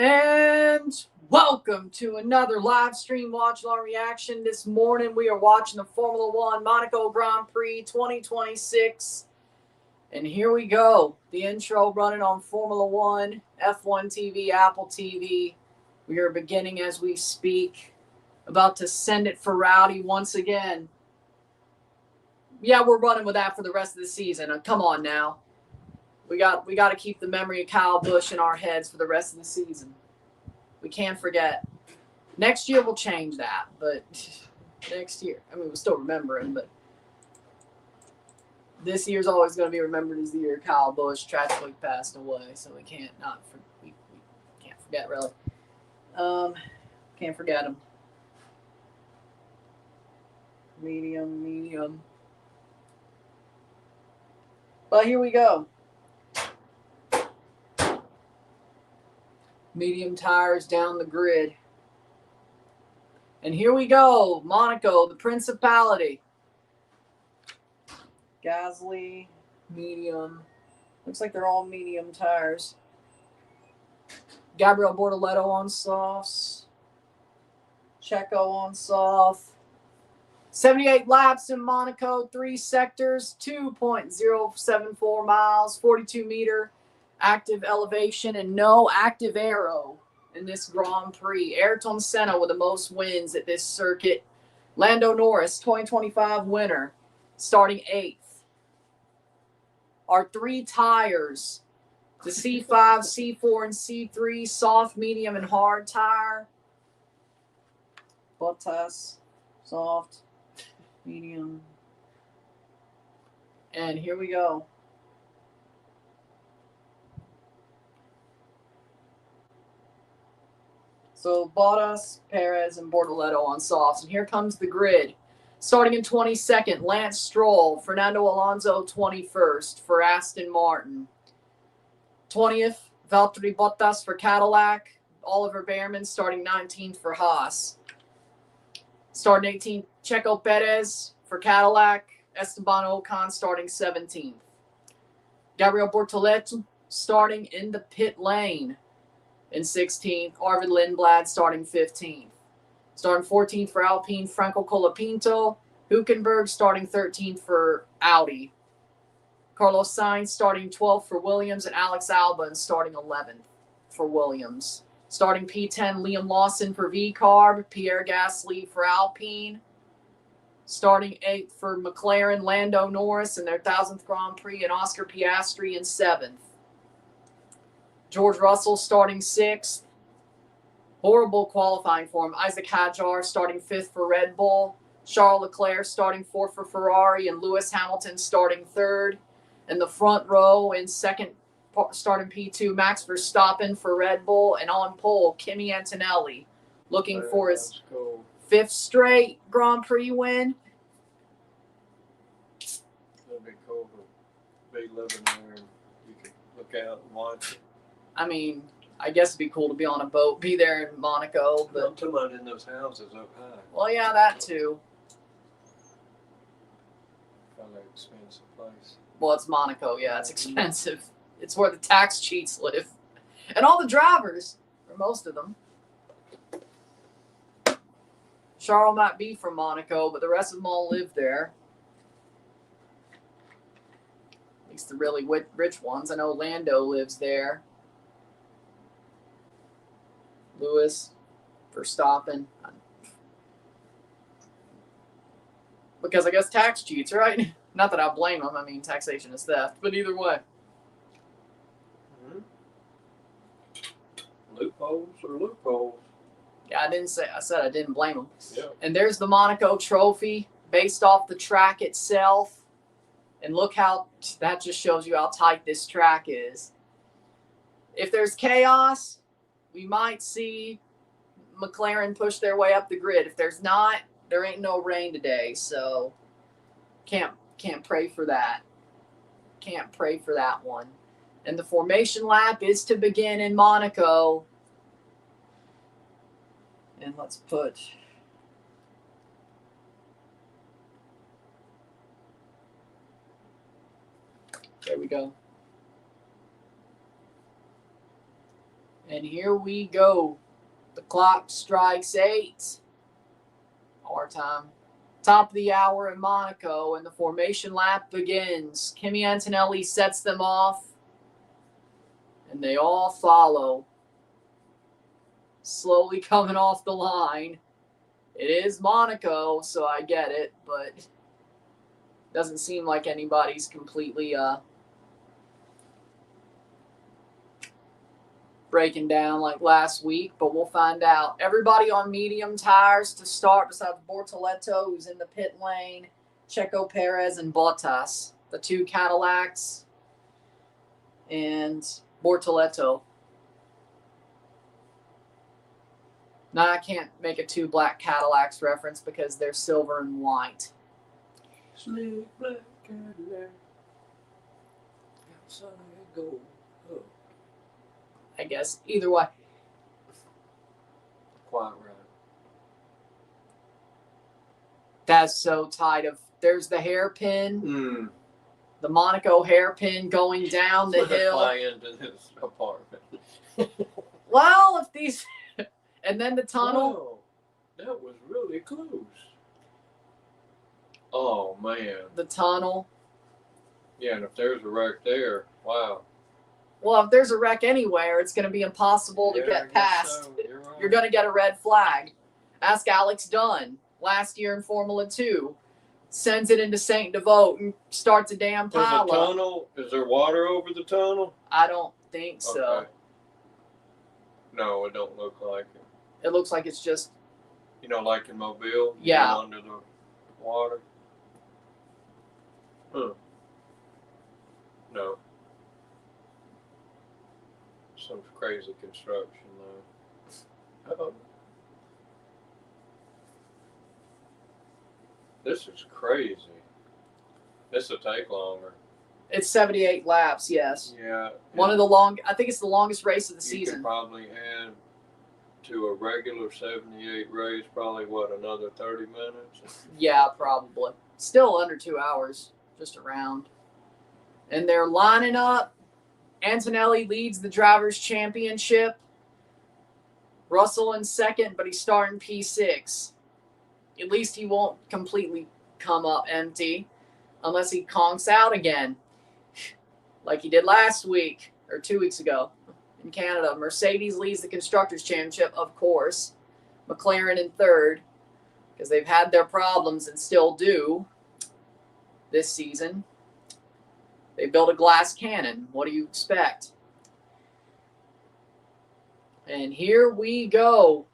And welcome to another live stream Watchalong reaction. This morning we are watching the Formula One Monaco Grand Prix 2026. And here we go. The intro running on Formula One, F1 TV, Apple TV. We are beginning as we speak. About to send it for Rowdy once again. Yeah, we're running with that for the rest of the season. Come on now. We got to keep the memory of Kyle Busch in our heads for the rest of the season. We can't forget. Next year we'll change that, but next year, I mean, we'll still remember him, but this year's always going to be remembered as the year Kyle Busch tragically passed away. So we can't we can't forget really. Can't forget him. Medium. But here we go. Medium tires down the grid. And here we go. Monaco, the Principality. Gasly, medium. Looks like they're all medium tires. Gabriel Bortoleto on softs. Checo on soft. 78 laps in Monaco, 3 sectors, 2.074 miles, 42 meter active elevation, and no active aero in this Grand Prix. Ayrton Senna with the most wins at this circuit. Lando Norris, 2025 winner, starting 8th. Our 3 tires, the C5, C4, and C3, soft, medium, and hard tire. Bottas, soft, medium. And here we go. So Bottas, Perez, and Bortoleto on softs. And here comes the grid. Starting in 22nd, Lance Stroll. Fernando Alonso, 21st for Aston Martin. 20th, Valtteri Bottas for Cadillac. Oliver Behrman starting 19th for Haas. Starting 18th, Checo Perez for Cadillac. Esteban Ocon starting 17th. Gabriel Bortoleto starting in the pit lane. In 16th, Arvid Lindblad starting 15th. Starting 14th for Alpine, Franco Colapinto. Hülkenberg starting 13th for Audi. Carlos Sainz starting 12th for Williams, and Alex Albon starting 11th for Williams. Starting P10, Liam Lawson for VCarb. Pierre Gasly for Alpine. Starting 8th for McLaren, Lando Norris in their 1000th Grand Prix, and Oscar Piastri in 7th. George Russell starting 6th. Horrible qualifying for him. Isaac Hadjar starting 5th for Red Bull. Charles Leclerc starting 4th for Ferrari, and Lewis Hamilton starting 3rd. In the front row in 2nd, starting P2, Max Verstappen for Red Bull. And on pole, Kimi Antonelli, looking for his 5th straight Grand Prix win. That'd be cool to be living there and you can look out and watch it. I mean, I guess it'd be cool to be on a boat, be there in Monaco. But I'm talking about in those houses up high. Well, yeah, that too. Kind of expensive place. Well, it's Monaco, yeah, it's expensive. It's where the tax cheats live. And all the drivers, or most of them. Charles might be from Monaco, but the rest of them all live there. At least the really rich ones. I know Lando lives there. Lewis, Verstappen. Because I guess tax cheats, right? Not that I blame them. I mean, taxation is theft. But either way. Mm-hmm. Loopholes are loopholes. Yeah, I said I didn't blame them. Yeah. And there's the Monaco trophy based off the track itself. And look how, that just shows you how tight this track is. If there's chaos, we might see McLaren push their way up the grid. If there's not, there ain't no rain today, so can't pray for that. Can't pray for that one. And the formation lap is to begin in Monaco. And let's put There we go. And here we go. The clock strikes 8. Our time. Top of the hour in Monaco, and the formation lap begins. Kimi Antonelli sets them off, and they all follow. Slowly coming off the line. It is Monaco, so I get it, but doesn't seem like anybody's completely breaking down like last week, but we'll find out. Everybody on medium tires to start, besides Bortoleto, who's in the pit lane, Checo Perez, and Bottas, the 2 Cadillacs, and Bortoleto. Now, I can't make a 2 black Cadillacs reference because they're silver and white. Slick black Cadillac. Outside gold. Oh. I guess either way. Quite right. That's so tight. There's the hairpin, the Monaco hairpin going down the hill. Fly into this apartment. Well, if these, and then the tunnel. Whoa, that was really close. Oh man. The tunnel. Yeah, and if there's a wreck there, wow. Well, if there's a wreck anywhere, it's going to be impossible to get past. So. You're right. You're going to get a red flag. Ask Alex Dunn. Last year in Formula 2. Sends it into St. Devote and starts a damn pile Is the tunnel, is there water over the tunnel? I don't think so. Okay. No, it don't look like it. It looks like it's just... You know, like in Mobile? Yeah. Under the water? Huh. No. Some crazy construction, though. Uh-oh. This is crazy. This will take longer. It's 78 laps, yes. Yeah. One of the I think it's the longest race of the season. You could probably add to a regular 78 race, probably, what, another 30 minutes? Yeah, probably. Still under 2 hours, just around. And they're lining up. Antonelli leads the Drivers' Championship. Russell in second, but he's starting P6. At least he won't completely come up empty unless he conks out again, like he did last week or 2 weeks ago in Canada. Mercedes leads the Constructors' Championship, of course. McLaren in third, because they've had their problems and still do this season. They built a glass cannon. What do you expect? And here we go.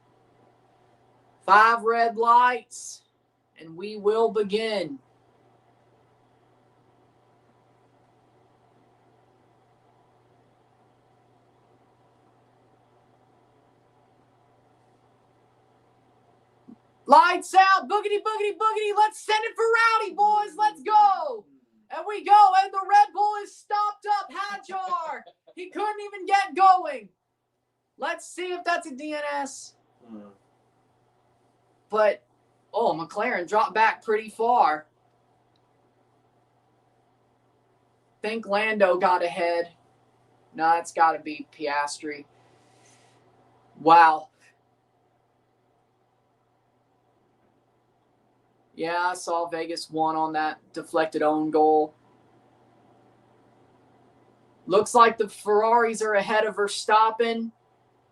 5 red lights, and we will begin. Lights out, boogity, boogity, boogity. Let's send it for Rowdy, boys. Let's go. And we go, and the Red Bull is stopped up. Hadjar. He couldn't even get going. Let's see if that's a DNS. But, oh, McLaren dropped back pretty far. Think Lando got ahead. No, it's got to be Piastri. Wow. Yeah, I saw Vegas won on that deflected own goal. Looks like the Ferraris are ahead of Verstappen.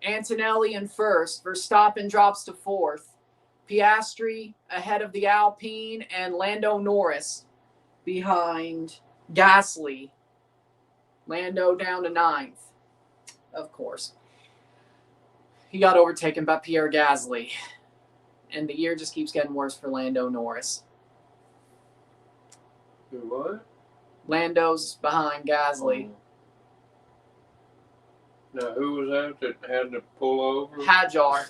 Antonelli in first. Verstappen drops to fourth. Piastri ahead of the Alpine, and Lando Norris behind Gasly. Lando down to 9th, of course. He got overtaken by Pierre Gasly, and the year just keeps getting worse for Lando Norris. Who what? Lando's behind Gasly. Now, who was that had to pull over? Hadjar.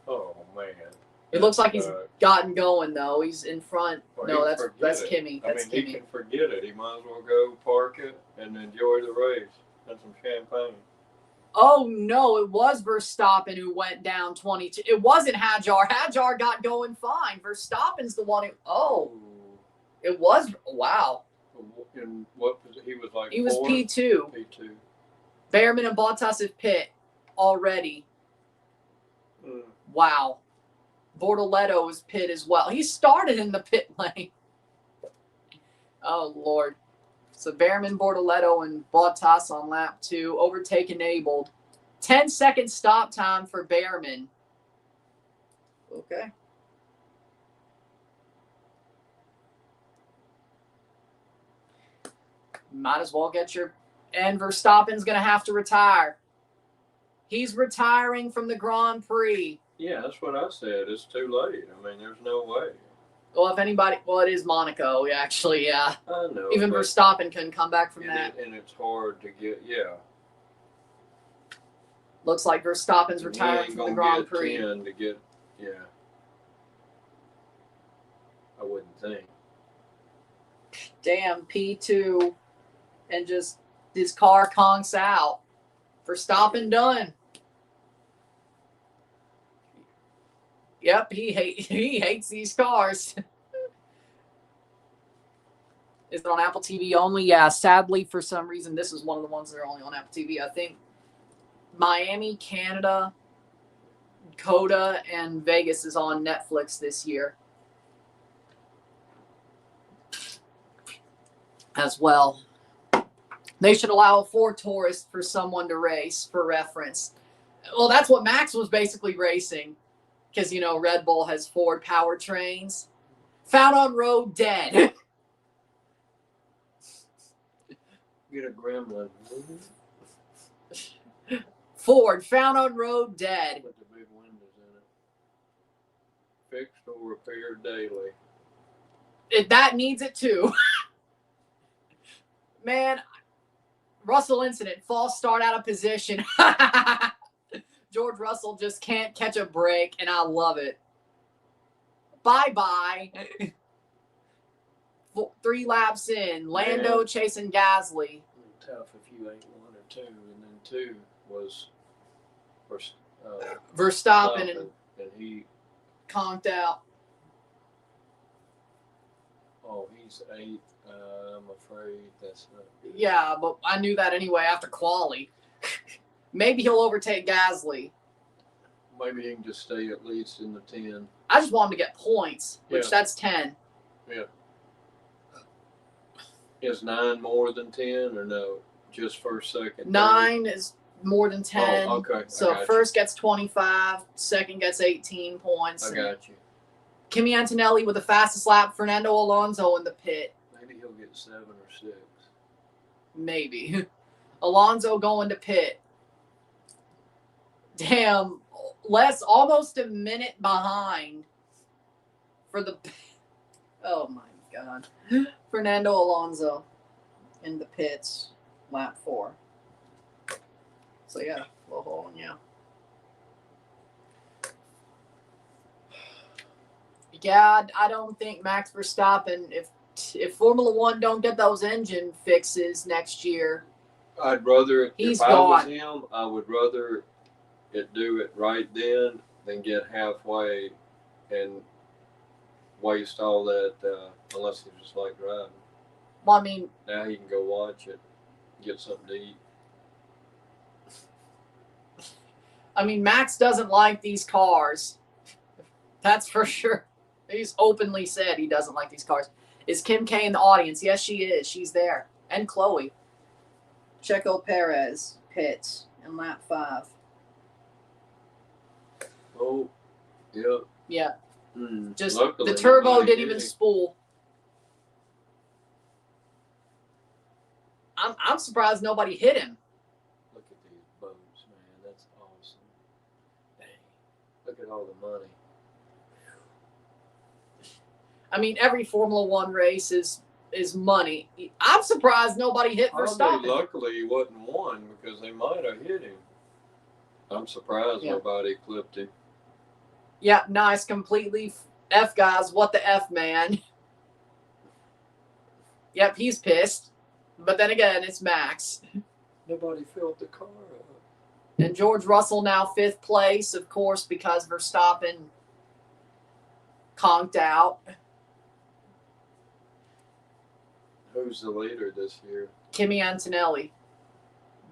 Oh, man. It looks like he's gotten going, though. He's in front. Well, no, that's it. Kimi. That's Kimi. Kimi. He can forget it. He might as well go park it and enjoy the race and some champagne. Oh, no, it was Verstappen who went down 22. It wasn't Hadjar. Hadjar got going fine. Verstappen's the one who... Oh, it was... Wow. And what was it? He was like He was fourth? P2. P2. Behrman and Bottas have pit already. Mm. Wow. Bortoleto is pit as well. He started in the pit lane. Oh, Lord. So Behrman, Bortoleto, and Bottas on lap 2. Overtake enabled. 10-second stop time for Behrman. Okay. Might as well get your... And Verstappen's going to have to retire. He's retiring from the Grand Prix. Yeah, that's what I said. It's too late. I mean, there's no way. Well, if anybody... Well, it is Monaco, actually, yeah. I know. Even Verstappen couldn't come back from that. And it's hard to get, yeah. Looks like Verstappen's retiring from the Grand Prix. 10 to get, yeah. I wouldn't think. Damn, P2. And just his car conks out. Verstappen done. Yep, he hates these cars. Is it on Apple TV only? Yeah, sadly, for some reason, this is one of the ones that are only on Apple TV. I think Miami, Canada, Coda, and Vegas is on Netflix this year as well. They should allow a Ford Taurus for someone to race, for reference. Well, that's what Max was basically racing. Because, Red Bull has Ford powertrains. Found on road dead. Get a gremlin. Ford found on road dead. Put the big windows in it. Fixed or repaired daily. That needs it too. Man, Russell incident. False start out of position. George Russell just can't catch a break, and I love it. Bye-bye. 3 laps in. Lando chasing Gasly. Tough if you ain't 1 or 2, and then 2 was Verstappen and he conked out. Oh, he's 8th. I'm afraid that's not good. Yeah, but I knew that anyway after quali. Maybe he'll overtake Gasly. Maybe he can just stay at least in the 10. I just want him to get points, which that's 10. Yeah. Is 9 more than 10 or no? Just first, second, 9 is more than 10. Oh, okay. So first gets 25, second gets 18 points. I got you. Kimi Antonelli with the fastest lap. Fernando Alonso in the pit. Maybe he'll get 7 or 6. Maybe. Alonso going to pit. Damn. Almost a minute behind for the... Oh, my God. Fernando Alonso in the pits, lap 4. So, yeah, we'll hold on, yeah. Yeah, I don't think Max Verstappen, if Formula One don't get those engine fixes next year, I'd rather, he's if I gone. was him, I would rather it do it right then than get halfway and waste all that, unless he just like driving. Well, I mean, now he can go watch it, get something to eat. I mean, Max doesn't like these cars. That's for sure. He's openly said he doesn't like these cars. Is Kim K in the audience? Yes, she is. She's there. And Chloe. Checo Perez pits in lap 5. Oh, yep. Yeah. Just Luckily, the turbo nobody didn't hit even him. spool. I'm surprised nobody hit him. Look at these boats, man. That's awesome. Dang. Look at all the money. I mean, every Formula One race is money. I'm surprised nobody hit Verstappen. Luckily, he wasn't one because they might have hit him. I'm surprised nobody clipped him. Yeah, nice. Completely F guys. What the F, man? Yep, he's pissed. But then again, it's Max. Nobody filled the car up. And George Russell now 5th place, of course, because Verstappen conked out. Who's the leader this year? Kimi Antonelli.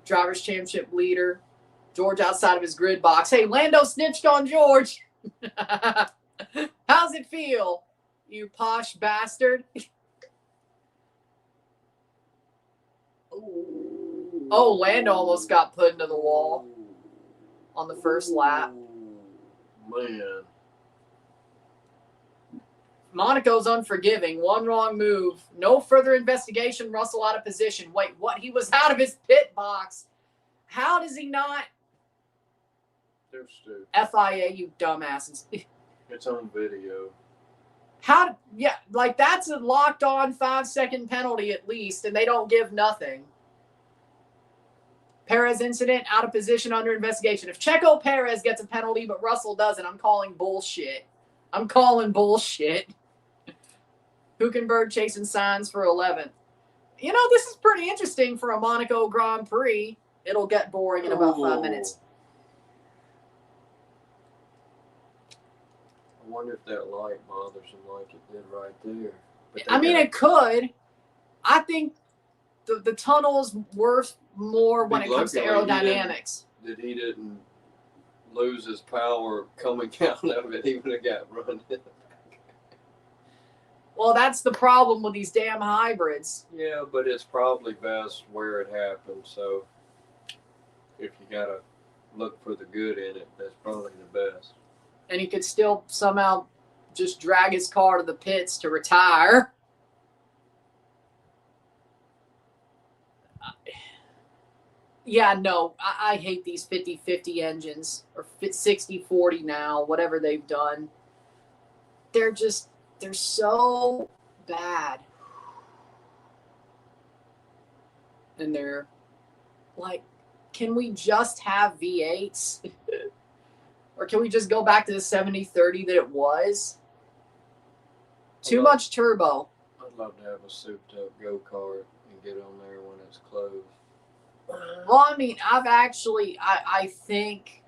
Drivers' Championship leader. George outside of his grid box. Hey, Lando snitched on George. How's it feel, you posh bastard? Oh, Lando almost got put into the wall on the first lap. Man. Monaco's unforgiving. One wrong move. No further investigation. Russell out of position. Wait, what? He was out of his pit box. How does he not? They're stupid. FIA, you dumbasses. It's on video. How? Yeah, like that's a locked on 5-second penalty at least, and they don't give nothing. Perez incident, out of position, under investigation. If Checo Perez gets a penalty but Russell doesn't, I'm calling bullshit. I'm calling bullshit. Hülkenberg chasing signs for 11th. You know, this is pretty interesting for a Monaco Grand Prix. It'll get boring in about 5 minutes. I wonder if that light bothers him like it did right there. I mean, it could. I think the tunnel's worth more when it comes to aerodynamics. He didn't lose his power coming out of it. He would have got run in. Well, that's the problem with these damn hybrids. Yeah, but it's probably best where it happened. So if you got to look for the good in it, that's probably the best. And he could still somehow just drag his car to the pits to retire. Yeah, no, I hate these 50-50 engines, or 60-40 now, whatever they've done. They're so bad. And they're like, can we just have V8s? Or can we just go back to the 70-30 that it was? Too much turbo. I'd love to have a souped-up go-kart and get on there when it's closed. Well, I mean, I think,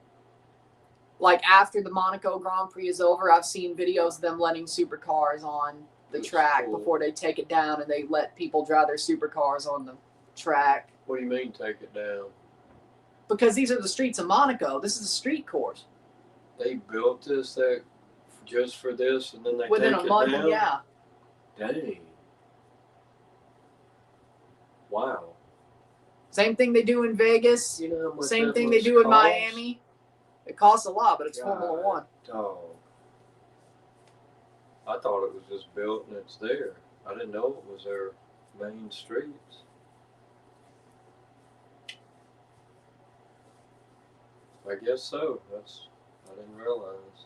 like, after the Monaco Grand Prix is over, I've seen videos of them letting supercars on the track before they take it down, and they let people drive their supercars on the track. What do you mean, take it down? Because these are the streets of Monaco. This is a street course. They built this just for this, and then they Within take a month, it down? yeah. Dang. Wow. Same thing they do in Vegas. You know how much Same that thing they must do in cost? Miami. It costs a lot, but it's Formula One. Dog. I thought it was just built and it's there. I didn't know it was their main streets. I guess so. I didn't realize.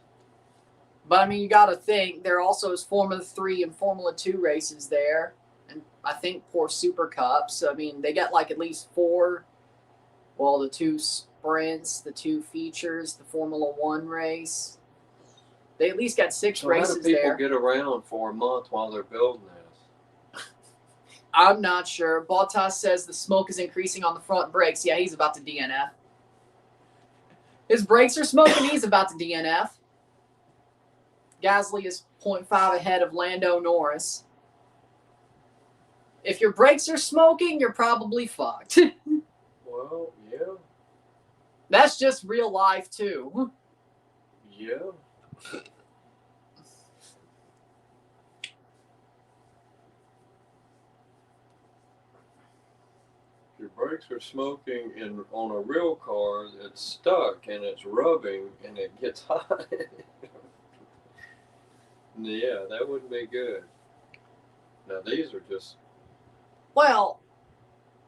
But I mean, you got to think there also is Formula 3 and Formula 2 races there, and I think 4 Super Cups. I mean, they get like at least 4. Well, the 2 sprints, the 2 features, the Formula 1 race. They at least got 6 races how do people there. get around for a month while they're building this? I'm not sure. Bottas says the smoke is increasing on the front brakes. Yeah, he's about to DNF. His brakes are smoking. He's about to DNF. Gasly is 0.5 ahead of Lando Norris. If your brakes are smoking, you're probably fucked. Well, yeah. That's just real life, too. Yeah. Your brakes are smoking on a real car that's stuck and it's rubbing and it gets hot. Yeah, that wouldn't be good. Now these are just... Well,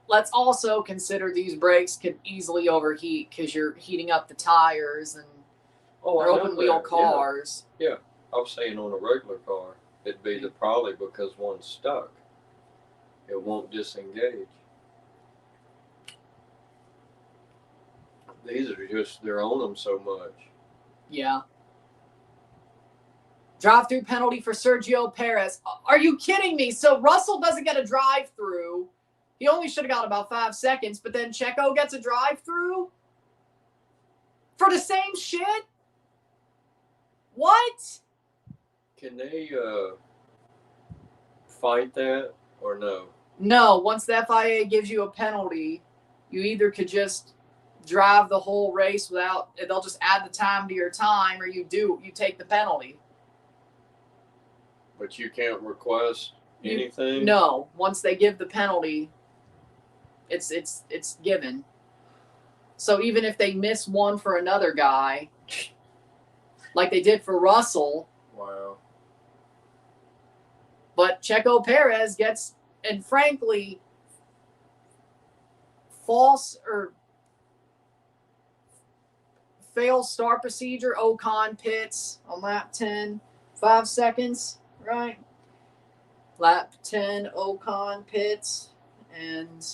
let's also consider these brakes could easily overheat because you're heating up the tires and they're open wheel cars. Yeah, I was saying on a regular car, it'd be probably because one's stuck. It won't disengage. These are just, they're on them so much. Yeah. Drive-through penalty for Sergio Perez. Are you kidding me? So Russell doesn't get a drive-through. He only should have got about 5 seconds, but then Checo gets a drive-through? For the same shit? What? Can they fight that or no? No, once the FIA gives you a penalty, You either could just drive the whole race without, they'll just add the time to your time, or you take the penalty. But you can't request anything? No. Once they give the penalty, it's given. So even if they miss one for another guy, like they did for Russell. Wow. But Checo Perez gets, and frankly, false or fail start procedure. Ocon pits on lap 10, 5 seconds, right? Lap 10, Ocon pits. And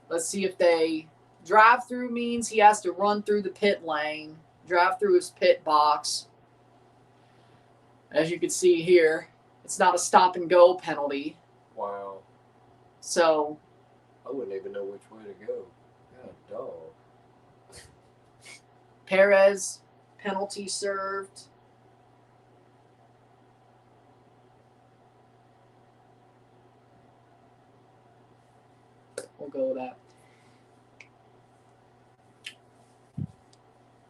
let's see if they drive through means he has to run through the pit lane, drive through his pit box. As you can see here, it's not a stop and go penalty. Wow. So I wouldn't even know which way to go. God, dog. Perez, penalty served. We'll go with that.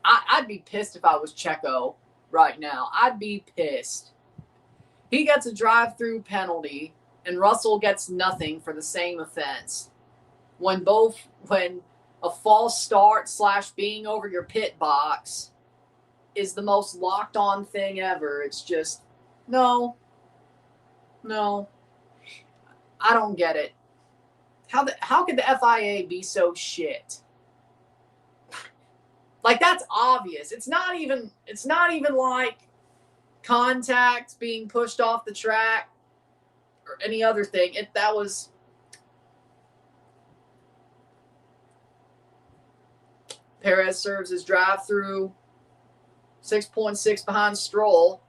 I'd be pissed if I was Checo right now. I'd be pissed. He gets a drive-through penalty, and Russell gets nothing for the same offense. When a false start / being over your pit box is the most locked on thing ever. It's just, no. I don't get it. How could the FIA be so shit? Like, that's obvious. It's not even like contact being pushed off the track or any other thing. That was Perez serves his drive-through, 6.6 behind Stroll.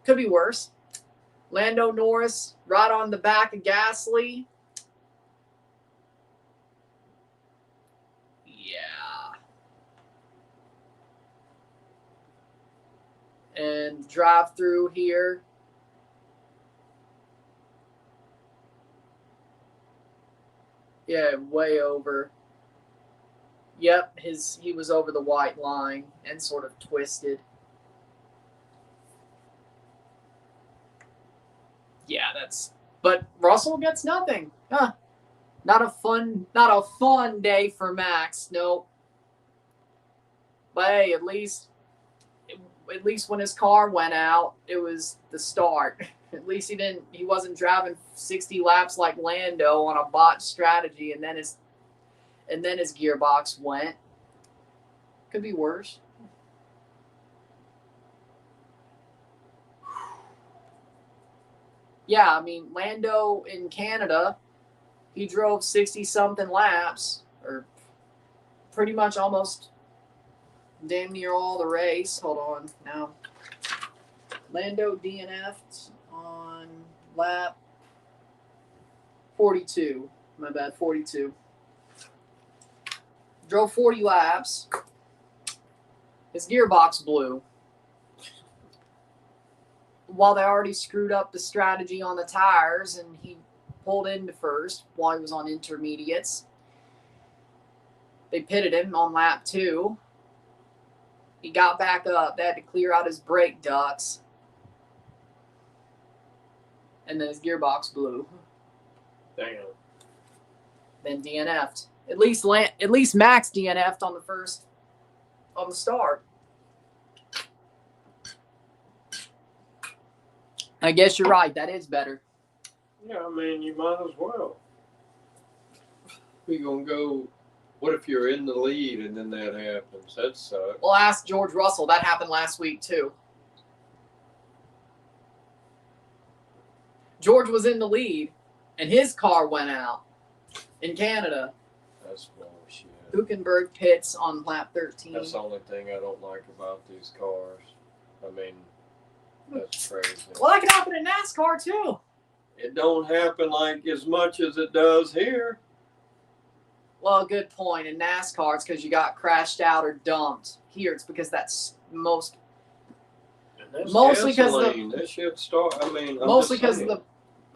Could be worse. Lando Norris right on the back of Gasly. Yeah. And drive-through here. Yeah, way over. Yep, he was over the white line and sort of twisted. Yeah, but Russell gets nothing. Huh. Not a fun day for Max. Nope. But hey, at least when his car went out, it was the start. At least he wasn't driving 60 laps like Lando on a botched strategy, and then his gearbox went. Could be worse. Yeah, I mean, Lando in Canada, he drove 60-something laps, or pretty much almost damn near all the race. Hold on now. Lando DNF'd on lap 42. My bad, 42. Drove 40 laps. His gearbox blew. While they already screwed up the strategy on the tires, and he pulled into first while he was on intermediates. They pitted him on lap 2. He got back up. They had to clear out his brake ducts. And then his gearbox blew. Damn. Then DNF'd. At least Max DNF'd on the start. I guess you're right. That is better. Yeah, I mean, you might as well. We're going to go, what if you're in the lead and then that happens? That sucks. Well, ask George Russell. That happened last week, too. George was in the lead, and his car went out in Canada. That's bullshit. Hülkenberg pits on lap 13. That's the only thing I don't like about these cars. I mean, that's crazy. Well, that can happen in NASCAR, too. It don't happen like as much as it does here. Well, good point. In NASCAR, it's because you got crashed out or dumped. Here, it's because that's mostly because of the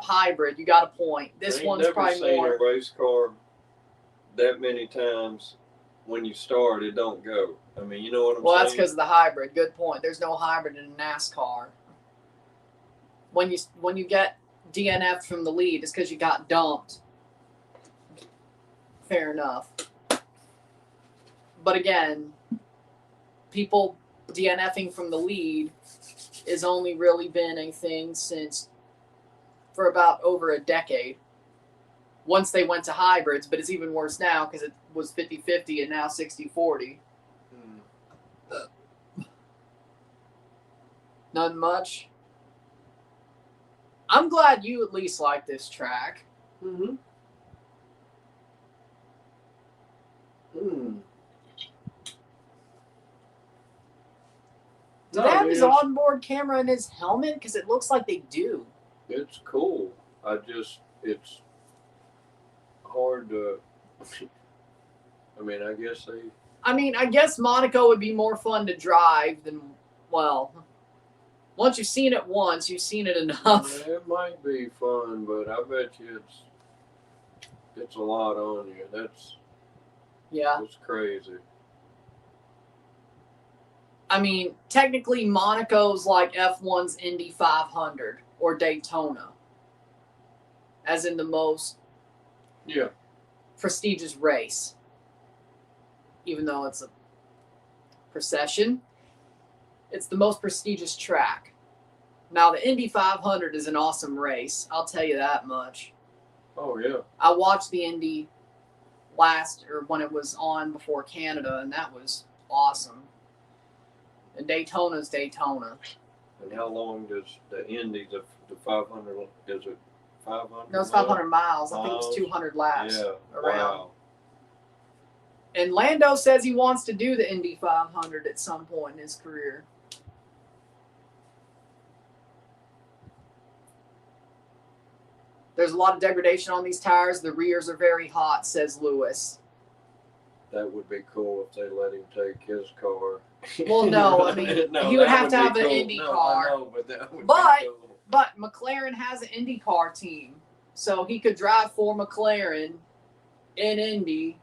hybrid. You got a point. This one's probably more. A race car that many times when you start, it don't go. I mean, you know what I'm Well, saying? that's because of the hybrid. Good point. There's no hybrid in NASCAR. When you get DNF from the lead, it's because you got dumped. Fair enough. But again, people DNFing from the lead has only really been a thing for about over a decade. Once they went to hybrids, but it's even worse now because it was 50-50 and now 60-40. None much. I'm glad you at least like this track. Mm-hmm. Do they have his onboard camera in his helmet? Because it looks like they do. It's cool. It's hard to. I guess Monaco would be more fun to drive than, well, once you've seen it once, you've seen it enough. It might be fun, but I bet you it's a lot on you. That's crazy. I mean, technically Monaco's like F1's Indy 500 or Daytona, as in the most prestigious race. Even though it's a procession, it's the most prestigious track. Now, the Indy 500 is an awesome race. I'll tell you that much. Oh, yeah. I watched the Indy when it was on before Canada, and that was awesome. And Daytona's Daytona. And how long does the Indy, the 500, is it 500? No, it's 500 miles. I think it was 200 laps around. Wow. And Lando says he wants to do the Indy 500 at some point in his career. There's a lot of degradation on these tires. The rears are very hot, says Lewis. That would be cool if they let him take his car. Well, no, I mean, he would have to have an Indy car. I know, but that would be cool. But McLaren has an IndyCar team, so he could drive for McLaren in Indy.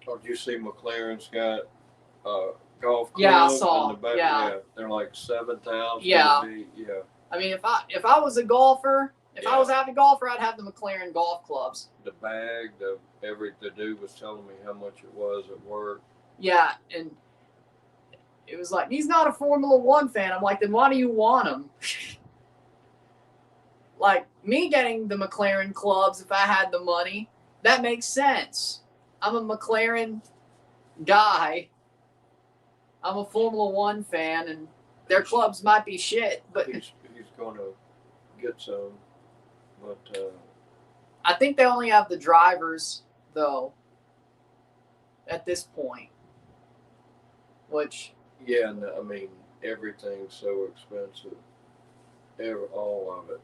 Oh, did you see McLaren's got golf clubs? Yeah, I saw. In the back? Yeah, they're like 7,000. Yeah. Yeah. I mean, if I was a golfer, I was out a golfer, I'd have the McLaren golf clubs. The bag, the dude was telling me how much it was at work. Yeah, and it was like, he's not a Formula One fan. I'm like, then why do you want him? Like, me getting the McLaren clubs, if I had the money, that makes sense. I'm a McLaren guy. I'm a Formula One fan, and their clubs might be shit, but he's going to get some. But I think they only have the drivers, though, at this point. Which... Yeah, I mean, everything's so expensive. All of it.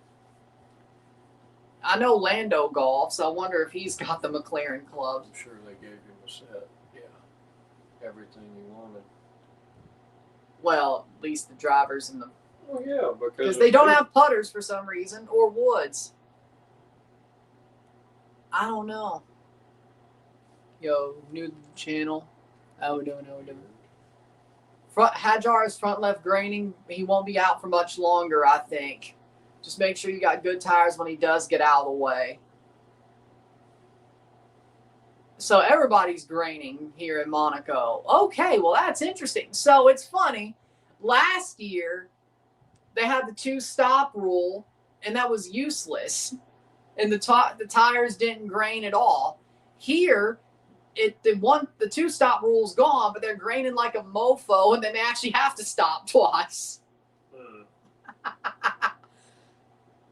I know Lando golfs. I wonder if he's got the McLaren clubs. I'm sure they gave him a set. Yeah. Everything he wanted. Well, at least the drivers and the... Well, yeah, because they don't have putters for some reason, or woods. I don't know. Yo, new to the channel. How we doing? Hajar's front left graining. He won't be out for much longer, I think. Just make sure you got good tires when he does get out of the way. So everybody's graining here in Monaco. Okay, well, that's interesting. So it's funny. Last year, they had the two-stop rule, and that was useless. And the tires didn't grain at all. Here, the two-stop rule's gone, but they're graining like a mofo, and then they actually have to stop twice.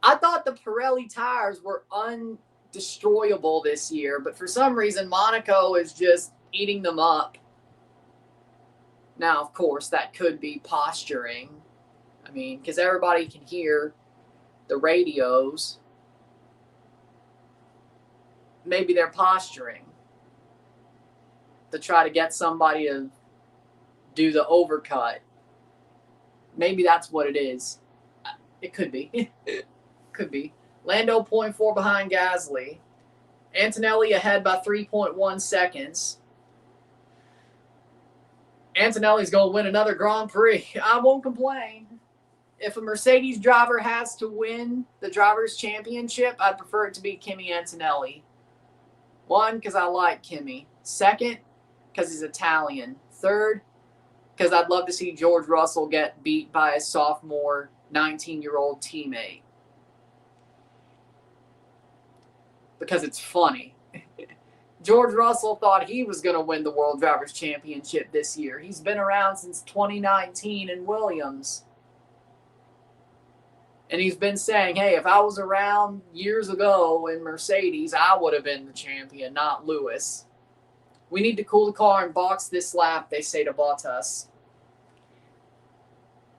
I thought the Pirelli tires were undestroyable this year, but for some reason, Monaco is just eating them up. Now, of course, that could be posturing. I mean, because everybody can hear the radios. Maybe they're posturing to try to get somebody to do the overcut. Maybe that's what it is. It could be. Could be. Lando 0.4 behind Gasly. Antonelli ahead by 3.1 seconds. Antonelli's going to win another Grand Prix. I won't complain. If a Mercedes driver has to win the Drivers' Championship, I'd prefer it to be Kimi Antonelli. One, because I like Kimi. Second, because he's Italian. Third, because I'd love to see George Russell get beat by a sophomore 19-year-old teammate. Because it's funny. George Russell thought he was going to win the World Drivers' Championship this year. He's been around since 2019 in Williams. And he's been saying, hey, if I was around years ago in Mercedes, I would have been the champion, not Lewis. We need to cool the car and box this lap, they say to Bottas.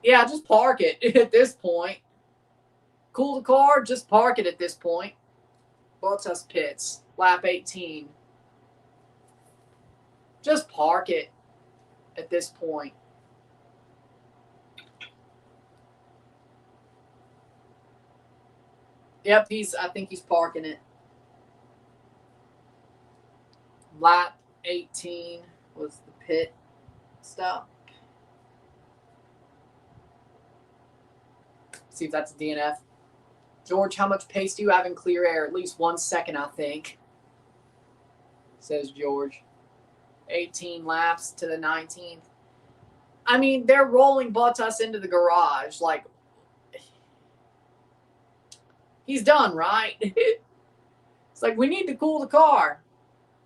Yeah, just park it at this point. Cool the car, just park it at this point. Bottas pits, lap 18. Just park it at this point. Yep, I think he's parking it. Lap 18 was the pit stop. See if that's a DNF. George, how much pace do you have in clear air? At least 1 second, I think, says George. 18 laps to the 19th. I mean, they're rolling Bottas into the garage. Like, he's done, right? It's like, we need to cool the car.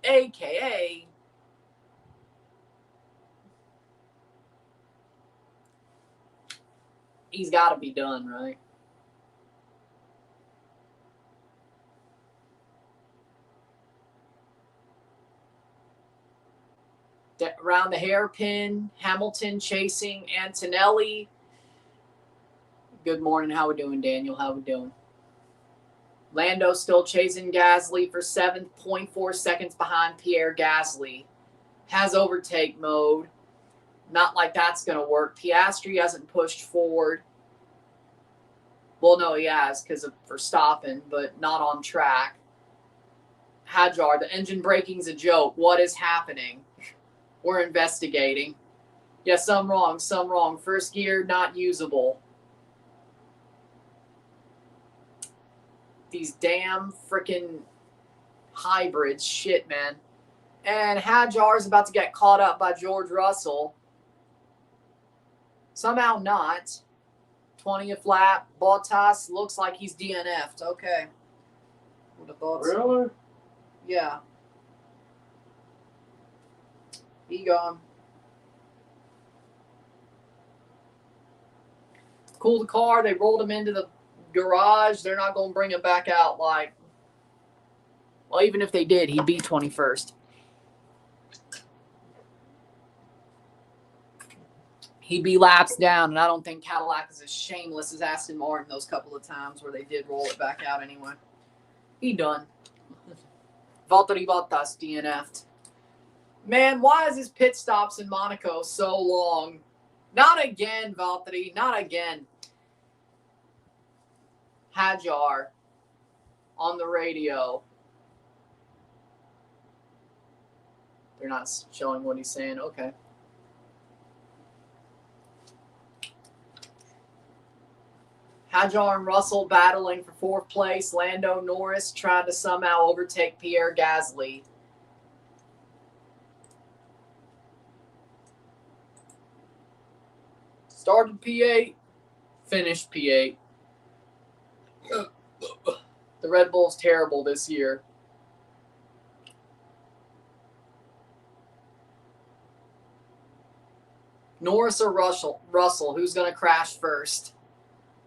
AKA, he's got to be done, right? Around the hairpin, Hamilton chasing Antonelli. Good morning. How we doing, Daniel? How we doing? Lando still chasing Gasly for 7.4 seconds behind Pierre Gasly. Has overtake mode. Not like that's going to work. Piastri hasn't pushed forward. Well, no, he has because of Verstappen, but not on track. Hadjar, the engine braking's a joke. What is happening? We're investigating. Yeah, some wrong, some wrong. First gear, not usable. These damn freaking hybrids. Shit, man. And Hadjar's about to get caught up by George Russell. Somehow not. 20th lap. Bottas looks like he's DNF'd. Okay. What have thoughts? Really? Yeah. He gone. Cool the car. They rolled him into the garage. They're not going to bring him back out like... Well, even if they did, he'd be 21st. He'd be laps down, and I don't think Cadillac is as shameless as Aston Martin those couple of times where they did roll it back out anyway. He done. Valtteri Bottas DNF'd. Man, why is his pit stops in Monaco so long? Not again, Valtteri. Not again. Hadjar on the radio. They're not showing what he's saying. Okay. Hadjar and Russell battling for fourth place. Lando Norris trying to somehow overtake Pierre Gasly. Started P8, finished P8. The Red Bull's terrible this year. Norris or Russell? Who's going to crash first?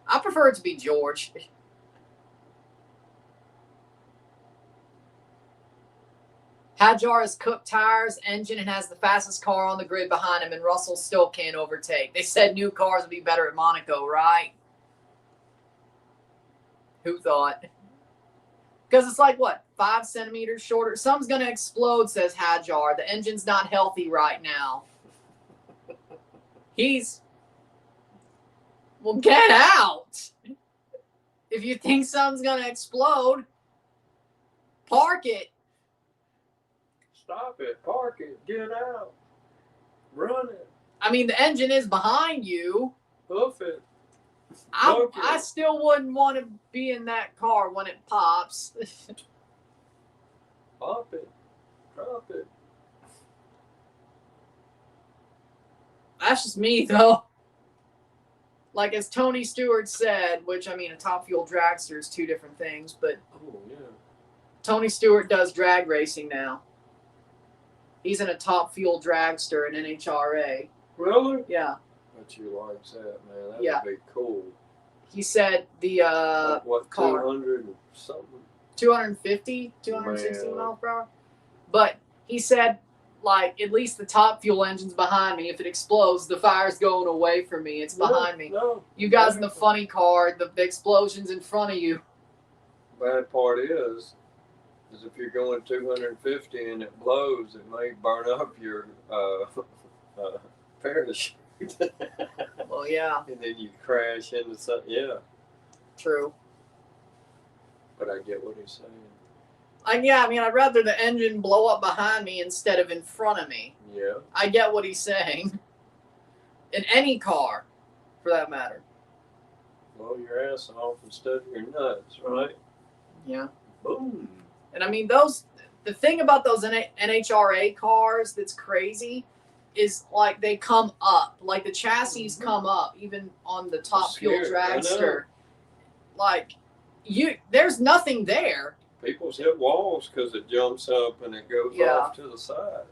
I prefer it to be George. Hadjar has cooked tires, engine, and has the fastest car on the grid behind him, and Russell still can't overtake. They said new cars would be better at Monaco, right? Who thought? Because it's like, what, 5 centimeters shorter? Something's going to explode, says Hadjar. The engine's not healthy right now. Well, get out. If you think something's going to explode. Park it. Stop it. Park it. Get out. Run it. I mean, the engine is behind you. Hoof it. I still wouldn't want to be in that car when it pops. Pop it. Drop it. That's just me, though. Like, as Tony Stewart said, which, I mean, a top fuel dragster is two different things, but Oh, yeah. Tony Stewart does drag racing now. He's in a top fuel dragster in NHRA. Really? Yeah. Bet you likes that, man. That Yeah. would be cool. He said the Like what, car. 200 and something? 250, 260 Man. miles per hour. But he said, like, at least the top fuel engine's behind me. If it explodes, the fire's going away from me. It's behind me. No. You guys in the funny car, the explosion's in front of you. Bad part is if you're going 250 and it blows, it may burn up your parachute. Well, yeah, And then you crash into something. Yeah, true. but I get what he's saying. Yeah, I mean, I'd rather the engine blow up behind me instead of in front of me. Yeah. I get what he's saying. In any car, for that matter. Blow your ass off instead of your nuts, right? Yeah. Boom. And I mean, the thing about those NHRA cars that's crazy is, like, they come up. Like, the chassis come up, even on the top fuel dragster. Like, there's nothing there. People's hit walls because it jumps up and it goes off to the side.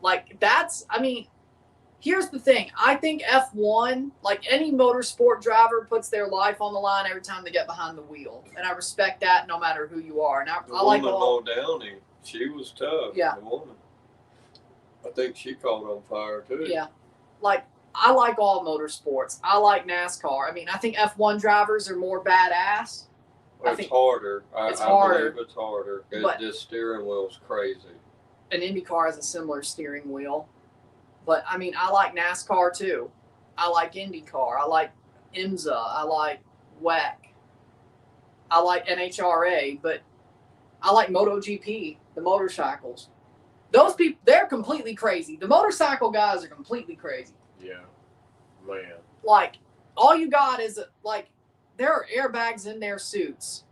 Like, I mean, here's the thing. I think F1, like any motorsport driver, puts their life on the line every time they get behind the wheel. And I respect that no matter who you are. And The I like woman all. Downing, she was tough. Yeah. The woman. I think she caught on fire too. Yeah. Like, I like all motorsports. I like NASCAR. I mean, I think F1 drivers are more badass. Well, it's harder. I believe it's harder. But this steering wheel's crazy. An IndyCar has a similar steering wheel. But, I mean, I like NASCAR too. I like IndyCar. I like IMSA. I like WEC. I like NHRA. But I like MotoGP, the motorcycles. Those people, they're completely crazy. The motorcycle guys are completely crazy. Yeah. Man. Like, all you got is, like, there are airbags in their suits.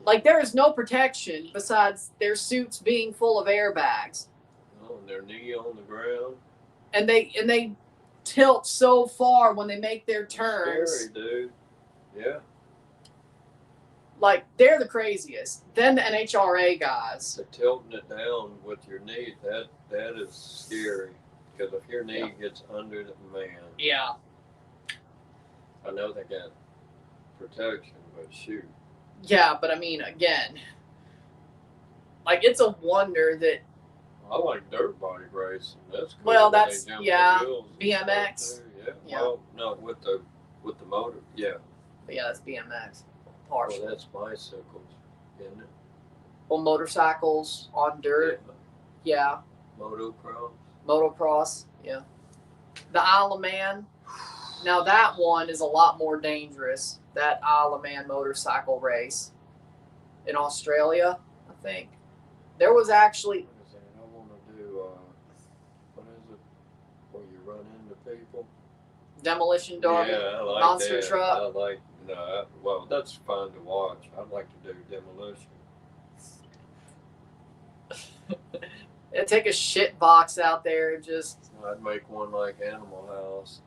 Like, there is no protection besides their suits being full of airbags. Oh, and their knee on the ground. And they tilt so far when they make their turns. Scary, dude. Yeah. Like, they're the craziest. Then the NHRA guys. They're tilting it down with your knee. That is scary. Because if your knee gets under the man. Yeah. I know they got protection, but shoot. Yeah, but I mean, again, like, it's a wonder that. I like dirt bike racing. That's cool. Well, that's the wheels and BMX. stuff too. Yeah. Well, no, with the motor. Yeah. But yeah, that's BMX. Well, Partially. that's bicycles, isn't it? Well, motorcycles on dirt. Yeah. Motocross. Motocross. Yeah. The Isle of Man. Now that one is a lot more dangerous. That Isle of Man motorcycle race in Australia, I think. There was actually. What is that? I want to do. What is it? Where you run into people. Demolition Derby. Yeah, I like Monster that. truck. I like. No, well, that's fun to watch. I'd like to do demolition. Take a shit box out there and just. I'd make one like Animal House.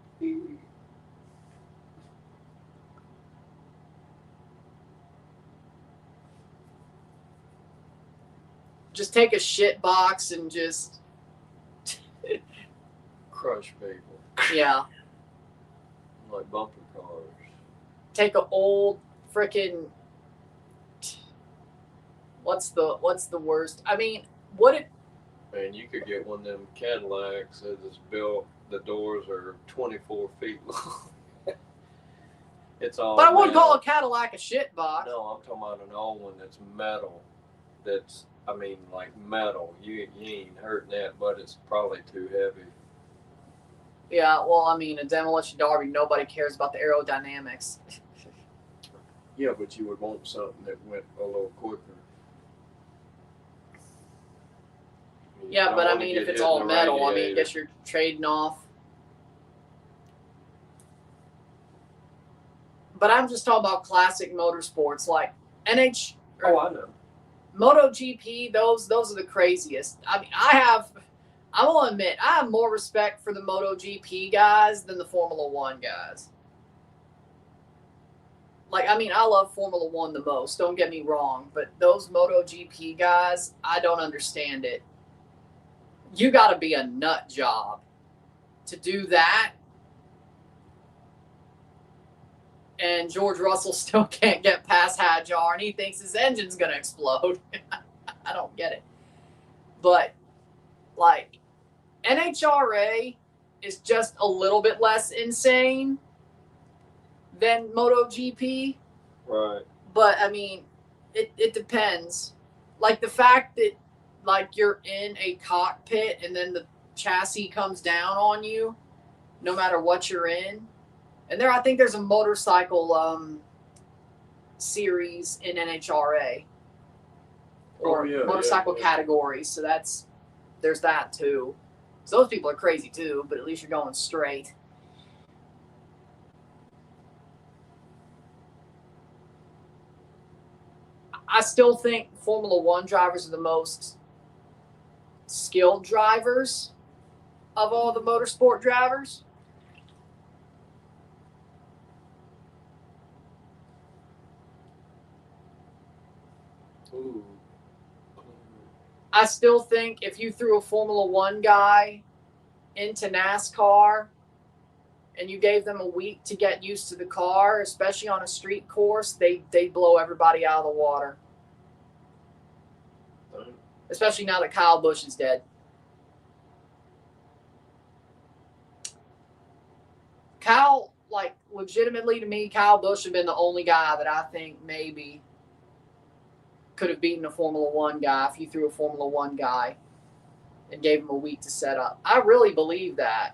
Just take a shit box and just. Crush people. Yeah. Like bumper cars. Take an old frickin'. What's the worst? I mean, what it. Man, you could get one of them Cadillacs that is built. The doors are 24 feet long. It's all. But I wouldn't metal. call a Cadillac a shit box. No, I'm talking about an old one that's metal. That's, I mean, like metal. You ain't hurting that, but it's probably too heavy. Yeah, well, I mean, a demolition derby, nobody cares about the aerodynamics. Yeah, but you would want something that went a little quicker. You Yeah, don't but I wanna mean, get if it's hit in all the metal, I mean, I radiator. guess you're trading off. But I'm just talking about classic motorsports like NH. Oh, I know. MotoGP, those are the craziest. I mean, I will admit, I have more respect for the MotoGP guys than the Formula One guys. Like, I mean, I love Formula One the most, don't get me wrong, but those MotoGP guys, I don't understand it. You got to be a nut job to do that. And George Russell still can't get past Hadjar, and he thinks his engine's going to explode. I don't get it. But, like, NHRA is just a little bit less insane than MotoGP. Right. But, I mean, it depends. Like, the fact that, like, you're in a cockpit and then the chassis comes down on you, no matter what you're in. And I think there's a motorcycle series in NHRA. Or motorcycle categories. So there's that too. So those people are crazy too, but at least you're going straight. I still think Formula One drivers are the most skilled drivers of all the motorsport drivers. Ooh. I still think if you threw a Formula One guy into NASCAR and you gave them a week to get used to the car, especially on a street course, they'd blow everybody out of the water. Especially now that Kyle Busch is dead. Kyle, like, legitimately to me, Kyle Busch have been the only guy that I think maybe could have beaten a Formula One guy if you threw a Formula One guy and gave him a week to set up. I really believe that.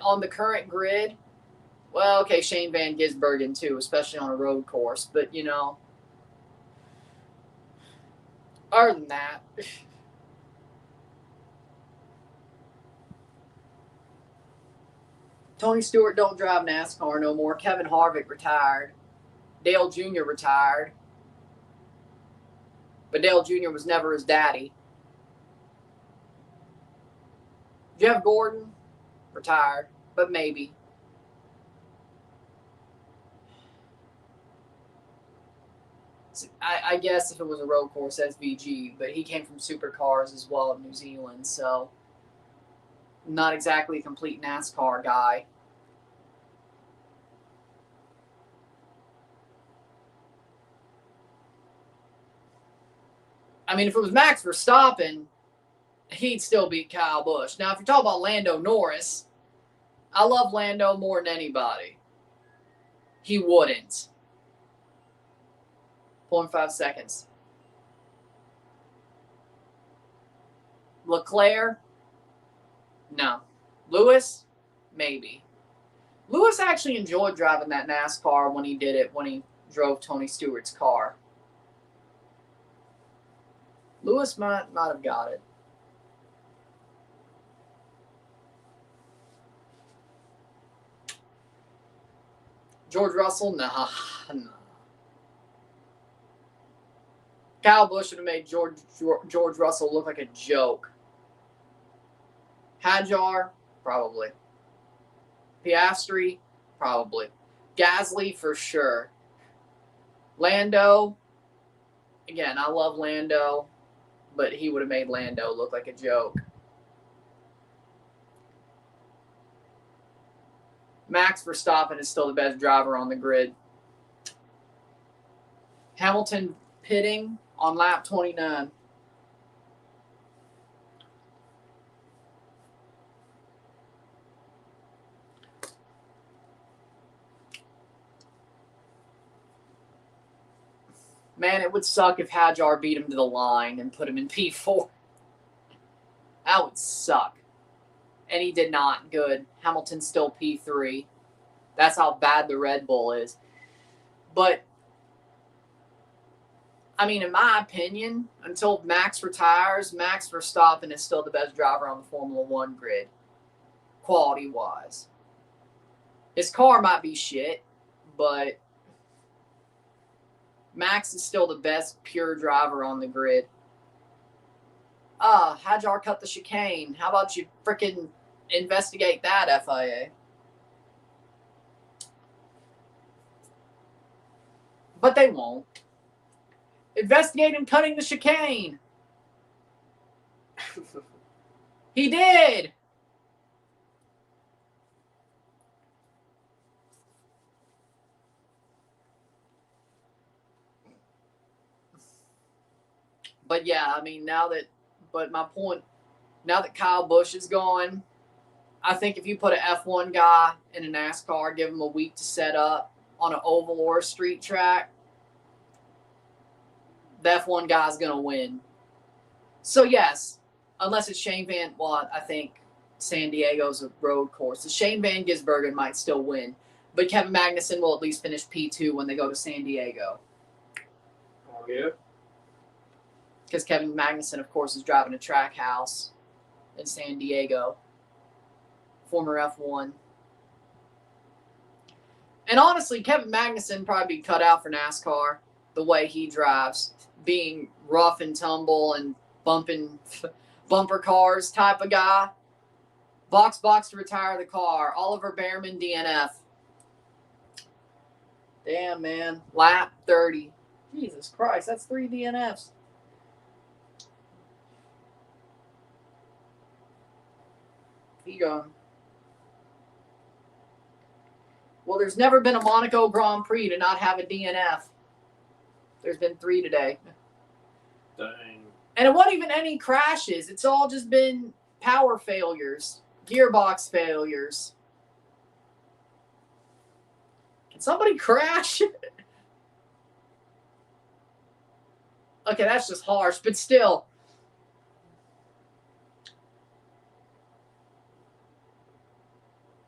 On the current grid, well, okay, Shane Van Gisbergen too, especially on a road course. But, you know, other than that, Tony Stewart don't drive NASCAR no more. Kevin Harvick retired. Dale Jr. retired. But Dale Jr. was never his daddy. Jeff Gordon retired, but maybe. I guess if it was a road course, SVG, but he came from supercars as well in New Zealand, so not exactly a complete NASCAR guy. I mean, if it was Max Verstappen, he'd still beat Kyle Busch. Now, if you're talking about Lando Norris, I love Lando more than anybody. He wouldn't. 0.5 seconds. Leclerc? No. Lewis? Maybe. Lewis actually enjoyed driving that NASCAR when he did it, when he drove Tony Stewart's car. Lewis might have got it. George Russell? Nah. Kyle Busch would have made George Russell look like a joke. Hadjar? Probably. Piastri? Probably. Gasly? For sure. Lando? Again, I love Lando, but he would have made Lando look like a joke. Max Verstappen is still the best driver on the grid. Hamilton pitting on lap 29. Man, it would suck if Hadjar beat him to the line and put him in P4. That would suck. And he did not. Good. Hamilton's still P3. That's how bad the Red Bull is. But I mean, in my opinion, until Max retires, Max Verstappen is still the best driver on the Formula One grid, quality-wise. His car might be shit, but Max is still the best pure driver on the grid. Hadjar cut the chicane. How about you frickin' investigate that, FIA? But they won't. Investigate him cutting the chicane. He did. But yeah, I mean, but my point, now that Kyle Busch is gone, I think if you put an F1 guy in a NASCAR, give him a week to set up on an oval or a street track, the F1 guy's going to win. So, yes, unless it's Shane Van, well, I think San Diego's a road course. So Shane Van Gisbergen might still win, but Kevin Magnussen will at least finish P2 when they go to San Diego. Oh, yeah? Because Kevin Magnussen, of course, is driving a track house in San Diego. Former F1. And honestly, Kevin Magnussen probably be cut out for NASCAR the way he drives, being rough and tumble and bumping bumper cars type of guy. Box to retire the car. Oliver Behrman DNF. Damn, man. Lap 30. Jesus Christ, that's 3 DNFs. He gone. Well, there's never been a Monaco Grand Prix to not have a DNF. There's been 3 today. Dang. And it wasn't even any crashes. It's all just been power failures, gearbox failures. Can somebody crash? Okay, that's just harsh, but still.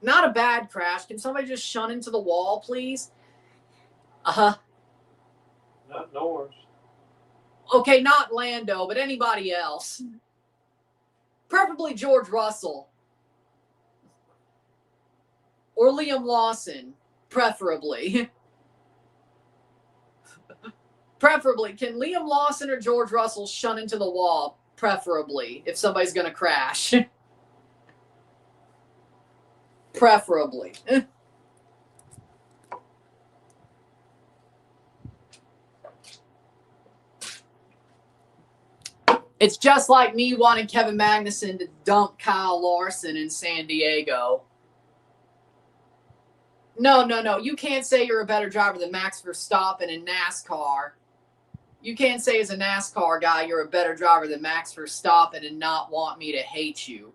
Not a bad crash. Can somebody just shun into the wall, please? Not Norris. Okay, not Lando, but anybody else. Preferably George Russell. Or Liam Lawson. Preferably. Preferably. Can Liam Lawson or George Russell shun into the wall? Preferably. If somebody's going to crash. Preferably. It's just like me wanting Kevin Magnussen to dump Kyle Larson in San Diego. No. You can't say you're a better driver than Max Verstappen in NASCAR. You can't say as a NASCAR guy you're a better driver than Max Verstappen and not want me to hate you.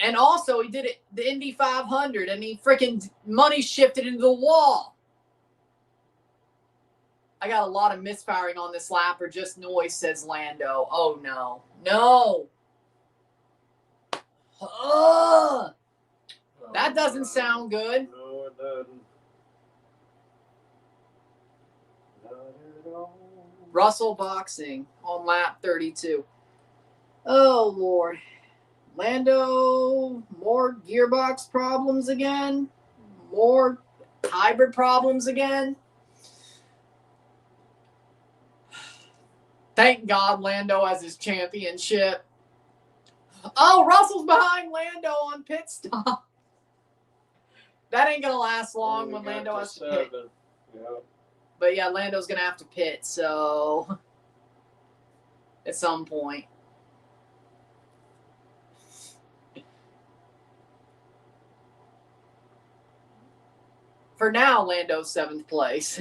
And also, he did it the Indy 500, and he freaking money shifted into the wall. I got a lot of misfiring on this lap, or just noise, says Lando. Oh, no. No. That doesn't sound good. No, it doesn't. Not at all. Russell boxing on lap 32. Oh, Lord. Lando, more gearbox problems again? More hybrid problems again? Thank God Lando has his championship. Oh, Russell's behind Lando on pit stop. That ain't going to last long when Lando has to pit. Yep. But yeah, Lando's going to have to pit, so at some point. For now, Lando's 7th place.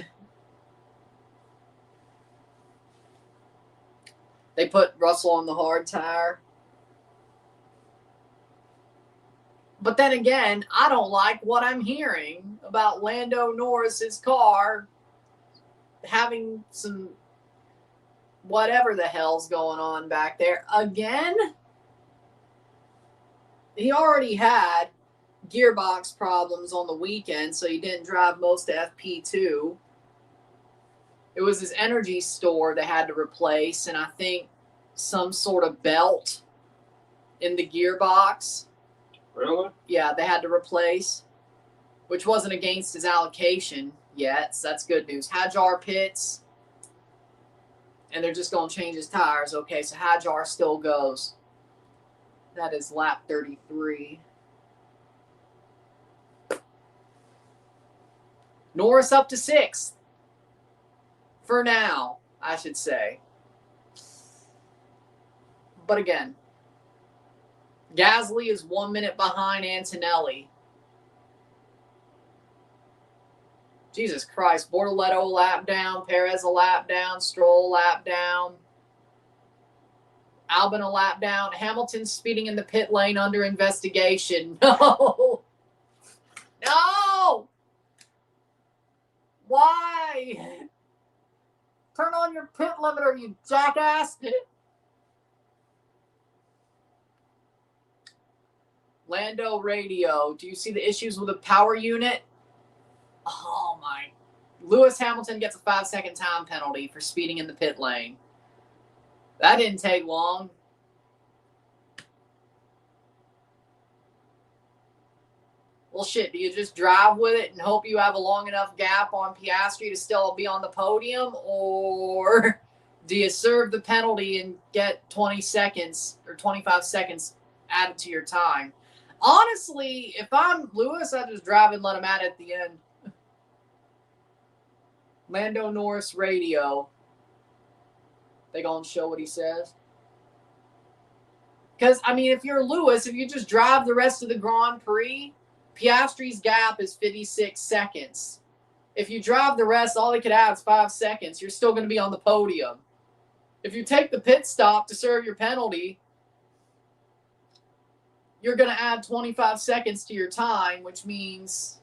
They put Russell on the hard tire. But then again, I don't like what I'm hearing about Lando Norris's car having some whatever the hell's going on back there. Again? He already had gearbox problems on the weekend, so he didn't drive most of FP2. It was his energy store they had to replace, and I think some sort of belt in the gearbox. Really? Yeah, they had to replace, which wasn't against his allocation yet, so that's good news. Hadjar pits, and they're just going to change his tires. Okay, so Hadjar still goes. That is lap 33. Norris up to 6th. For now, I should say. But again, Gasly is 1 minute behind Antonelli. Jesus Christ. Bortoleto a lap down. Perez a lap down. Stroll a lap down. Albon a lap down. Hamilton speeding in the pit lane under investigation. No. No. Why? Turn on your pit limiter, you jackass. Lando radio. Do you see the issues with the power unit? Oh, my. Lewis Hamilton gets a 5-second time penalty for speeding in the pit lane. That didn't take long. Well, shit, do you just drive with it and hope you have a long enough gap on Piastri to still be on the podium? Or do you serve the penalty and get 20 seconds or 25 seconds added to your time? Honestly, if I'm Lewis, I just drive and let him add it at the end. Lando Norris radio. They gonna show what he says? Because, I mean, if you're Lewis, if you just drive the rest of the Grand Prix, Piastri's gap is 56 seconds. If you drive the rest, all they could add is 5 seconds. You're still going to be on the podium. If you take the pit stop to serve your penalty, you're going to add 25 seconds to your time, which means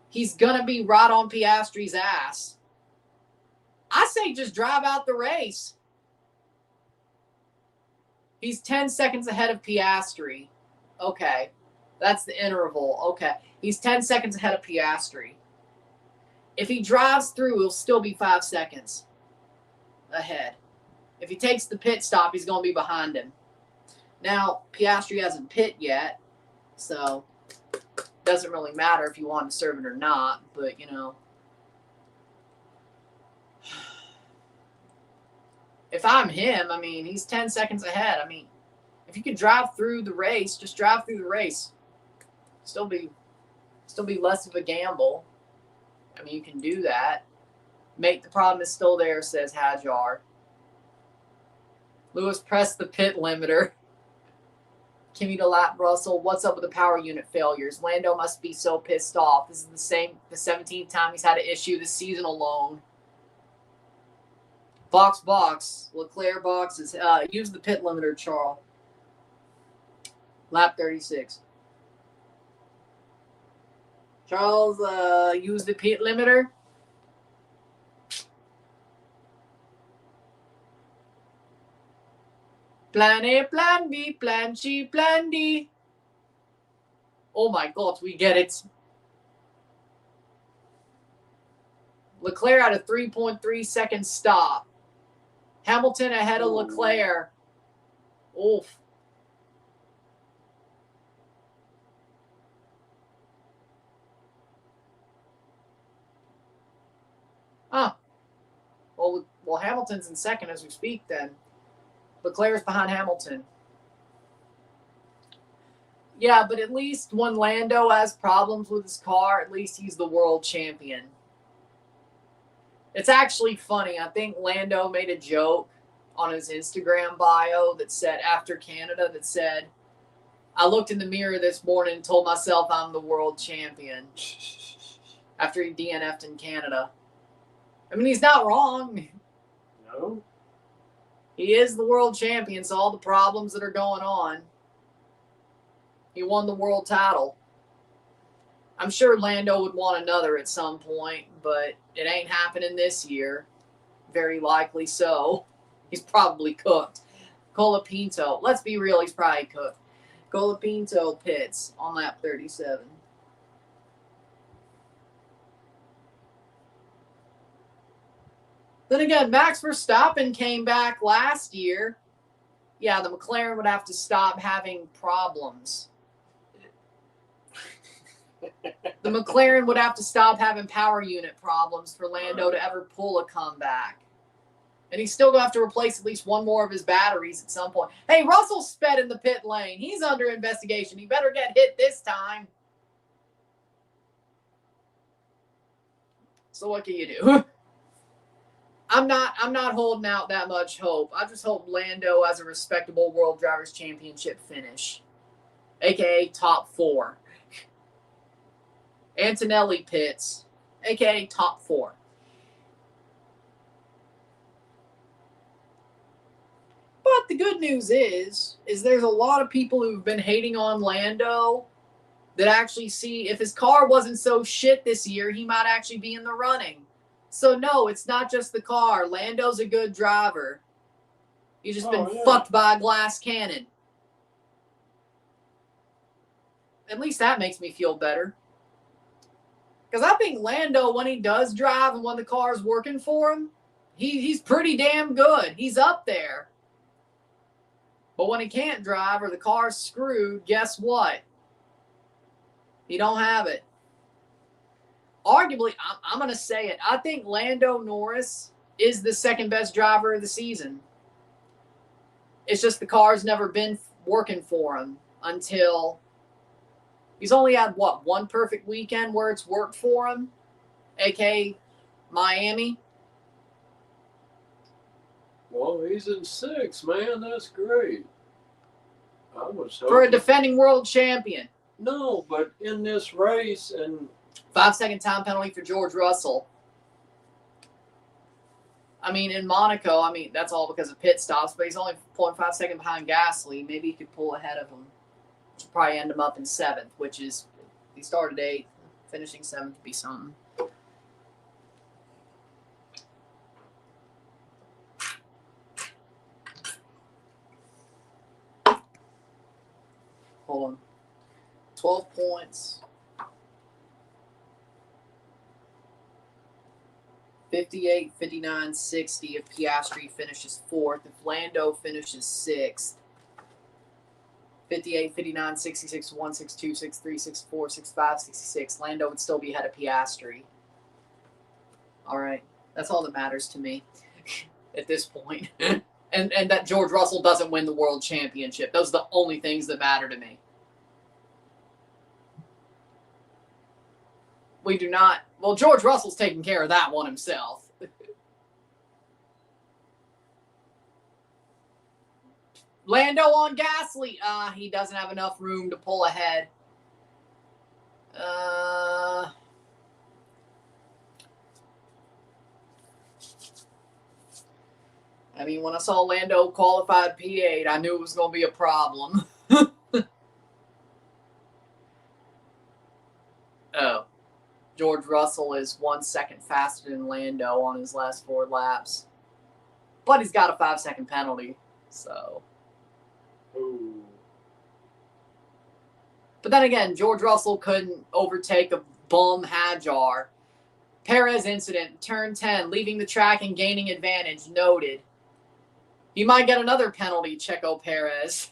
he's going to be right on Piastri's ass. I say just drive out the race. He's 10 seconds ahead of Piastri. Okay. That's the interval. Okay. He's 10 seconds ahead of Piastri. If he drives through, he'll still be 5 seconds ahead. If he takes the pit stop, he's going to be behind him. Now, Piastri hasn't pit yet, so it doesn't really matter if you want to serve it or not, but, you know. If I'm him, I mean, he's 10 seconds ahead. I mean, if you could drive through the race, just drive through the race. Still be less of a gamble. I mean, you can do that. Mate, the problem is still there, says Hadjar. Lewis pressed the pit limiter. Kimi to lap Russell. What's up with the power unit failures? Lando must be so pissed off. This is the 17th time he's had an issue this season alone. Box. Leclerc boxes. Use the pit limiter, Charles. Lap 36. Charles, use the pit limiter. Plan A, plan B, plan C, plan D. Oh my God, we get it. Leclerc had a 3.3 second stop. Hamilton ahead of Leclerc. Oof. Huh. Well, Hamilton's in second as we speak then. Leclerc's behind Hamilton. Yeah, but at least when Lando has problems with his car, at least he's the world champion. It's actually funny. I think Lando made a joke on his Instagram bio that said, after Canada, that said, I looked in the mirror this morning and told myself I'm the world champion. After he DNF'd in Canada. I mean, he's not wrong. No. He is the world champion, so all the problems that are going on, he won the world title. I'm sure Lando would want another at some point, but it ain't happening this year. Very likely so. He's probably cooked. Colapinto. Let's be real, he's probably cooked. Colapinto pits on lap 37. Then again, Max Verstappen came back last year. Yeah, the McLaren would have to stop having problems. The McLaren would have to stop having power unit problems for Lando to ever pull a comeback. And he's still going to have to replace at least one more of his batteries at some point. Hey, Russell sped in the pit lane. He's under investigation. He better get hit this time. So what can you do? I'm not holding out that much hope. I just hope Lando has a respectable World Drivers' Championship finish, a.k.a. top 4. Antonelli pits, a.k.a. top 4. But the good news is there's a lot of people who've been hating on Lando that actually see if his car wasn't so shit this year, he might actually be in the running. So, no, it's not just the car. Lando's a good driver. He's just been fucked by a glass cannon. At least that makes me feel better. Because I think Lando, when he does drive and when the car's working for him, he's pretty damn good. He's up there. But when he can't drive or the car's screwed, guess what? He don't have it. Arguably, I'm going to say it. I think Lando Norris is the second best driver of the season. It's just the car's never been working for him until he's only had, one perfect weekend where it's worked for him, a.k.a. Miami. Well, he's in 6, man. That's great. I was hoping. For a defending world champion. No, but in this race and 5-second time penalty for George Russell. I mean, in Monaco, that's all because of pit stops, but he's only 0.5 seconds behind Gasly. Maybe he could pull ahead of him. Which would probably end him up in 7th, which is, he started 8th. Finishing 7th would be something. Hold on. 12 points. 58, 59, 60 if Piastri finishes 4th. If Lando finishes 6th. 58, 59, 66, 1, 62, 63, 64, 65, 66. Lando would still be ahead of Piastri. All right. That's all that matters to me at this point. and that George Russell doesn't win the world championship. Those are the only things that matter to me. We do not. Well, George Russell's taking care of that one himself. Lando on Gasly. He doesn't have enough room to pull ahead. When I saw Lando qualified P8, I knew it was going to be a problem. Oh. George Russell is 1 second faster than Lando on his last 4 laps. But he's got a 5-second penalty, so. ooh. But then again, George Russell couldn't overtake a bum Hadjar. Perez incident, turn 10, leaving the track and gaining advantage, noted. He might get another penalty, Checo Perez.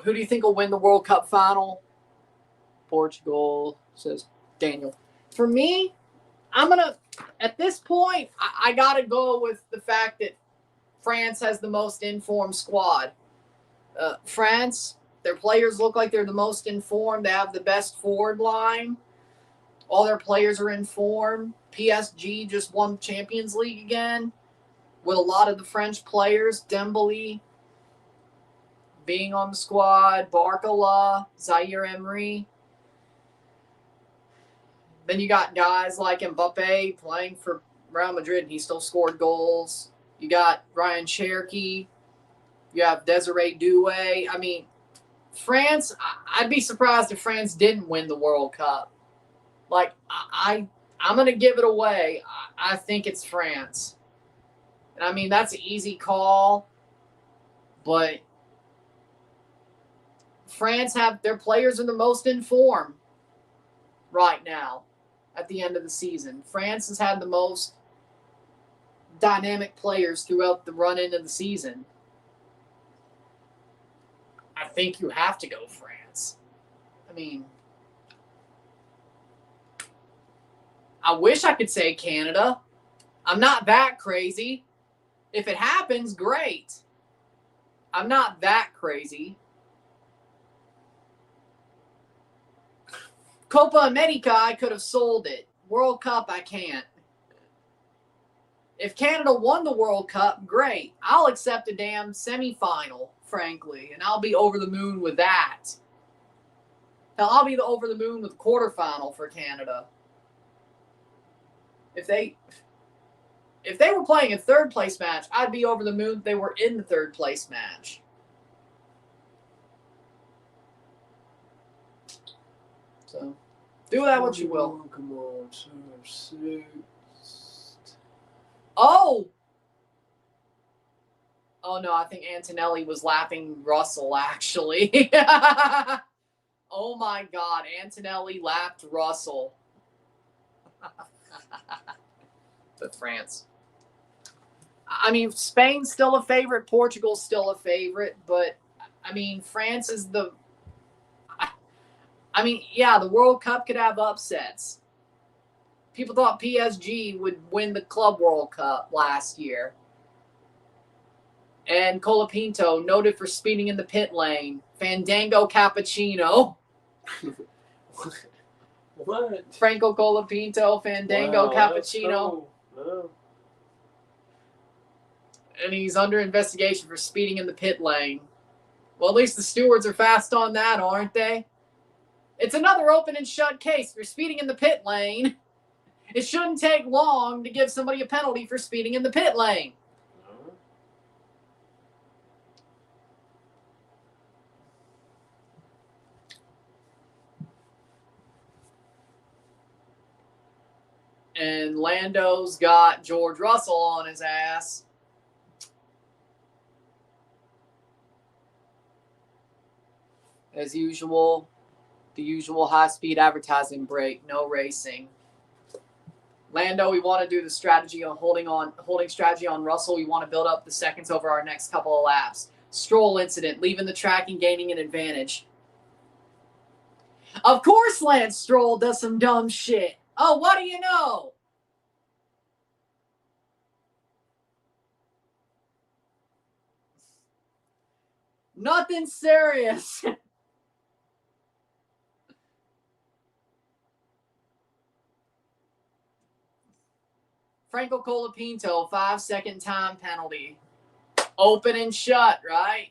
Who do you think will win the World Cup final? Portugal, says Daniel. For me, at this point, I got to go with the fact that France has the most informed squad. France, their players look like they're the most informed. They have the best forward line. All their players are in form. PSG just won Champions League again with a lot of the French players. Dembele being on the squad. Barcola, Zaire Emery. Then you got guys like Mbappe playing for Real Madrid, and he still scored goals. You got Ryan Cherky. You have Desiree Doué. France, I'd be surprised if France didn't win the World Cup. I'm going to give it away. I think it's France. And that's an easy call, but France have their players are the most in form right now at the end of the season. France has had the most dynamic players throughout the run into the season. I think you have to go France. I mean, I wish I could say Canada. I'm not that crazy. If it happens, great. I'm not that crazy. Copa America, I could have sold it. World Cup, I can't. If Canada won the World Cup, great. I'll accept a damn semifinal, frankly, and I'll be over the moon with that. Hell, I'll be over the moon with the quarterfinal for Canada. If they were playing a third place match, I'd be over the moon if they were in the third place match. So, do that what you will. Come on, sir. Oh! Oh, no, I think Antonelli was lapping Russell, actually. Oh, my God. Antonelli lapped Russell. But France. I mean, Spain's still a favorite. Portugal's still a favorite. But, I mean, France is the... I mean, yeah, the World Cup could have upsets. People thought PSG would win the Club World Cup last year. And Colapinto, noted for speeding in the pit lane. Fandango Cappuccino. What? Franco Colapinto, Fandango Cappuccino. No. And he's under investigation for speeding in the pit lane. Well, at least the stewards are fast on that, aren't they? It's another open and shut case for speeding in the pit lane. It shouldn't take long to give somebody a penalty for speeding in the pit lane. And Lando's got George Russell on his ass. As usual, the usual high-speed advertising break, no racing. Lando, we want to do the strategy on holding strategy on Russell. We want to build up the seconds over our next couple of laps. Stroll incident, leaving the track and gaining an advantage. Of course Lance Stroll does some dumb shit. Oh, what do you know? Nothing serious. Franco Colapinto, 5-second time penalty. Open and shut, right?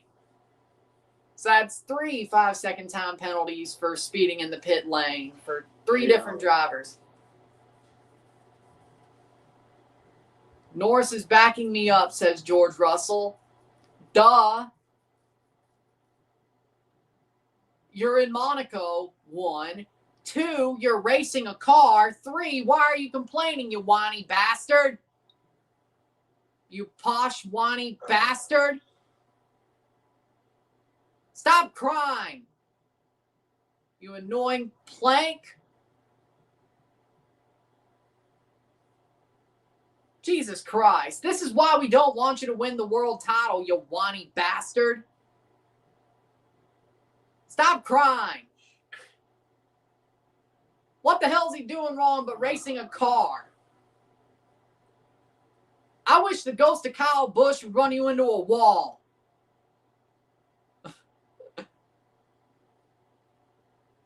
So that's 3 5-second time penalties for speeding in the pit lane for 3 different drivers. Norris is backing me up, says George Russell. Duh. You're in Monaco, 1. 2, you're racing a car. 3, why are you complaining, you whiny bastard? You posh, whiny bastard. Stop crying. You annoying plank. Jesus Christ. This is why we don't want you to win the world title, you whiny bastard. Stop crying. What the hell is he doing wrong but racing a car? I wish the ghost of Kyle Busch would run you into a wall.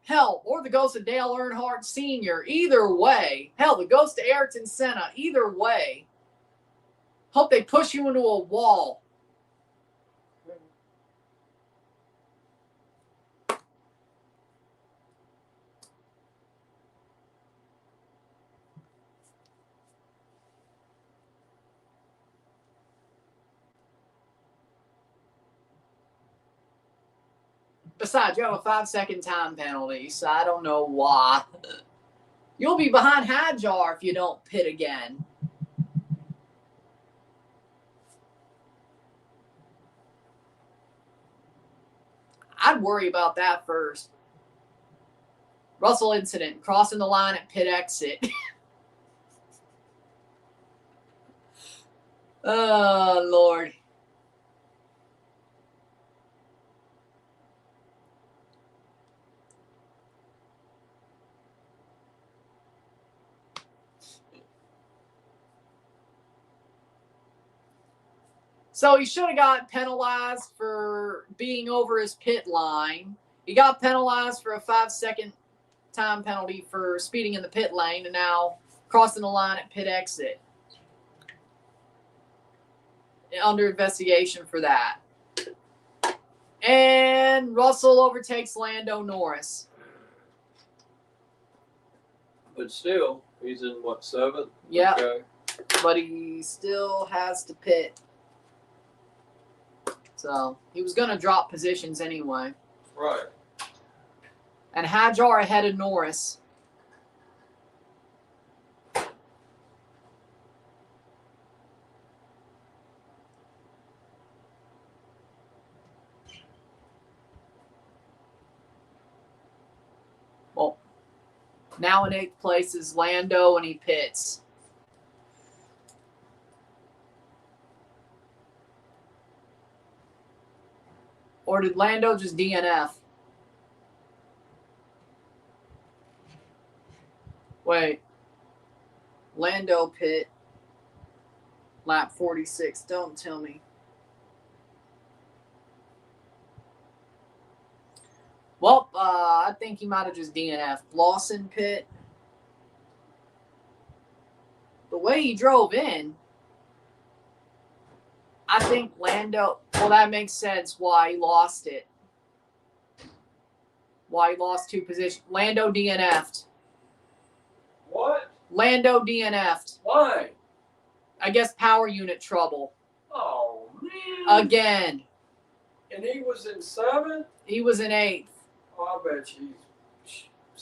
Hell, or the ghost of Dale Earnhardt Sr. Either way. Hell, the ghost of Ayrton Senna. Either way. Hope they push you into a wall. Besides, you have a 5-second time penalty, so I don't know why. You'll be behind Hadjar if you don't pit again. I'd worry about that first. Russell incident, crossing the line at pit exit. Oh, Lord. So he should have got penalized for being over his pit line. He got penalized for a 5-second time penalty for speeding in the pit lane and now crossing the line at pit exit. Under investigation for that. And Russell overtakes Lando Norris. But still, he's in what, 7th? Yeah. Okay. But he still has to pit. So he was going to drop positions anyway. Right. And Hadjar ahead of Norris. Well, now in 8th place is Lando, and he pits. Or did Lando just DNF? Wait. Lando pit. Lap 46. Don't tell me. Well, I think he might have just DNF'd. Lawson pit. The way he drove in, I think Lando, well, that makes sense why he lost it. Why he lost 2 positions. Lando DNF'd. What? Lando DNF'd. Why? I guess power unit trouble. Oh, man. Again. And he was in 7th? He was in 8th. Oh, I bet you.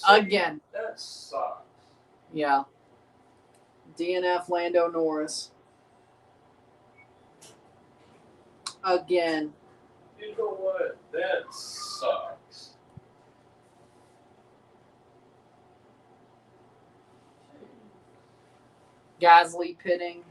Again. That sucks. Yeah. DNF Lando Norris. Again. You know what? That sucks. Gasly pitting.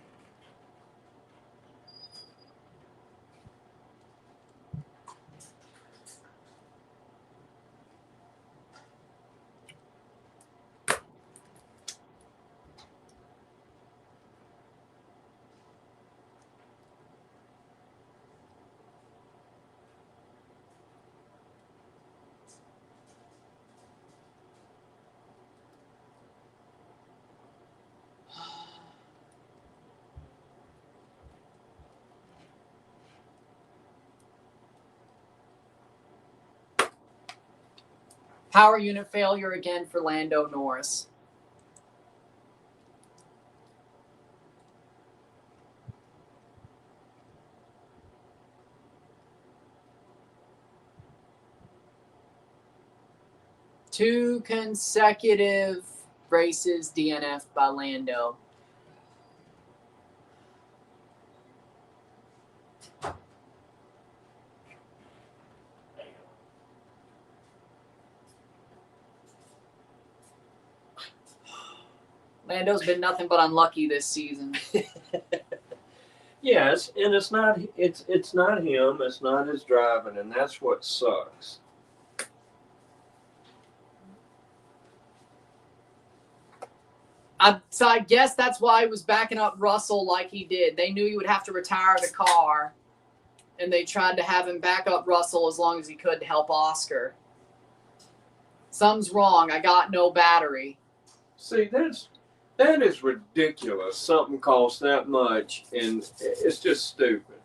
Power unit failure again for Lando Norris. Two consecutive races DNF by Lando. Lando's been nothing but unlucky this season. Yes, and it's not him, it's not his driving, and that's what sucks. So I guess that's why he was backing up Russell like he did. They knew he would have to retire the car, and they tried to have him back up Russell as long as he could to help Oscar. Something's wrong. I got no battery. See, that is ridiculous. Something costs that much, and it's just stupid.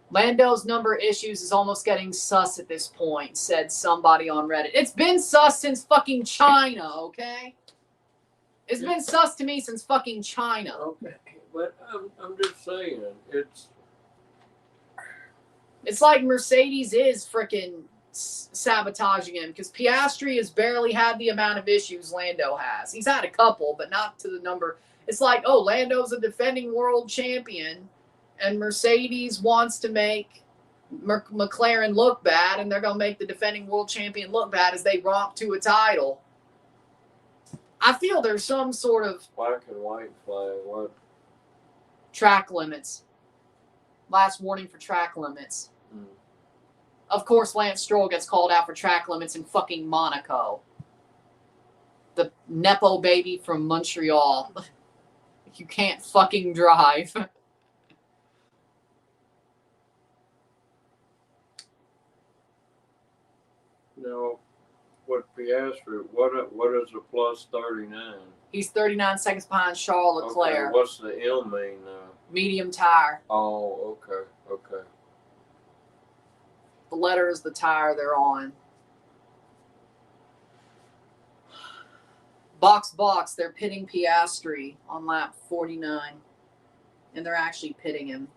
Lando's number issues is almost getting sus at this point, said somebody on Reddit. It's been sus since fucking China, okay? It's been sus to me since fucking China. Okay, but I'm just saying, it's like Mercedes is freaking sabotaging him because Piastri has barely had the amount of issues Lando has. He's had a couple, but not to the number. It's like, oh, Lando's a defending world champion, And Mercedes wants to make McLaren look bad, and they're going to make the defending world champion look bad as they romp to a title. I feel there's some sort of black and white flag. What? Track limits. Last warning for track limits. Mm. Of course, Lance Stroll gets called out for track limits in fucking Monaco. The Nepo baby from Montreal. You can't fucking drive. No. What Piastri? What is a plus 39? He's 39 seconds behind Charles Leclerc. Okay, what's the M mean now? Medium tire. Oh, okay, okay. The letter is the tire they're on. Box, they're pitting Piastri on lap 49. And they're actually pitting him.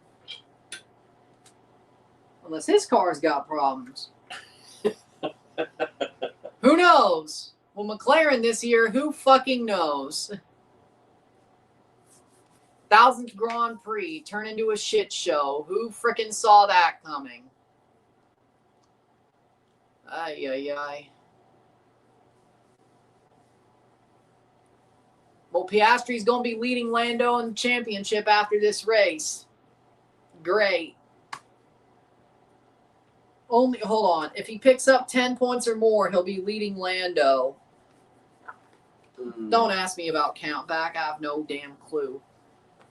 Unless his car's got problems. Who knows? Well, McLaren this year, who fucking knows? 1000th Grand Prix turn into a shit show. Who frickin' saw that coming? Ay, ay, ay. Well, Piastri's going to be leading Lando in the championship after this race. Great. Hold on. If he picks up 10 points or more, he'll be leading Lando. Don't ask me about countback. I have no damn clue.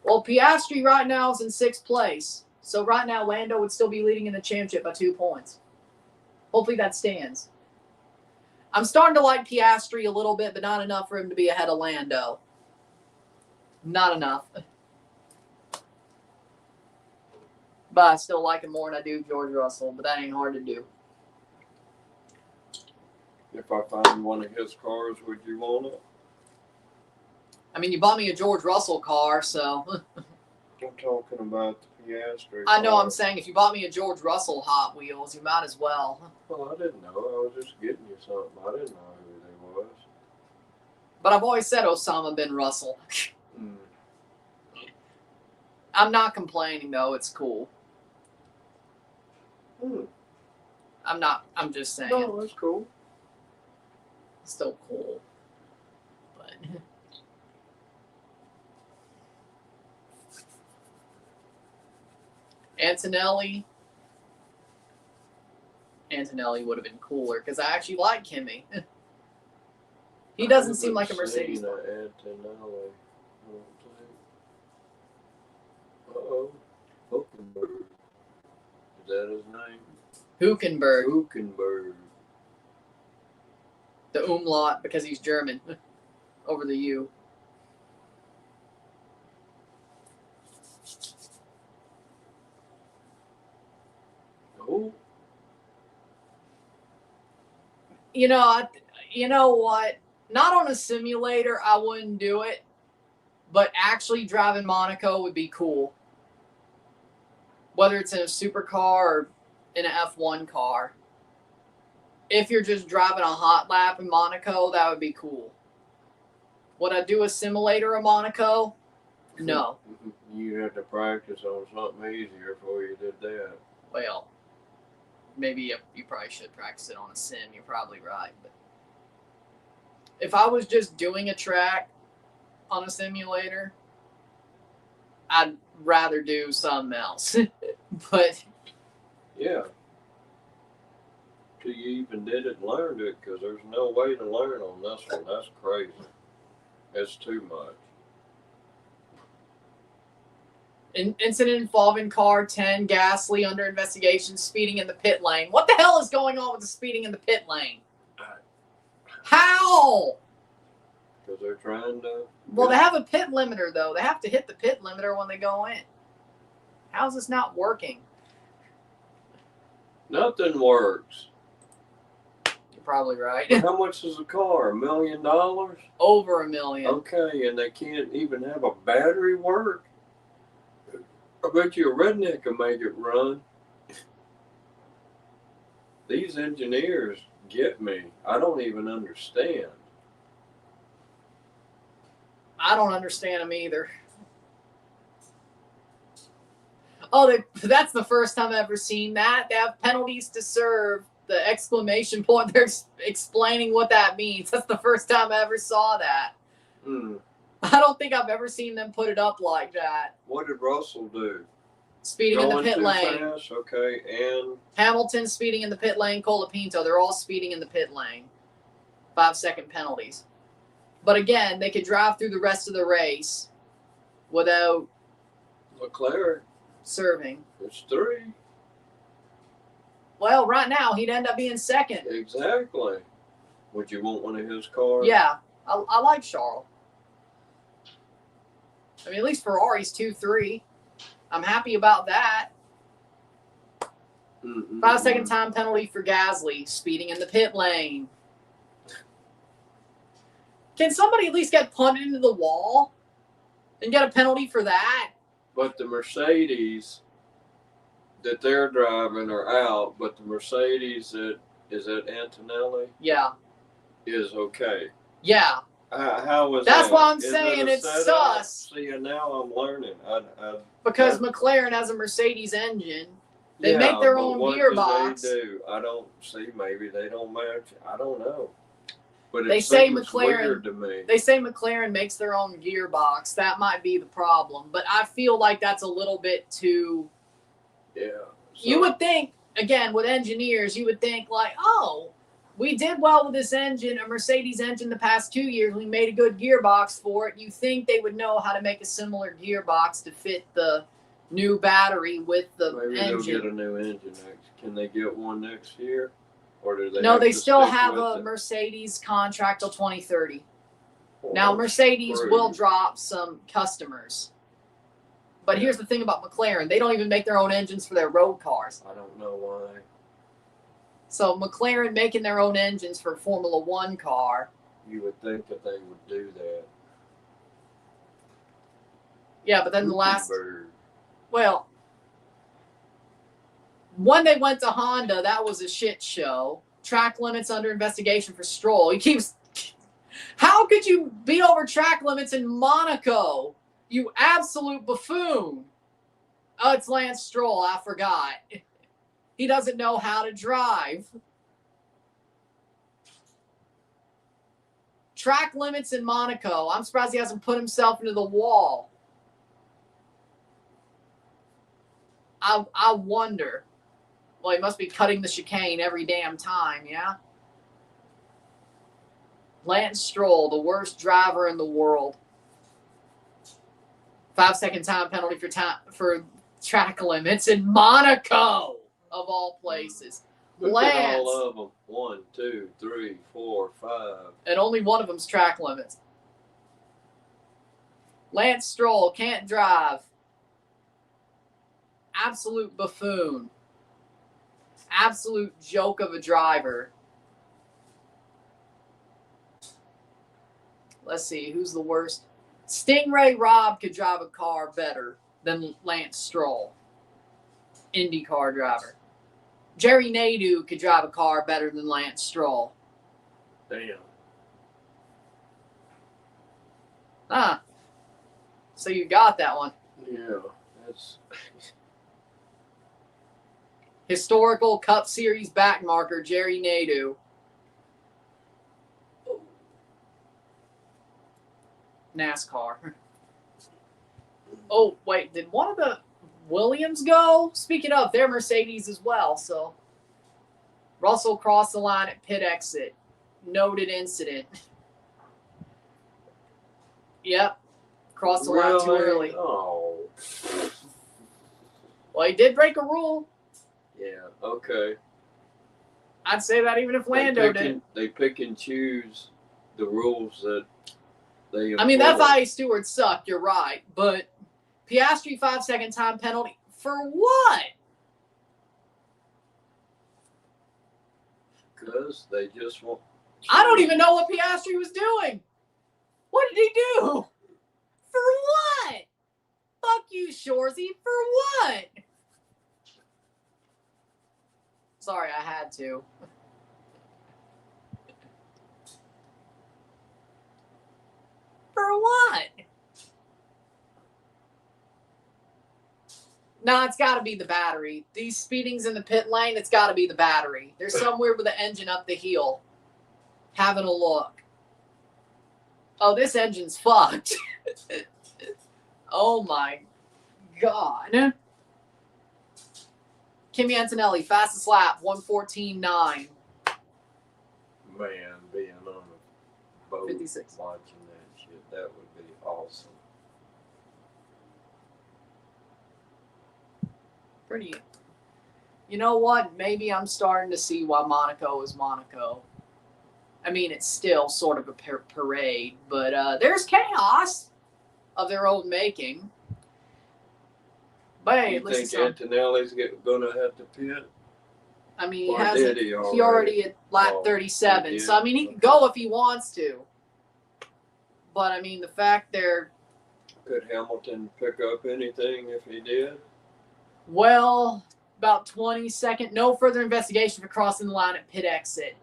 Well, Piastri right now is in 6th place. So right now, Lando would still be leading in the championship by 2 points. Hopefully that stands. I'm starting to like Piastri a little bit, but not enough for him to be ahead of Lando. Not enough. But I still like him more than I do George Russell, but that ain't hard to do. If I find one of his cars, would you want it? I mean, you bought me a George Russell car, so. I'm talking about the Piastri. I know, I'm saying if you bought me a George Russell Hot Wheels, you might as well. Well, I didn't know. I was just getting you something. I didn't know who they was. But I've always said Osama bin Russell. I'm not complaining, though. It's cool. I'm just saying. No, that's cool. It's still cool. But Antonelli would have been cooler because I actually like Kimmy. He doesn't seem like a Mercedes. Antonelli. Uh-oh. Hulkenberg. Is that his name? Hulkenberg. The umlaut because he's German over the U. Oh. You know what? Not on a simulator, I wouldn't do it. But actually driving Monaco would be cool. Whether it's in a supercar or in an F1 car. If you're just driving a hot lap in Monaco, that would be cool. Would I do a simulator of Monaco? No. You had to practice on something easier before you did that. Well, maybe you probably should practice it on a sim. You're probably right. But if I was just doing a track on a simulator, I'd rather do something else. But yeah. Till you even did it and learned it, because there's no way to learn on this one. That's crazy. It's too much. Incident involving car 10, Gasly under investigation, speeding in the pit lane. What the hell is going on with the speeding in the pit lane? How? Because they're trying to... Well, they have a pit limiter, though. They have to hit the pit limiter when they go in. How is this not working? Nothing works. You're probably right. How much is a car? $1 million? Over $1 million. Okay, and they can't even have a battery work? I bet you a redneck can make it run. These engineers get me. I don't even understand. I don't understand them either. Oh, that's the first time I've ever seen that. They have penalties to serve. The exclamation point. They're explaining what that means. That's the first time I ever saw that. I don't think I've ever seen them put it up like that. What did Russell do? Speeding in the pit lane. Fast? Okay, and Hamilton speeding in the pit lane. Colapinto, they're all speeding in the pit lane. 5-second penalties. But again, they could drive through the rest of the race without McLaren serving. It's 3. Well, right now he'd end up being second. Exactly. Would you want one of his cars? Yeah, I like Charles. I mean, at least Ferrari's 2-3. I'm happy about that. 5-second time penalty for Gasly, speeding in the pit lane. Can somebody at least get punted into the wall and get a penalty for that? But the Mercedes that they're driving are out, but the Mercedes that is at Antonelli is okay. Yeah. How was That's that? why I'm saying it's sus. See, and now I'm learning. Because McLaren has a Mercedes engine. They make their own gearbox. What do they do? I don't see. Maybe they don't match. I don't know. But they say weird to me. They say McLaren makes their own gearbox. That might be the problem. But I feel like that's a little bit too. Yeah. So, you would think, again, with engineers, you would think like, oh, we did well with this engine, a Mercedes engine the past 2 years. We made a good gearbox for it. You think they would know how to make a similar gearbox to fit the new battery with the maybe engine. Maybe they'll get a new engine next. Can they get one next year? Or do they no, they still stick have with a it? Mercedes contract till 2030. Well, now, Mercedes screwed. will drop some customers. But here's the thing about McLaren. They don't even make their own engines for their road cars. I don't know why. So McLaren making their own engines for a Formula One car. You would think that they would do that. Yeah, but then the last... Bird. Well, when they went to Honda, that was a shit show. Track limits under investigation for Stroll. He keeps... How could you be over track limits in Monaco? You absolute buffoon. Oh, it's Lance Stroll. I forgot. He doesn't know how to drive. Track limits in Monaco. I'm surprised he hasn't put himself into the wall. I wonder. Well, he must be cutting the chicane every damn time, yeah? Lance Stroll, the worst driver in the world. 5-second time penalty for track limits in Monaco, of all places. Look at all of them. 1, 2, 3, 4, 5. And only one of them's track limits. Lance Stroll can't drive. Absolute buffoon. Absolute joke of a driver. Let's see, who's the worst? Stingray Robb could drive a car better than Lance Stroll. IndyCar driver. Jerry Nadeau could drive a car better than Lance Stroll. Damn. Ah. So you got that one. Yeah, that's... Historical Cup Series backmarker, Jerry Nadeau. NASCAR. Oh, wait, did one of the Williams go? Speaking of, they're Mercedes as well, so. Russell crossed the line at pit exit. Noted incident. Yep. Crossed the line too early. Oh. Well, he did break a rule. Yeah, okay. I'd say that even if Lando did. They pick and choose the rules that they employ. I mean, that FIA steward sucked, you're right. But Piastri 5-second time penalty for what? Because they just want... I don't even know what Piastri was doing. What did he do? For what? Fuck you, Shorzy. For what? Sorry, I had to. For what? No, it's got to be the battery. These speedings in the pit lane, it's got to be the battery. They're somewhere with the engine up the heel. Having a look. Oh, this engine's fucked. Oh, my God. Kimi Antonelli, fastest lap, 1:14.9. Man, being on a boat 56. watching that shit, that would be awesome. Pretty. You know what? Maybe I'm starting to see why Monaco is Monaco. I mean, it's still sort of a parade, but there's chaos of their own making. But hey, You think Antonelli's going to have to pit? I mean, Or did he already at lap 37. He So, I mean, he can go if he wants to. But, I mean, the fact they're... Could Hamilton pick up anything if he did? Well, about 20-second. No further investigation for crossing the line at pit exit.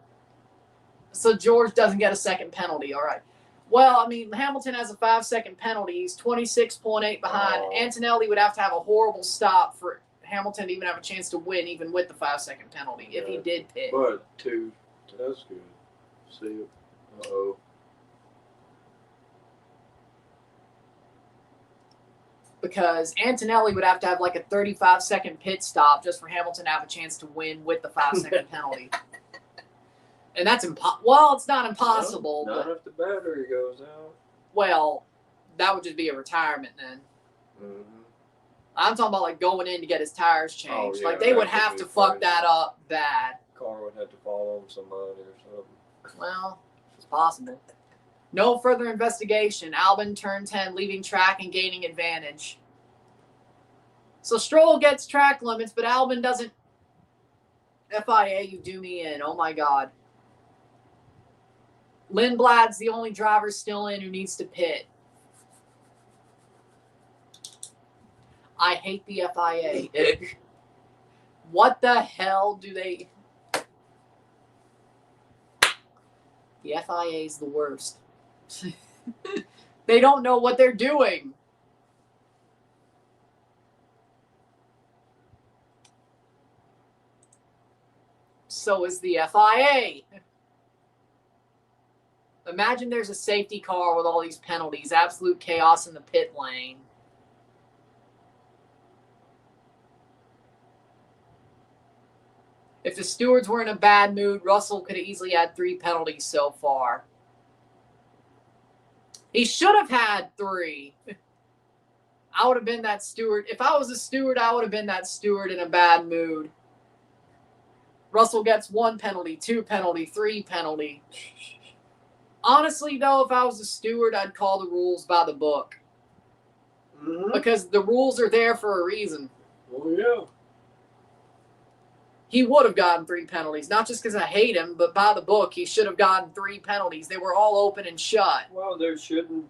So, George doesn't get a second penalty. All right. Well, I mean, Hamilton has a 5-second penalty. He's 26.8 behind. Oh. Antonelli would have to have a horrible stop for Hamilton to even have a chance to win, even with the 5-second penalty, if he did pit. But that's good. See, uh-oh. Because Antonelli would have to have like a 35-second pit stop just for Hamilton to have a chance to win with the 5-second penalty. And that's well, it's not impossible. Not but, if the battery goes out. Well, that would just be a retirement then. Mm-hmm. I'm talking about like going in to get his tires changed. Oh, yeah, like they would that have would to be fuck crazy. that up bad. Car would have to fall on somebody or something. Well, it's possible. No further investigation. Albon turn 10, leaving track and gaining advantage. So Stroll gets track limits, but Albon doesn't. FIA, you do me in. Oh my God. Lindblad's the only driver still in who needs to pit. I hate the FIA. What the hell do they... The FIA is the worst. They don't know what they're doing. So is the FIA. Imagine there's a safety car with all these penalties. Absolute chaos in the pit lane. If the stewards were in a bad mood, Russell could have easily had 3 penalties so far. He should have had 3. I would have been that steward. If I was a steward, I would have been that steward in a bad mood. Russell gets 1 penalty, 2 penalty, 3 penalty. Honestly, though, if I was a steward, I'd call the rules by the book. Mm-hmm. Because the rules are there for a reason. Oh, yeah. He would have gotten 3 penalties. Not just because I hate him, but by the book, he should have gotten 3 penalties. They were all open and shut. Well, there shouldn't...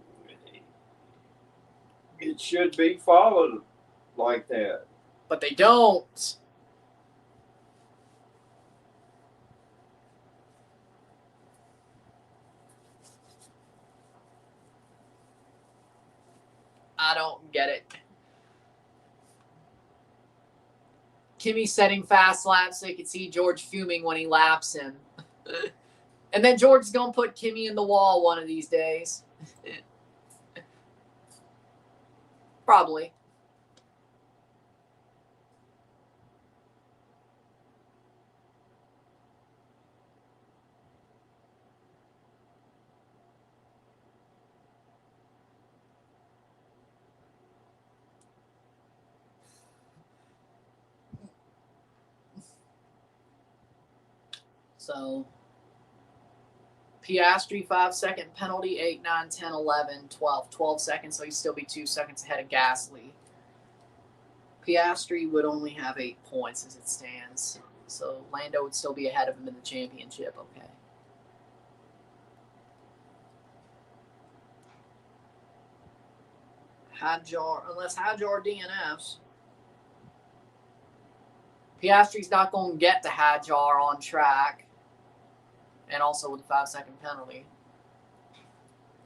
It should be followed like that. But they don't. I don't get it. Kimi setting fast laps so you can see George fuming when he laps him. And then George is going to put Kimi in the wall one of these days. Probably. So, Piastri, 5-second penalty, 8, 9, 10, 11, 12. 12 seconds, so he'd still be 2 seconds ahead of Gasly. Piastri would only have 8 points as it stands. So, Lando would still be ahead of him in the championship, okay. Hadjar, unless Hadjar DNFs. Piastri's not going to get to Hadjar on track. And also with the 5-second penalty.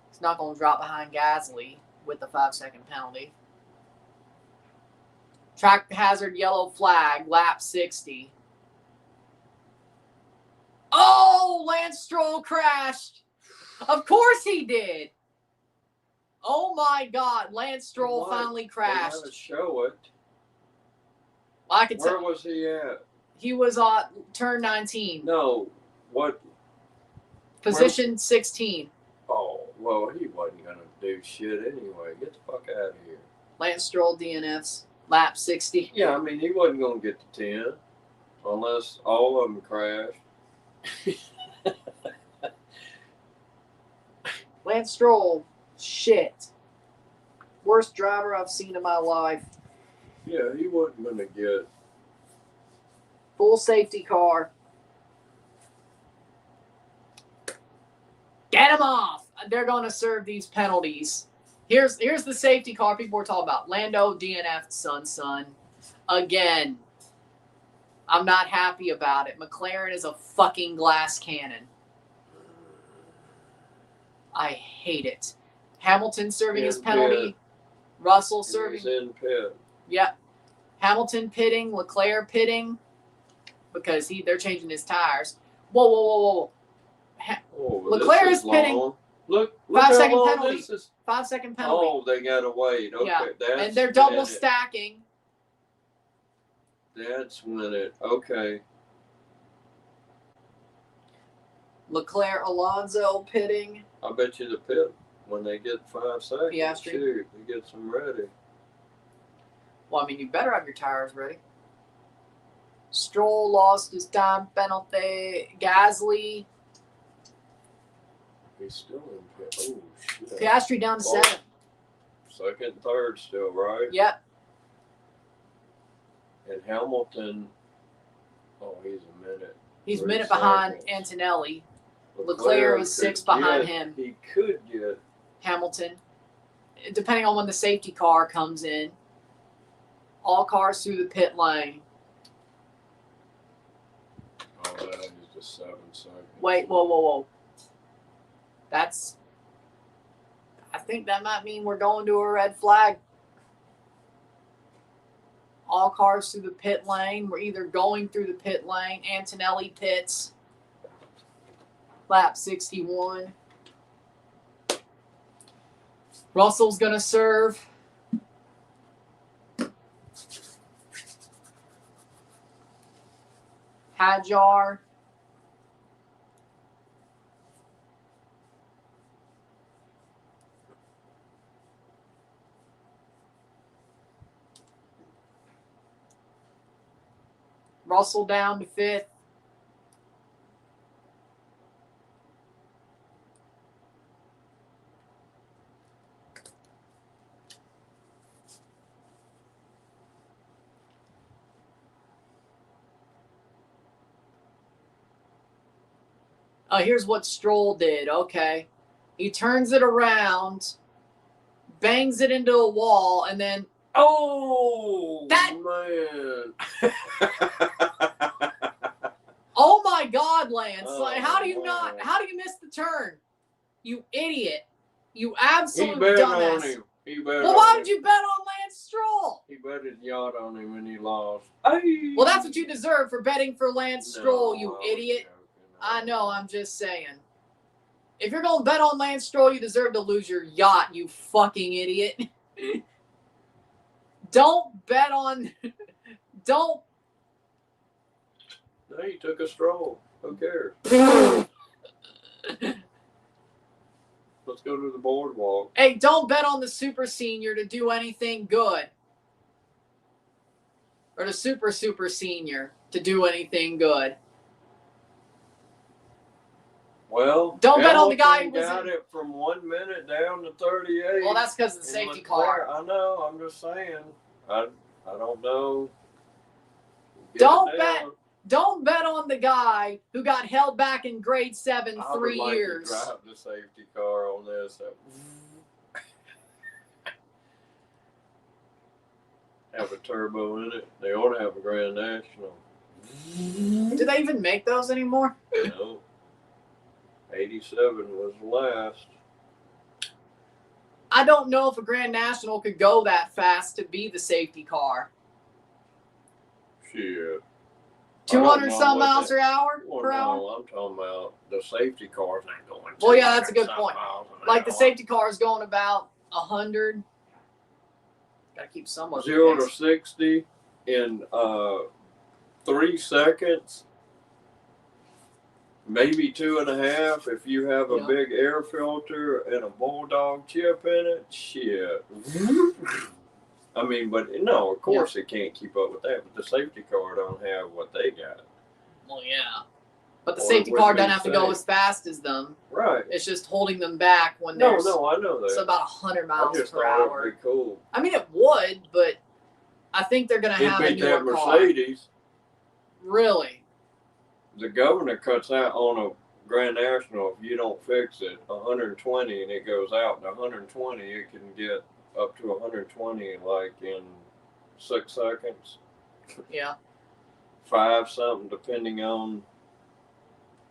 He's not going to drop behind Gasly with the 5-second penalty. Track hazard yellow flag, lap 60. Oh, Lance Stroll crashed. Of course he did. Oh my God, Lance Stroll finally crashed. They gotta show it. I could Where was he at? He was on turn 19. No, what? Position 16. Oh, well, he wasn't gonna do shit anyway. Get the fuck out of here. Lance Stroll DNFs, lap 60. Yeah, I mean, he wasn't gonna get to 10 unless all of them crashed. Lance Stroll, shit. Worst driver I've seen in my life. Yeah, he wasn't going to get. Full safety car. Get him off. They're going to serve these penalties. Here's the safety car people were talking about. Lando DNF'd son. Again. I'm not happy about it. McLaren is a fucking glass cannon. I hate it. Hamilton serving his penalty. Pit. Russell serving. He's in pit. Yep. Hamilton pitting. Leclerc pitting. Because they're changing his tires. Whoa. Leclerc is pitting. Look 5 second how long penalty. this is. 5 second penalty. Oh, they got to wait. Okay. Yeah. That's And they're double stacking. That's when it. Okay. Leclerc, Alonso pitting. I bet you the pit when they get 5 seconds. Piastri. Shoot, they get them ready. Well, I mean, you better have your tires ready. Stroll lost his time penalty. Gasly. He's still in pit. Oh, shit. Piastri down to 7. Second, third still, right? Yep. And Hamilton, oh, he's a minute. He's a 30 minute behind seconds. Antonelli. Leclerc is 6 behind him. He could get. Hamilton. Depending on when the safety car comes in. All cars through the pit lane. Oh, that is just 7 seconds. Wait, whoa. I think that might mean we're going to a red flag. All cars through the pit lane. We're either going through the pit lane. Antonelli pits. Lap 61. Russell's going to serve. Hadjar. Russell down to 5th. Oh, here's what Stroll did. Okay. He turns it around, bangs it into a wall, and then Oh, man. Oh my God, Lance. Oh, like, how do you miss the turn? You idiot. You absolute He bet dumbass. on him. He bet Well, on why him. would you bet on Lance Stroll? He bet his yacht on him and he lost. Well, that's what you deserve for betting for Lance Stroll, No, you I was idiot. joking. I know, I'm just saying. If you're going to bet on Lance Stroll, you deserve to lose your yacht, you fucking idiot. Don't bet on... Don't... No, he took a stroll. Who cares? Let's go to the boardwalk. Hey, don't bet on the super senior to do anything good. Or the super senior to do anything good. Well, Don't bet on the guy who was got it from 1 minute down to 38. Well, that's because of the And safety Leclerc, car. I know. I'm just saying. I don't know. Get Don't it bet. down. Don't bet on the guy who got held back in grade 7 I 3 would like years. to drive the safety car on this. Have a turbo in it. They ought to have a Grand National. Do they even make those anymore? No. 87 was the last. I don't know if a Grand National could go that fast to be the safety car. Shit. 200 some what miles that- per hour? Well, per hour? no, I'm talking about the safety cars ain't going. Well, yeah, that's a good 200 point. miles an Like the hour. safety car is going about 100. Gotta keep somewhat. 0 to 60 in 3 seconds, maybe 2.5 if you have a Yeah. big air filter and a bulldog chip in it. Shit. I mean, but no, of course it can't keep up with that. But the safety car don't have what they got. Well, yeah. But the Or safety would car be doesn't have to go safe. as fast as them. Right. It's just holding them back when No, there's no, I know that. it's about 100 I miles just per thought hour. it'd be cool. I mean, it would, but I think they're going to It'd have a beat that newer car. Mercedes. Really? The governor cuts out on a Grand National if you don't fix it 120 and it goes out. And 120, it can get up to 120 like in 6 seconds, Yeah. 5 something, depending on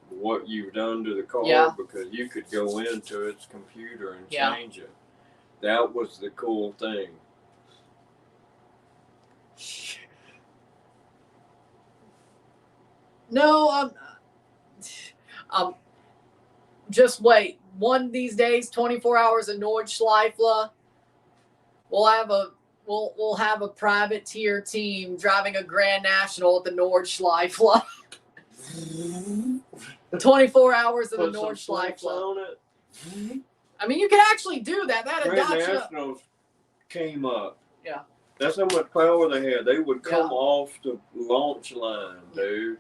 what you've done to the car. Yeah. Because you could go into its computer and Yeah. change it. That was the cool thing. No, just wait. One of these days, 24 hours of Nordschleife, we'll have a privateer team driving a Grand National at the Nordschleife. 24 hours of the Put some flex Nordschleife. on it. I mean, you can actually do that. That Grand Dacia. Nationals came up. Yeah. That's how much power they had. They would come Yeah. off the launch line, dude.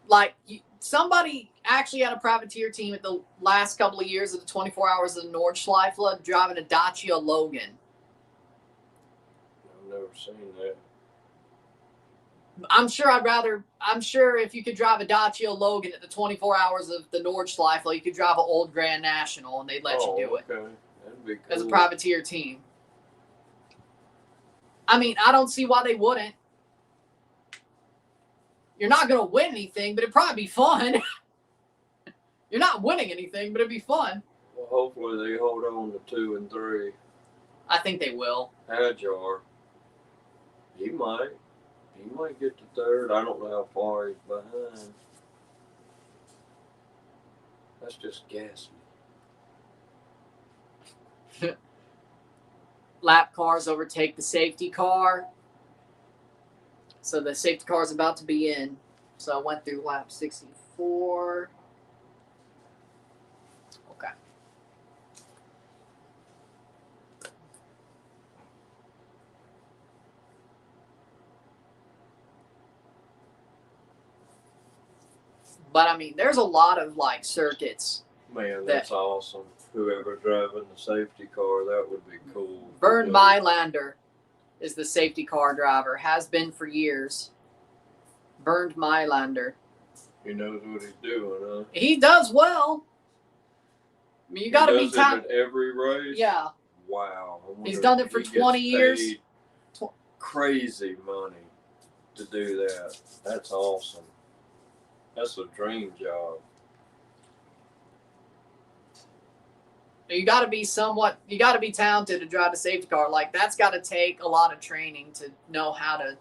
Like somebody actually had a privateer team at the last couple of years of the 24 hours of the Nordschleife driving a Dacia Logan. I've never seen that. I'm sure if you could drive a Dacia Logan at the 24 hours of the Nordschleife, you could drive an old Grand National and they'd let you do it Okay. That'd be cool. as a privateer team. I mean, I don't see why they wouldn't. You're not going to win anything, but it'd probably be fun. You're not winning anything, but it'd be fun. Well, hopefully they hold on to 2 and 3. I think they will. Hajar. He might get to 3rd. I don't know how far he's behind. That's just gassy. Lap cars overtake the safety car. So the safety car is about to be in. So I went through lap 64. Okay. But I mean, there's a lot of like circuits. Man, that's awesome. Whoever's driving the safety car, that would be cool. Bernd Mailander is the safety car driver. Has been for years. Bernd Mailander. He knows what he's doing, huh? He does well. I mean, you got to be He does it talented. at every race? Yeah. Wow. I wonder He's if done it for he gets 20 years. paid crazy money to do that. That's awesome. That's a dream job. You got to be talented to drive a safety car. Like, that's got to take a lot of training to know how to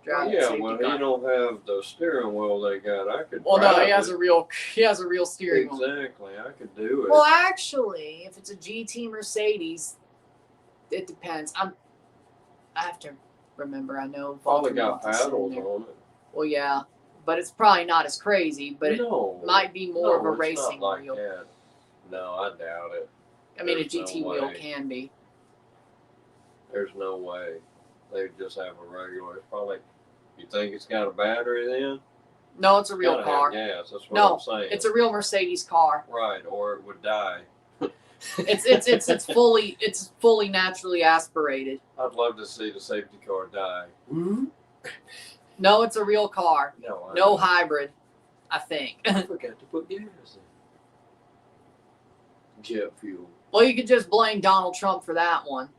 drive a Yeah, safety well, car. he don't have the steering wheel they got. I could Well, no, drive he has it. a real steering wheel. Exactly. I could do it. Well, actually, if it's a GT Mercedes, it depends. I have to remember. I know. Probably got Valtteri Bottas in paddles there. on it. Well, yeah, but it's probably not as crazy. But No. it might be more of a it's racing not like wheel. that. No, I doubt it. I mean, There's a GT no wheel way. can be. There's no way. They just have a regular. It's probably. You think it's got a battery then? No, it's a real Gotta car. have gas. That's what No, I'm saying. it's a real Mercedes car. Right, or it would die. It's fully naturally aspirated. I'd love to see the safety car die. No, it's a real car. No, No hybrid, I think. I forgot to put gas in. Jet fuel. Well, you could just blame Donald Trump for that one.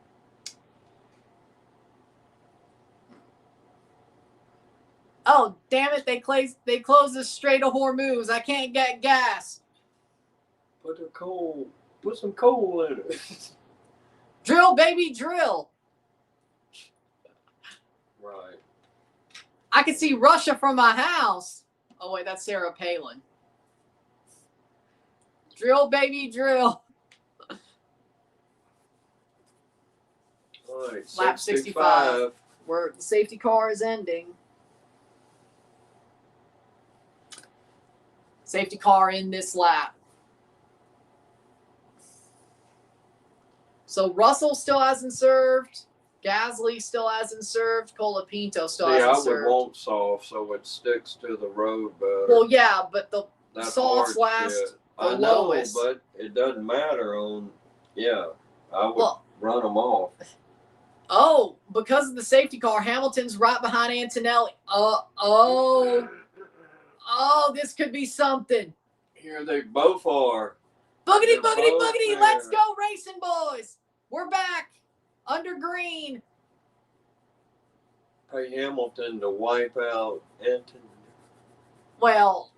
Oh, damn it, they closed the Strait of Hormuz. I can't get gas. Put some coal in it. Drill, baby, drill. Right. I can see Russia from my house. Oh, wait, that's Sarah Palin. Drill, baby, drill. All right, Lap 65. Where the safety car is ending. Safety car in this lap. So Russell still hasn't served. Gasly still hasn't served. Colapinto still hasn't served. I would want soft so it sticks to the road better. Well, yeah, but the That softs hard last shit. the I know, lowest. but it doesn't matter on. Yeah, I would run them off. Oh, because of the safety car, Hamilton's right behind Antonelli. Oh, this could be something. Here they both are. Boogity, They're boogity, both boogity. there. Let's go racing, boys. We're back. Under green. Pay Hamilton to wipe out Anton. Well,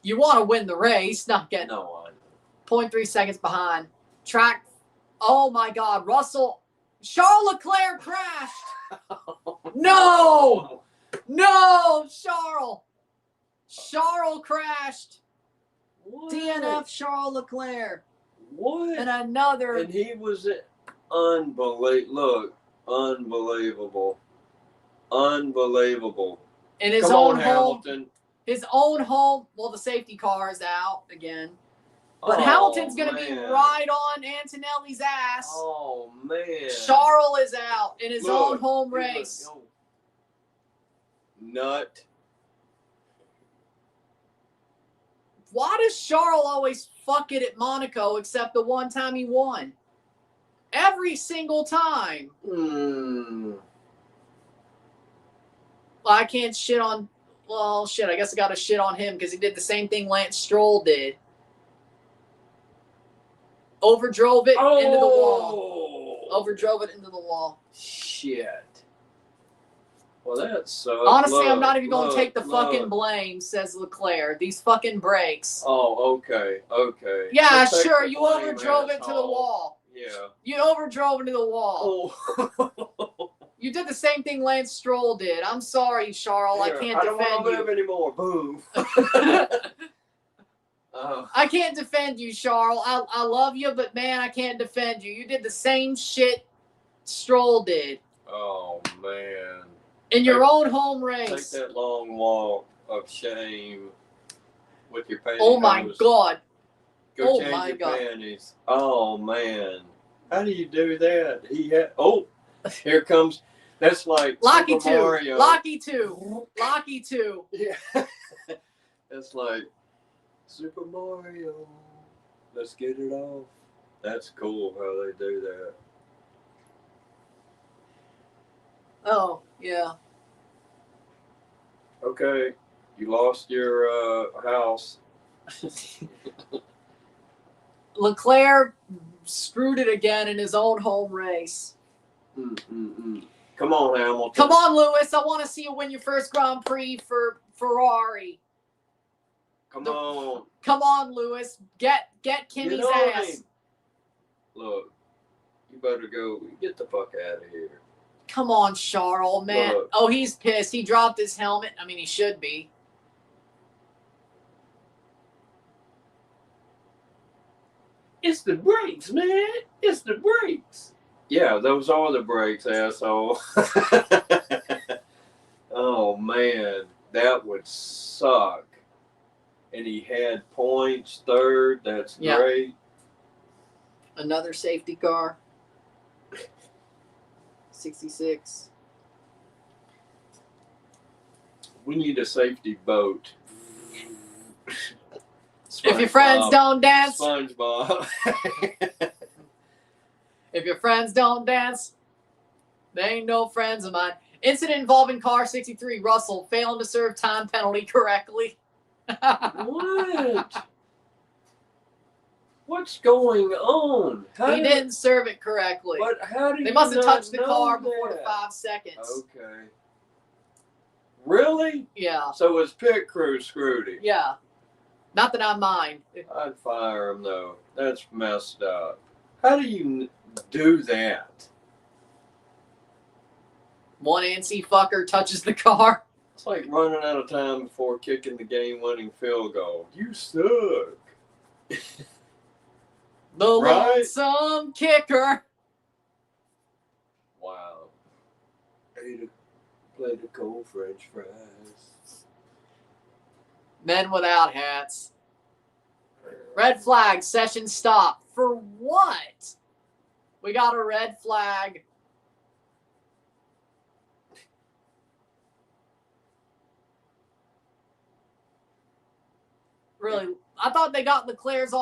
you want to win the race, not get No, I 0.3 seconds behind. Track. Oh, my God. Russell. Charles Leclerc crashed. No. No, Charles. Charles crashed. What? DNF Charles Leclerc. What? And another. And he was unbelievable. Look, unbelievable. Unbelievable. In his Come own on, home. Hamilton. His own home. Well, the safety car is out again. But Oh, Hamilton's going to be man. right on Antonelli's ass. Oh, man. Charles is out in his Look, own home he was- race. oh. Nut. Why does Charles always fuck it at Monaco except the one time he won? Every single time. Well, I can't shit on... Well, shit, I guess I got to shit on him because he did the same thing Lance Stroll did. Overdrove it into the wall. Overdrove it into the wall. Shit. Well, that sucks. Honestly, I'm Look, not even going to look, take the fucking look. blame, says Leclerc. These fucking brakes. Oh, okay. Okay. Yeah, Well, take sure, the you blame, overdrove it to the asshole. wall. Yeah. You overdrove into the wall. Oh. You did the same thing Lance Stroll did. I'm sorry, Charles. Here, I can't I don't defend want to you. live anymore. Boom. I can't defend you, Charles. I love you, but man, I can't defend you. You did the same shit Stroll did Oh, man. in your own home race. Take that long walk of shame with your panties. Oh my God. Go Oh change my your God. panties. Oh, man. How do you do that? Here comes. That's like Locky Super 2. Mario. Locky 2. Locky 2. Yeah. That's like Super Mario. Let's get it off. That's cool how they do that. Oh, yeah. Okay. You lost your house. Leclerc screwed it again in his own home race. Come on, Hamilton. Come on, Lewis. I want to see you win your first Grand Prix for Ferrari. Come on. Come on, Lewis. Get Kimmy's Get on ass. him. Look, you better go. Get the fuck out of here. Come on, Charles, man. Look. Oh, he's pissed. He dropped his helmet. I mean, he should be. It's the brakes, man. It's the brakes. Yeah, those are the brakes, asshole. Oh, man. That would suck. And he had points, third. That's great. Another safety car. 66. We need a safety boat. If your friends don't dance. SpongeBob. If your friends don't dance, they ain't no friends of mine. Incident involving car 63. Russell failing to serve time penalty correctly. What? What's going on? He didn't serve it correctly. But how do They you must have not touched the know car before the that? 5 seconds. Okay. Really? Yeah. So his pit crew screwed him. Yeah. Not that I mind. I'd fire him though. That's messed up. How do you do that? One antsy fucker touches the car. It's like running out of time before kicking the game-winning field goal. You suck. The lonesome kicker. Wow. Ate a plate of cold French fries. Men without hats. Red flag, session stop. For what? We got a red flag. Really, I thought they got Leclerc's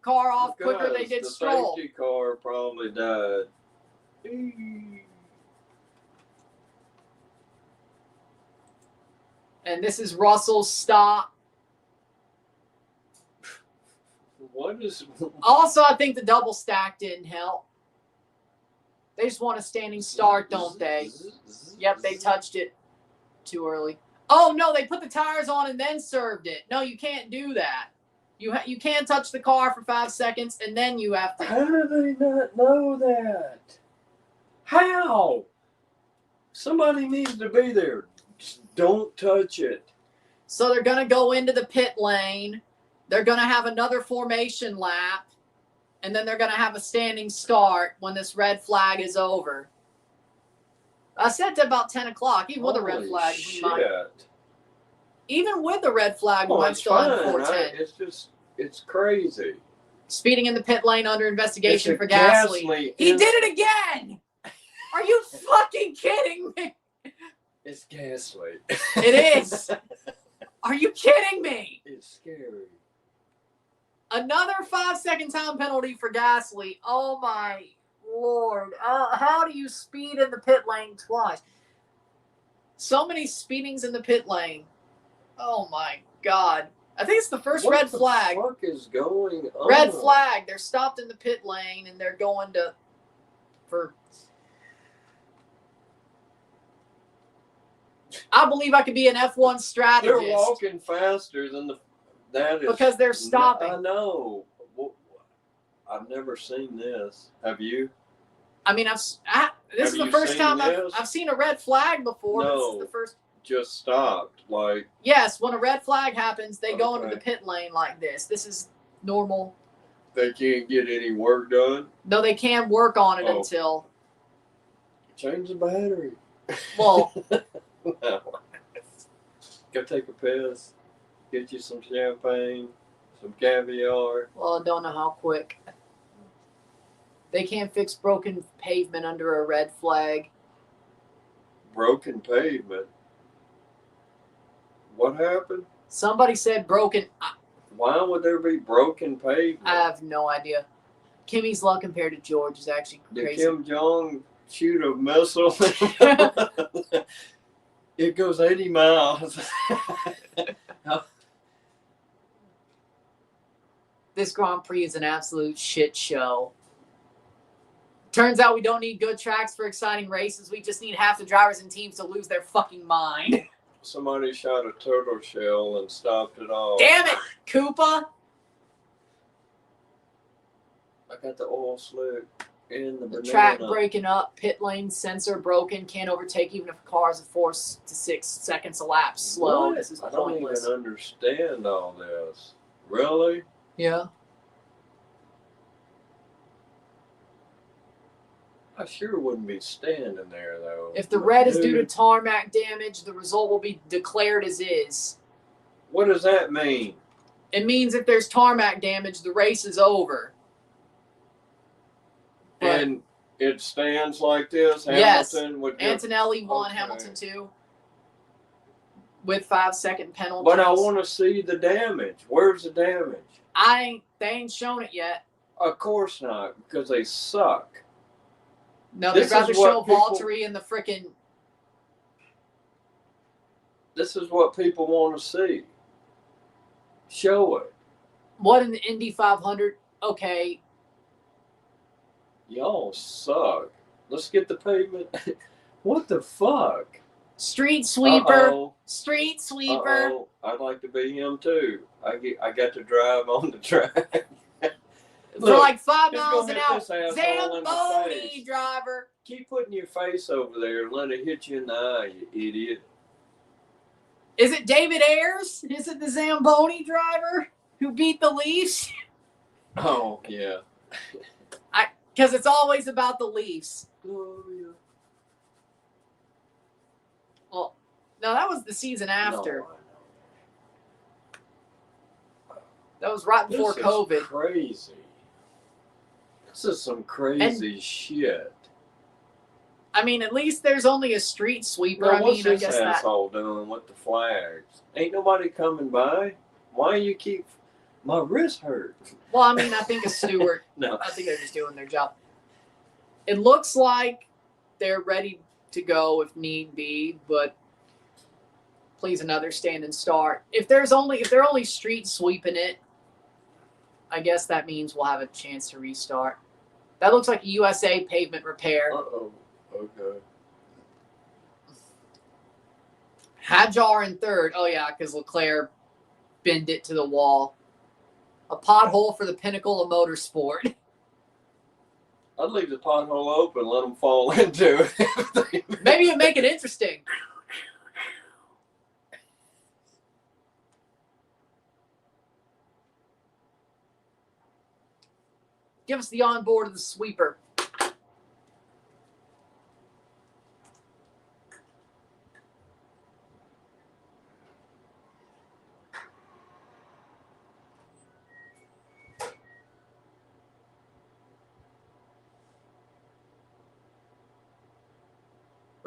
car off quicker. They did Stroll. The safety car probably died. And this is Russell's stop. What is? Also, I think the double stack didn't help. They just want a standing start, don't they? Yep, they touched it too early. Oh, no, they put the tires on and then served it. No, you can't do that. You can't touch the car for 5 seconds, and then you have to. How do they not know that? How? Somebody needs to be there. Just don't touch it. So they're going to go into the pit lane. They're going to have another formation lap, and then they're going to have a standing start when this red flag is over. I said to about 10 o'clock, even with a red flag. Even with the red flag, we might still have 410. It's crazy. Speeding in the pit lane under investigation for Gasly. He did it again! Are you fucking kidding me? It's Gasly. It is. Are you kidding me? It's scary. Another 5-second time penalty for Gasly. Oh my Lord. How do you speed in the pit lane twice? So many speedings in the pit lane. Oh my God. I think it's the first red flag. What the fuck is going on? Red flag. They're stopped in the pit lane and they're going for. I believe I could be an F1 strategist. They're walking faster than that is. Because they're stopping. I know. I've never seen this. Have you? I mean, this is the first time I've seen a red flag before. No, this is the first. Just stopped. Like, yes, when a red flag happens, they go into the pit lane like this. This is normal. They can't get any work done? No, they can work on it until. Change the battery. Well. Go take a piss. Get you some champagne, some caviar. Well, I don't know how quick. They can't fix broken pavement under a red flag. Broken pavement? What happened? Somebody said broken. Why would there be broken pavement? I have no idea. Kimmy's luck compared to George is actually crazy. Did Kim Jong shoot a missile? It goes 80 miles. This Grand Prix is an absolute shit show. Turns out we don't need good tracks for exciting races. We just need half the drivers and teams to lose their fucking mind. Somebody shot a turtle shell and stopped it all. Damn it, Koopa! I got the oil slick in the banana. Track breaking up, pit lane sensor broken, can't overtake even if a car is 4 to 6 seconds a lap slow. What? This is I don't pointless. even understand all this. Really? Yeah. I sure wouldn't be standing there, though. If the red is due to tarmac damage, the result will be declared as is. What does that mean? It means if there's tarmac damage, the race is over. But and it stands like this? Yes. Hamilton would Antonelli won, Hamilton 2. With 5-second penalties. But I want to see the damage. Where's the damage? They ain't shown it yet. Of course not, because they suck. No, they'd rather show Valtteri and the frickin'. This is what people want to see. Show it. What in the Indy 500? Okay. Y'all suck. Let's get the pavement. What the fuck? Street sweeper. Uh-oh. Street sweeper. Uh-oh. I'd like to be him too. I got to drive on the track. For like 5 just miles go an hit hour. this asshole in the Zamboni face. driver. keep putting your face over there and let it hit you in the eye, you idiot. Is it David Ayers? Is it the Zamboni driver who beat the Leafs? Oh, yeah. Because it's always about the Leafs. Oh, yeah. Well, no, that was the season after. No, I know. That was right before COVID. This is crazy. This is some crazy shit. I mean, at least there's only a street sweeper. Now, I what's mean, I this guess asshole doing with the flags? Ain't nobody coming by? Why you keep... My wrist hurt. Well, I mean, I think a steward. No. I think they're just doing their job. It looks like they're ready to go if need be, but please another stand and start. If they're only street sweeping it, I guess that means we'll have a chance to restart. That looks like a USA pavement repair. Uh-oh. Okay. Hadjar in third. Oh, yeah, because Leclerc bent it to the wall. A pothole for the pinnacle of motorsport. I'd leave the pothole open, let them fall into it. Maybe it'd make it interesting. Give us the onboard of the sweeper.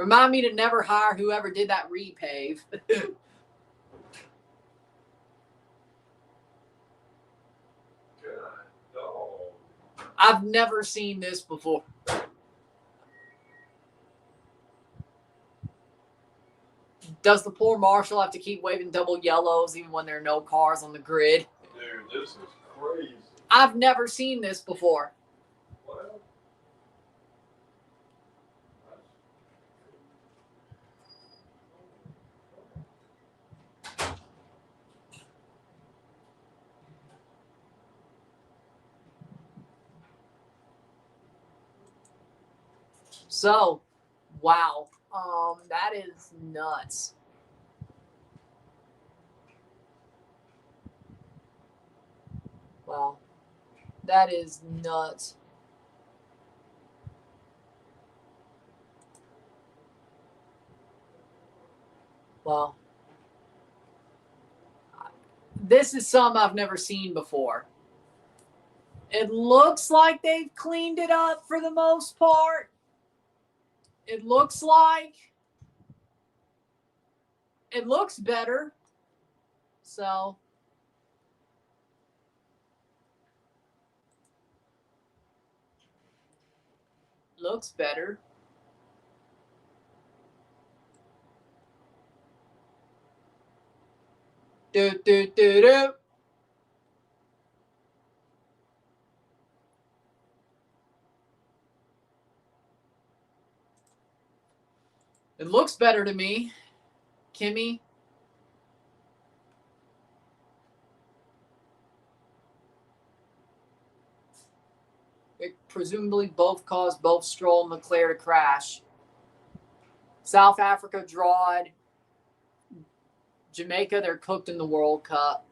Remind me to never hire whoever did that repave. I've never seen this before. Does the poor marshal have to keep waving double yellows even when there are no cars on the grid? Dude, this is crazy. I've never seen this before. Well, So, wow. That is nuts. Wow. That is nuts. Wow. This is something I've never seen before. It looks like they've cleaned it up for the most part. It looks better. So, looks better. Do, do, do, do. It looks better to me. Kimmy. It presumably both caused both Stroll and Leclerc to crash. South Africa drawed. Jamaica, they're cooked in the World Cup.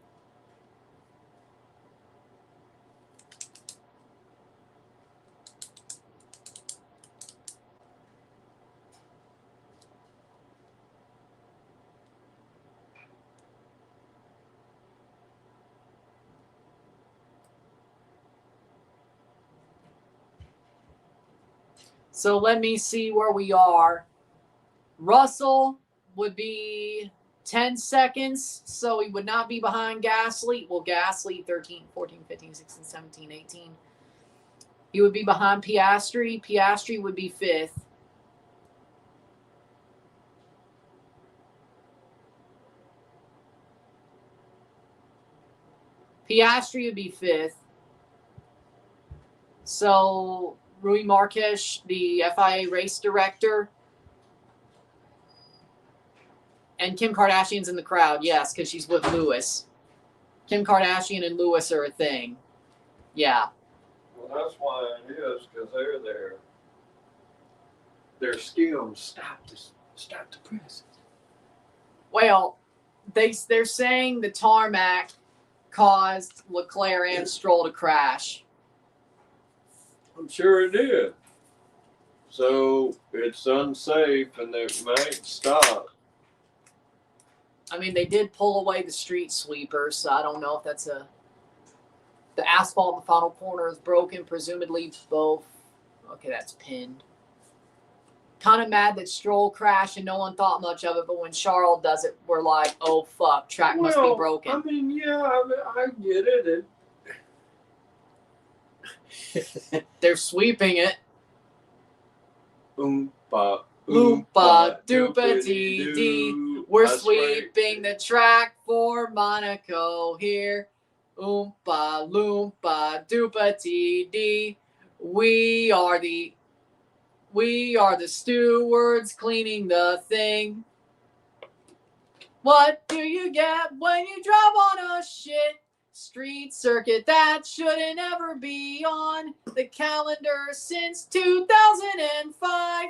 So let me see where we are. Russell would be 10 seconds, so he would not be behind Gasly. Well, Gasly, 13, 14, 15, 16, 17, 18. He would be behind Piastri. Piastri would be 5th. Piastri would be 5th. So Rui Marques, the FIA race director, and Kim Kardashian's in the crowd, yes, because she's with Lewis. Kim Kardashian and Lewis are a thing. Yeah. well, that's why it is, because they're there. their skills. Stop the press. Well, they're saying the tarmac caused Leclerc and Stroll to crash. I'm sure it did. So it's unsafe and they might stop. I mean, they did pull away the street sweeper, so I don't know if that's a... The asphalt in the final corner is broken, presumably both. Okay, that's pinned. Kind of mad that Stroll crashed and no one thought much of it, but when Charles does it, we're like, oh, fuck, track must be broken. I mean, yeah, I get it. They're sweeping it. Oompa, Loompa, doopa, dee, dee. We're sweeping the track for Monaco here. Oompa, loompa, doopa, dee, dee. We are the stewards cleaning the thing. What do you get when you drive on a shit street circuit that shouldn't ever be on the calendar since 2005?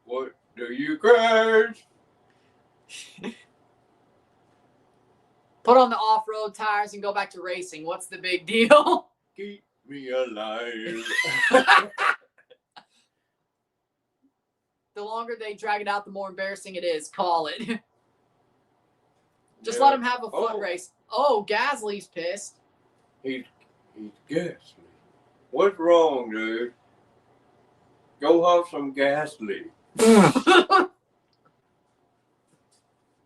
What do you crash? Put on the off-road tires and go back to racing. What's the big deal? Keep me alive. The longer they drag it out, the more embarrassing it is. Call it. Just let him have a foot race. Oh, Gasly's pissed. He's Gasly. What's wrong, dude? Go have some Gasly.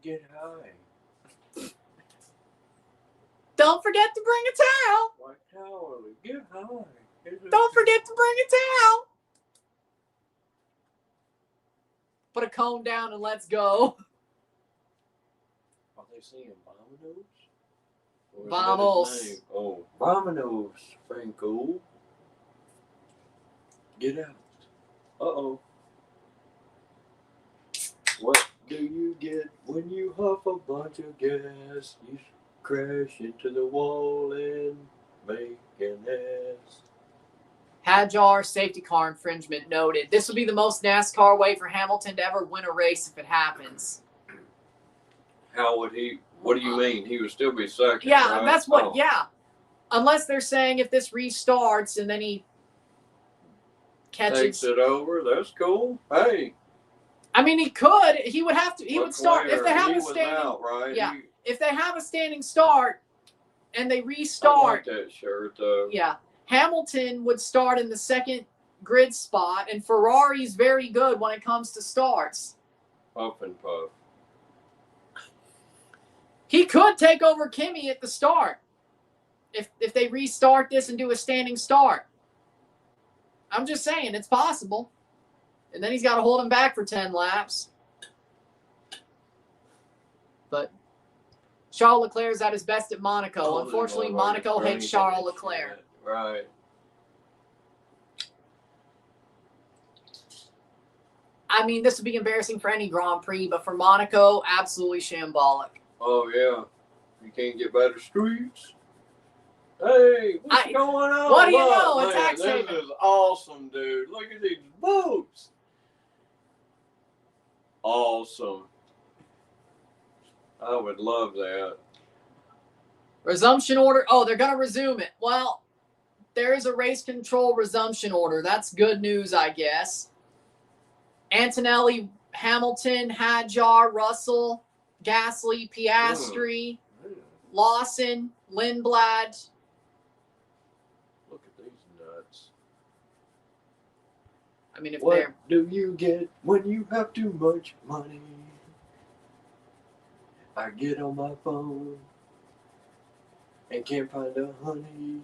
Get high. Don't forget to bring a towel. What towel? Get high. Don't forget to bring a towel. Put a cone down and let's go. Are they saying Vamanos? Vamos. Oh, Vamanos, Franco. Get out. Uh-oh. What do you get when you huff a bunch of gas? You crash into the wall and make an ass. Hadjar safety car infringement noted. This would be the most NASCAR way for Hamilton to ever win a race if it happens. How would he? What do you mean? He would still be second. Yeah, right? that's what. Oh. Yeah, unless they're saying if this restarts and then he takes it over. That's cool. Hey. I mean, he could. He would have to. He would start if they have a standing. Out, right? Yeah. If they have a standing start and they restart. I like that shirt though. Yeah. Hamilton would start in the second grid spot, and Ferrari's very good when it comes to starts. Puff and puff. He could take over Kimi at the start if they restart this and do a standing start. I'm just saying, it's possible. And then he's got to hold him back for 10 laps. But Charles Leclerc is at his best at Monaco. Unfortunately, Monaco hates Charles Leclerc. Right. I mean, this would be embarrassing for any Grand Prix, but for Monaco, absolutely shambolic. Oh, yeah. You can't get better streets. Hey, what's going on? What do you know? It's man, this is awesome, dude. Look at these boats. Awesome. I would love that. Resumption order. Oh, they're going to resume it. Well, there is a race control resumption order. That's good news, I guess. Antonelli, Hamilton, Hadjar, Russell, Gasly, Piastri, Lawson, Lindblad. Look at these nuts. I mean, if what they're... do you get when you have too much money? I get on my phone and can't find a honey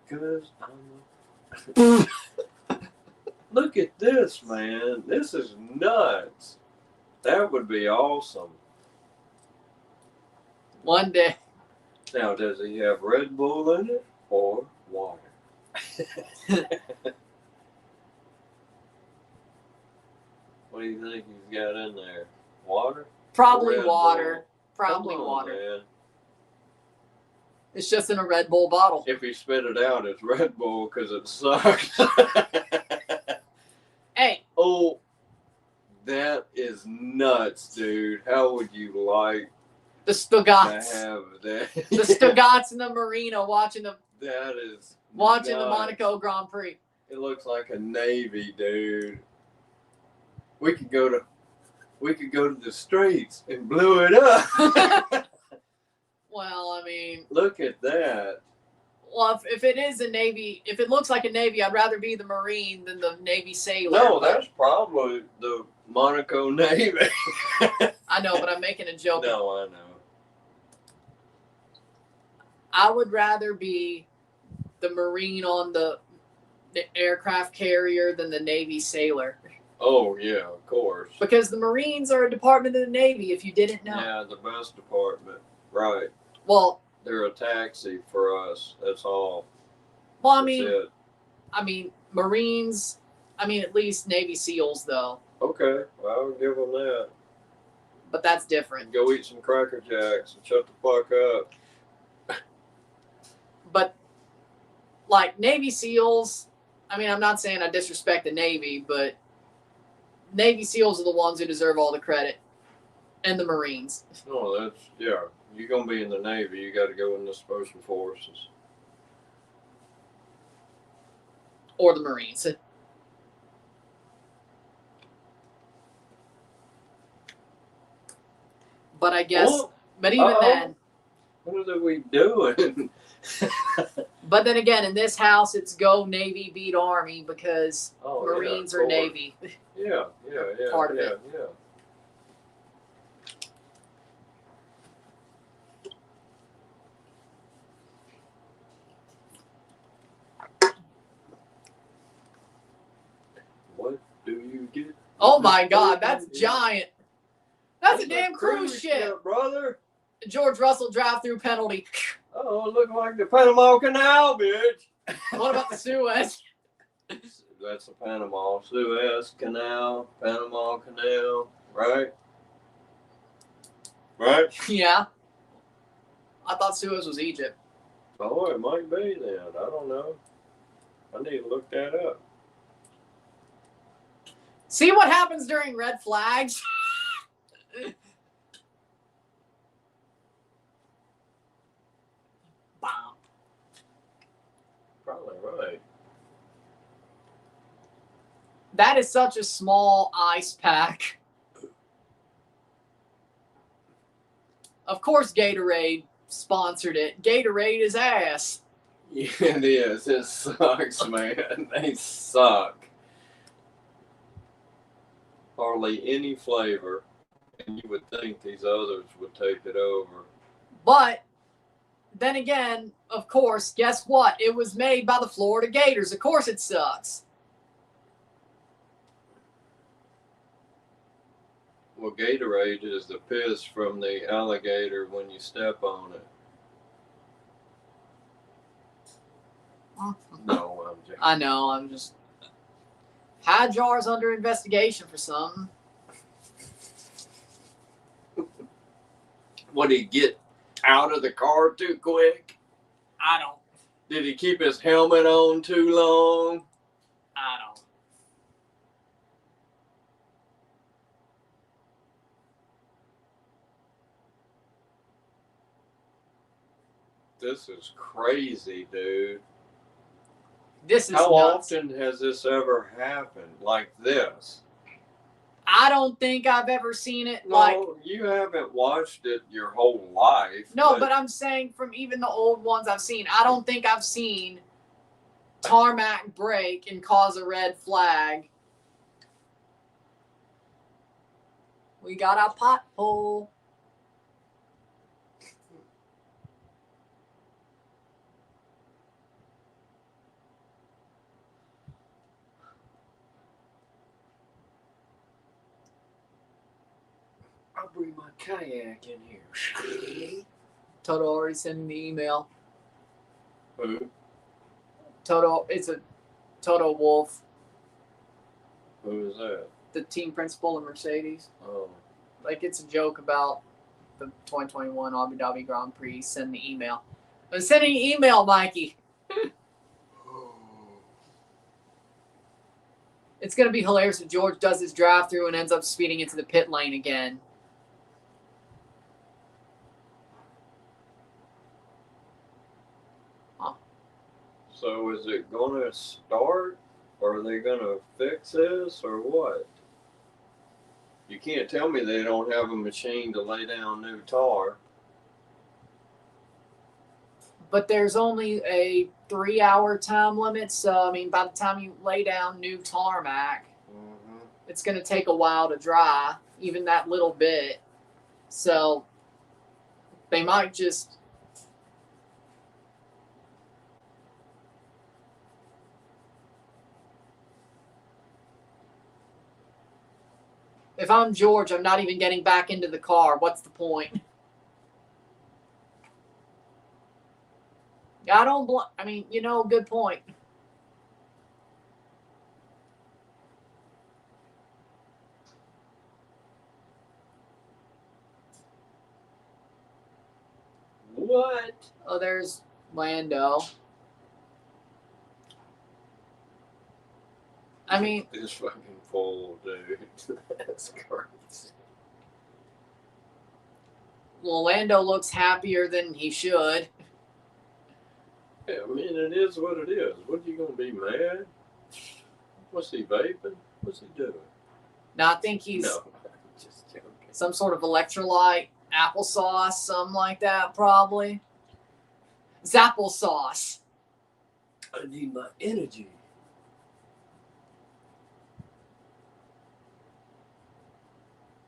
because I'm a... Look at this, man. This is nuts. That would be awesome. One day. Now, does he have Red Bull in it or water? What do you think he's got in there? Water? Probably water. Probably water. Man. It's just in a Red Bull bottle. If he spit it out, it's Red Bull because it sucks. is nuts, dude. How would you like The to Stugatz. have that? The Stugatz in the marina watching the That is the nuts. Monaco Grand Prix. It looks like a Navy, dude. We could go to the streets and blow it up. Well, I mean, Look at that. well, if it is a Navy, if it looks like a Navy, I'd rather be the Marine than the Navy sailor. No, that's probably the Monaco Navy. I know, but I'm making a joke. No, I know. I would rather be the Marine on the aircraft carrier than the Navy sailor. Oh, yeah, of course. Because the Marines are a department of the Navy, if you didn't know. Yeah, the best department. Right. Well, They're a taxi for us. That's all. I That's mean, it. Marines. I mean, at least Navy SEALs though. Okay, well, I'll give them that. But that's different. Go eat some Cracker Jacks and shut the fuck up. But like Navy SEALs, I mean, I'm not saying I disrespect the Navy, but Navy SEALs are the ones who deserve all the credit, and the Marines. No, that's, yeah. You're going to be in the Navy. You got to go in the Special Forces. Or the Marines. But I guess, but even then, what are we doing? but then again, in this house, it's go Navy beat Army because Oh, Marines yeah, are of course. Navy. Yeah. Part of yeah, it. Yeah. What do you get? Oh my God, that's giant. That's a damn cruise ship. brother. George Russell drive through penalty. Oh, look like the Panama Canal, bitch. What about the Suez? That's the Panama, Suez Canal, Panama Canal, right? Right? Yeah. I thought Suez was Egypt. Oh, it might be then. I don't know. I need to look that up. See what happens during red flags? Bomb. Probably right. That is such a small ice pack. Of course, Gatorade sponsored it. Gatorade is ass. Yeah, it is. It sucks, man. They suck. Hardly any flavor, and you would think these others would take it over. But then again, of course, guess what? It was made by the Florida Gators. Of course it sucks. Well, Gatorade is the piss from the alligator when you step on it. No, I'm joking. I know, I'm just... Hadjar's under investigation for something. What, did he get out of the car too quick? I don't. Did he keep his helmet on too long? I don't. This is crazy, dude. This is How nuts. often has this ever happened like this? I don't think I've ever seen it No, like... you haven't watched it your whole life. No, but I'm saying from even the old ones I've seen, I don't think I've seen tarmac break and cause a red flag. We got a pothole. I'll bring my kayak in here. Toto already sent me the email. Who? Toto, it's a Toto Wolff, Who is that? the team principal of Mercedes. Oh. Like, it's a joke about the 2021 Abu Dhabi Grand Prix. Send the email. I'm sending an email, Mikey. It's going to be hilarious if George does his drive-through and ends up speeding into the pit lane again. Huh. So is it going to start, or are they going to fix this, or what? You can't tell me they don't have a machine to lay down new tar. But there's only a 3-hour time limit, so, I mean, by the time you lay down new tarmac, it's going to take a while to dry, even that little bit. So they might just... If I'm George, I'm not even getting back into the car. What's the point? I don't... I mean, good point. What? Oh, there's Lando. I mean... This fucking fool, dude. That's crazy. Well, Lando looks happier than he should. Yeah, I mean, it is what it is. What, are you going to be mad? What's he vaping? What's he doing? No, I think he's just joking. Some sort of electrolyte, applesauce, something like that, probably. Zapplesauce. I need my energy.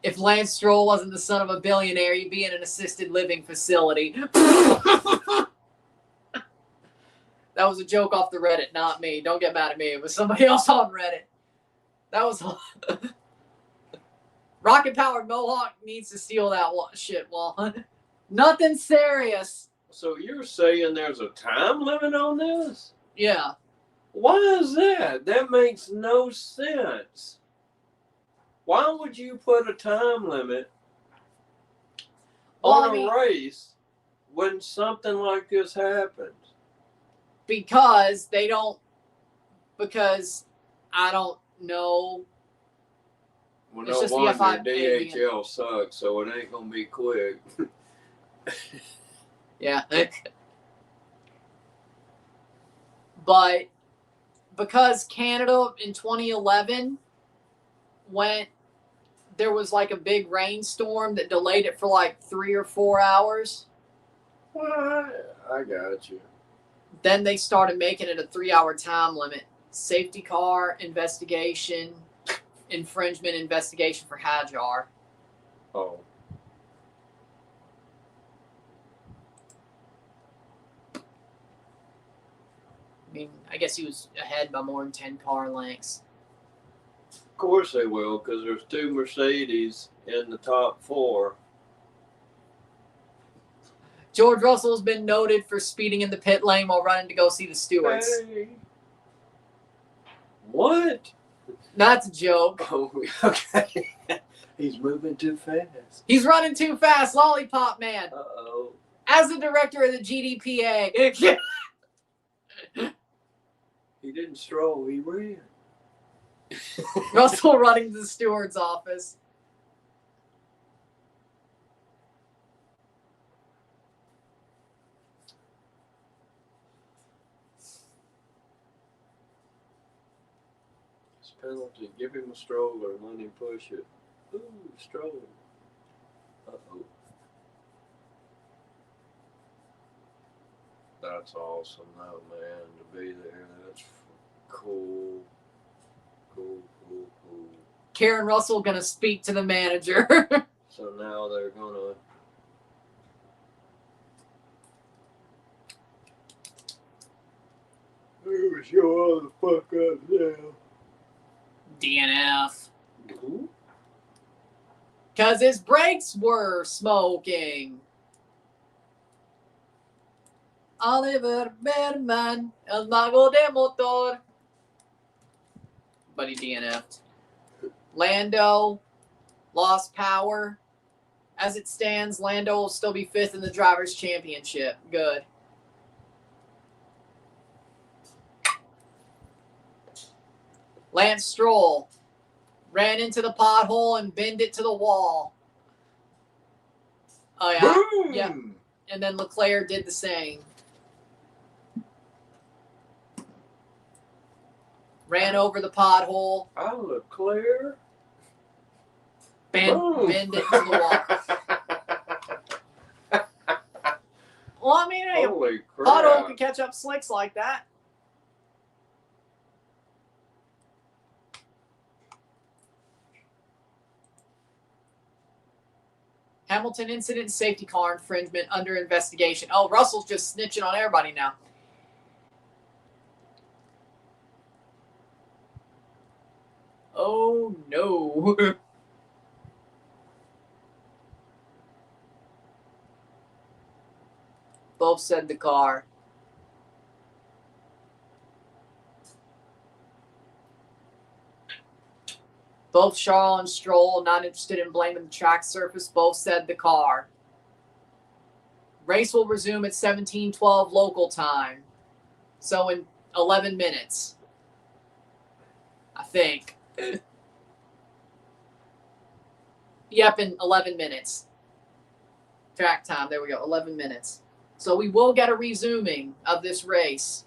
If Lance Stroll wasn't the son of a billionaire, he'd be in an assisted living facility. That was a joke off the Reddit, not me. Don't get mad at me. It was somebody else on Reddit. That was... Rocket-powered Mohawk needs to steal that shit, well. Nothing serious. So you're saying there's a time limit on this? Yeah. Why is that? That makes no sense. Why would you put a time limit on a race when something like this happens? Because they don't... Because I don't know... Well, it's no just wonder the DHL sucks, so it ain't gonna be quick. Yeah. But because Canada in 2011 there was like a big rainstorm that delayed it for like 3 or 4 hours. What? I got you. Then they started making it a 3-hour time limit. Safety car investigation, infringement investigation for Hajar. Oh. I mean, I guess he was ahead by more than 10 car lengths. Of course they will, because there's 2 Mercedes in the top 4. George Russell's been noted for speeding in the pit lane while running to go see the stewards. Hey. What? That's a joke. Oh, okay. He's moving too fast. He's running too fast, Lollipop Man. Uh-oh. As the director of the GDPA. He didn't stroll, he ran. Russell running to the steward's office. It's penalty. Give him a stroller and let him push it. Ooh, stroller. Uh-oh. That's awesome, though, man, to be there. That's cool. Cool. Karen Russell going to speak to the manager. So now they're going to... Show the fuck up now. DNF. Who? Because his brakes were smoking. Oliver Berman, El Mago de Motor. But he DNF'd. Lando lost power. As it stands, Lando will still be 5th in the Drivers' Championship. Good. Lance Stroll ran into the pothole and binned it to the wall. Oh, yeah. Boom! Yeah. And then Leclerc did the same. Ran over the pothole. Oh, Leclerc. Binned it to the wall. Well, I mean, hey, Holy crap. pothole can catch up slicks like that. Hamilton incident, safety car infringement under investigation. Oh, Russell's just snitching on everybody now. Oh, no. Both said the car. Both Charles and Stroll, not interested in blaming the track surface, both said the car. Race will resume at 17:12 local time. So in 11 minutes. I think. Yep, in 11 minutes. Track time, there we go, 11 minutes. So we will get a resuming of this race.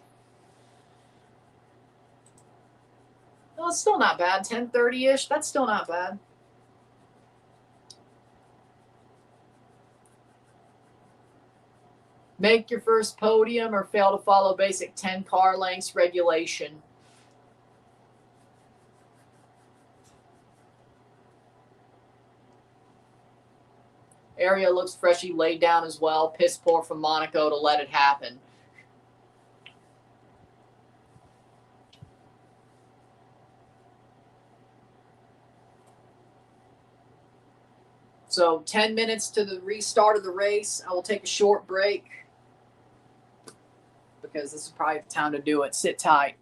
No, it's still not bad. 10:30-ish, that's still not bad. Make your first podium or fail to follow basic 10 car lengths regulation. Area looks freshly laid down as well. Piss poor from Monaco to let it happen. So 10 minutes to the restart of the race. I will take a short break because this is probably the time to do it. Sit tight.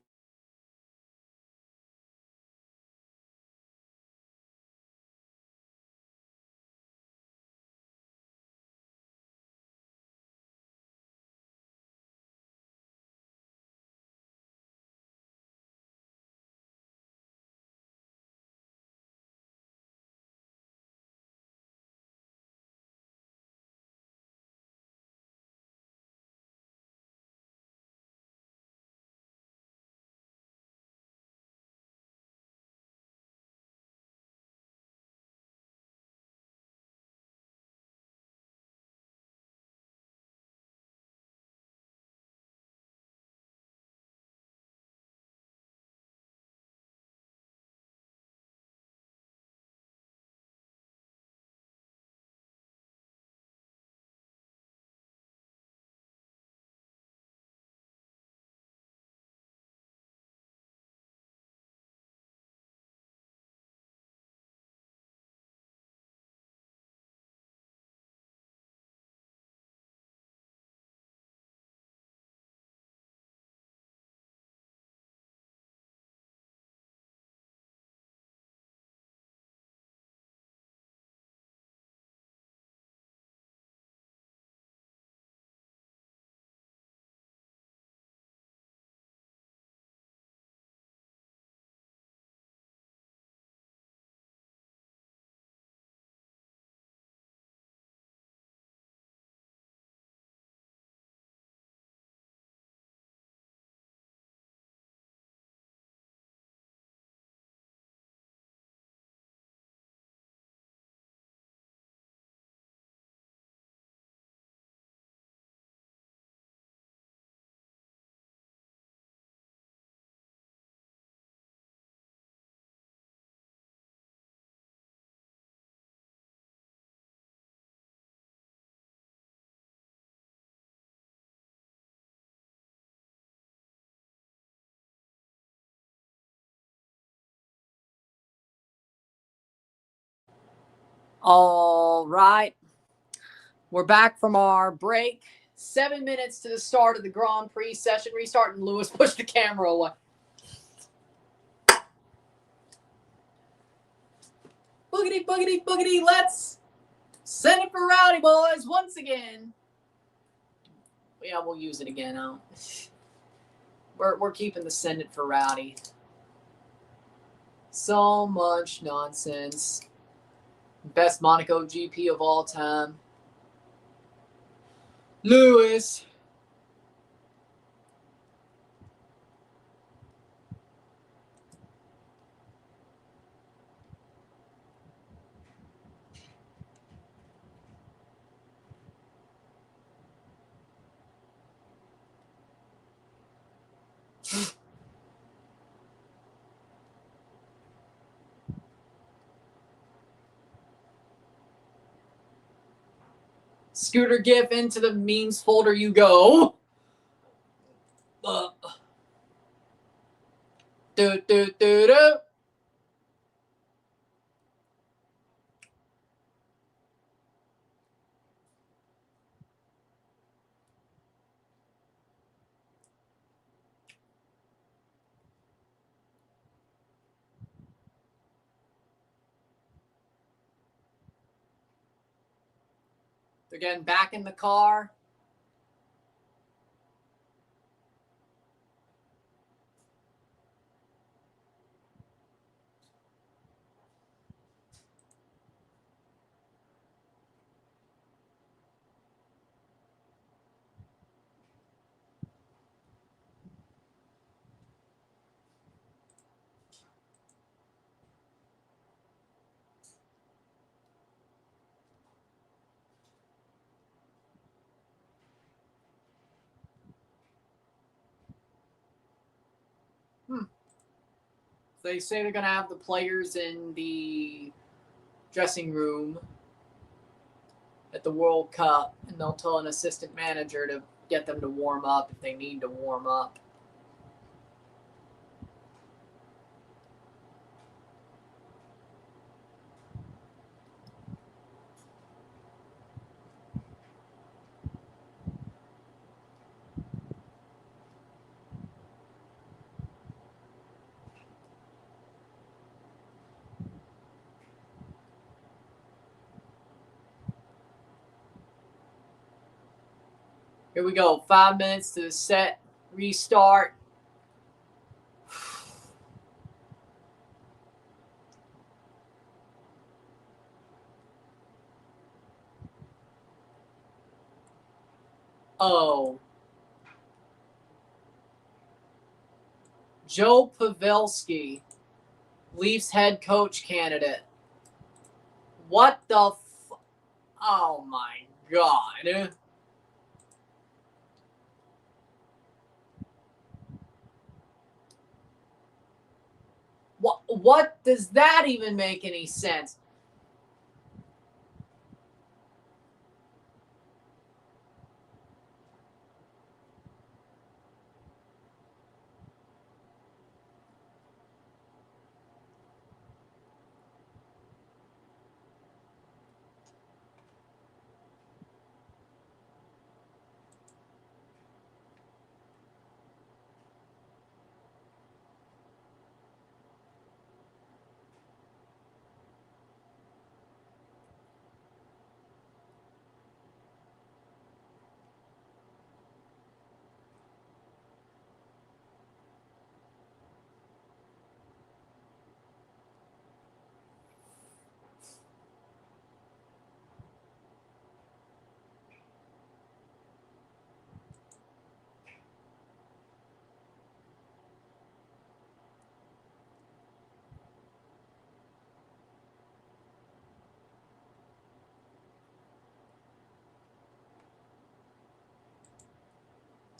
All right. We're back from our break. 7 minutes to the start of the Grand Prix session. Restarting. Lewis pushed the camera away. Boogity, boogity, boogity. Let's send it for Rowdy, boys, once again. Yeah, we'll use it again. We're keeping the send it for Rowdy. So much nonsense. Best Monaco GP of all time. Lewis. Scooter GIF into the memes folder you go. Do, do, do, do. They're getting back in the car. They say they're going to have the players in the dressing room at the World Cup, and they'll tell an assistant manager to get them to warm up if they need to warm up. Here we go. 5 minutes to the set. Restart. Oh. Joe Pavelski, Leafs head coach candidate. What the oh my God. What does that even make any sense?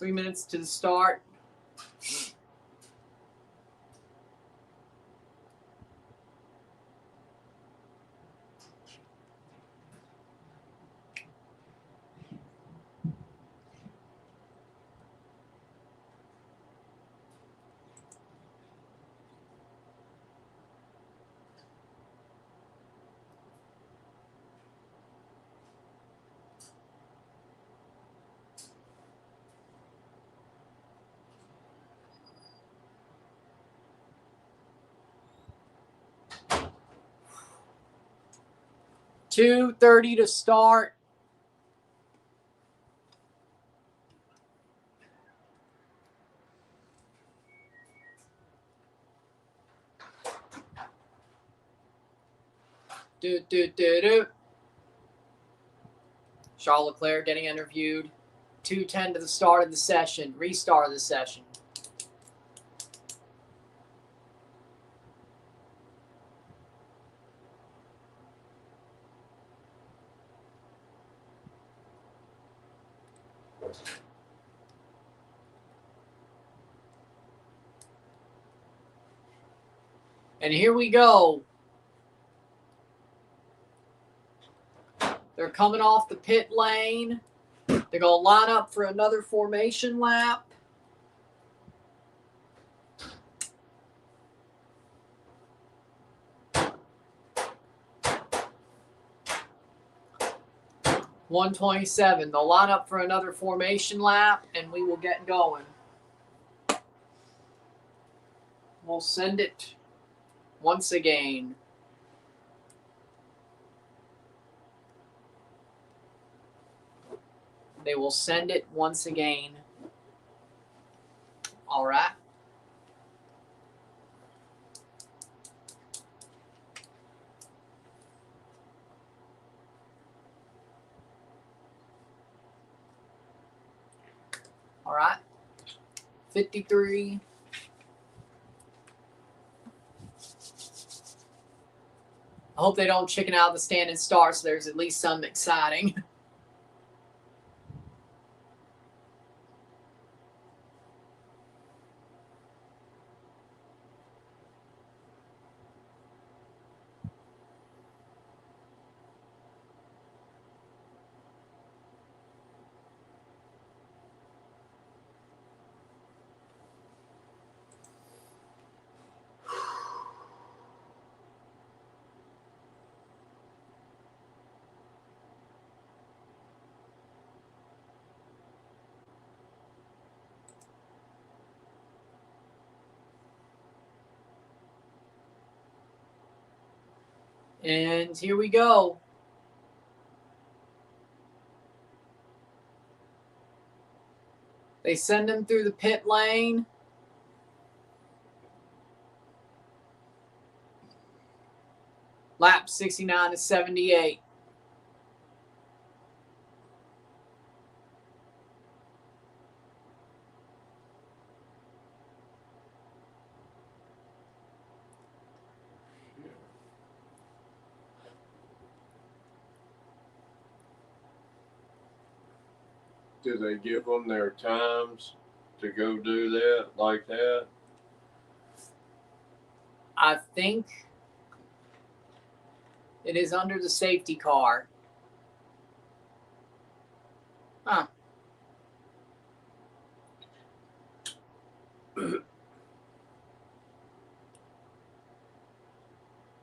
Three minutes to the start. $2:30 to start. Charles Leclerc getting interviewed. 2:10 to the start of the session. Restart of the session. And here we go. They're coming off the pit lane. They're going to line up for another formation lap. .127. They'll line up for another formation lap, and we will get going. We'll send it once again. They will send it once again. All right. All right. 53. I hope they don't chicken out of the standing start, so there's at least something exciting. And here we go. They send him through the pit lane. Lap 69 to 78. Do they give them their times to go do that like that? I think it is under the safety car. Huh.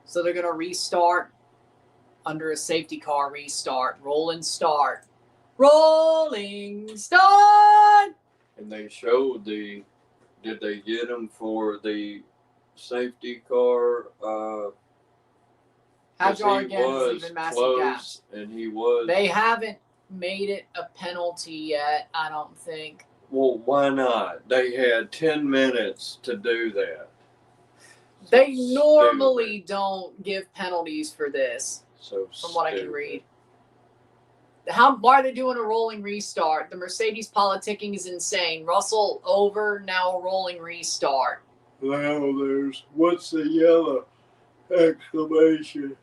So they're going to restart under a safety car restart. Rolling start. Rolling start! And they showed did they get them for the safety car? Hajar again is leaving massive gaps. And he was. They haven't made it a penalty yet, I don't think. Well, why not? They had 10 minutes to do that. They normally don't give penalties for this, from what I can read. Why are they doing a rolling restart? The Mercedes politicking is insane. Russell over, now a rolling restart. Well, what's the yellow exclamation?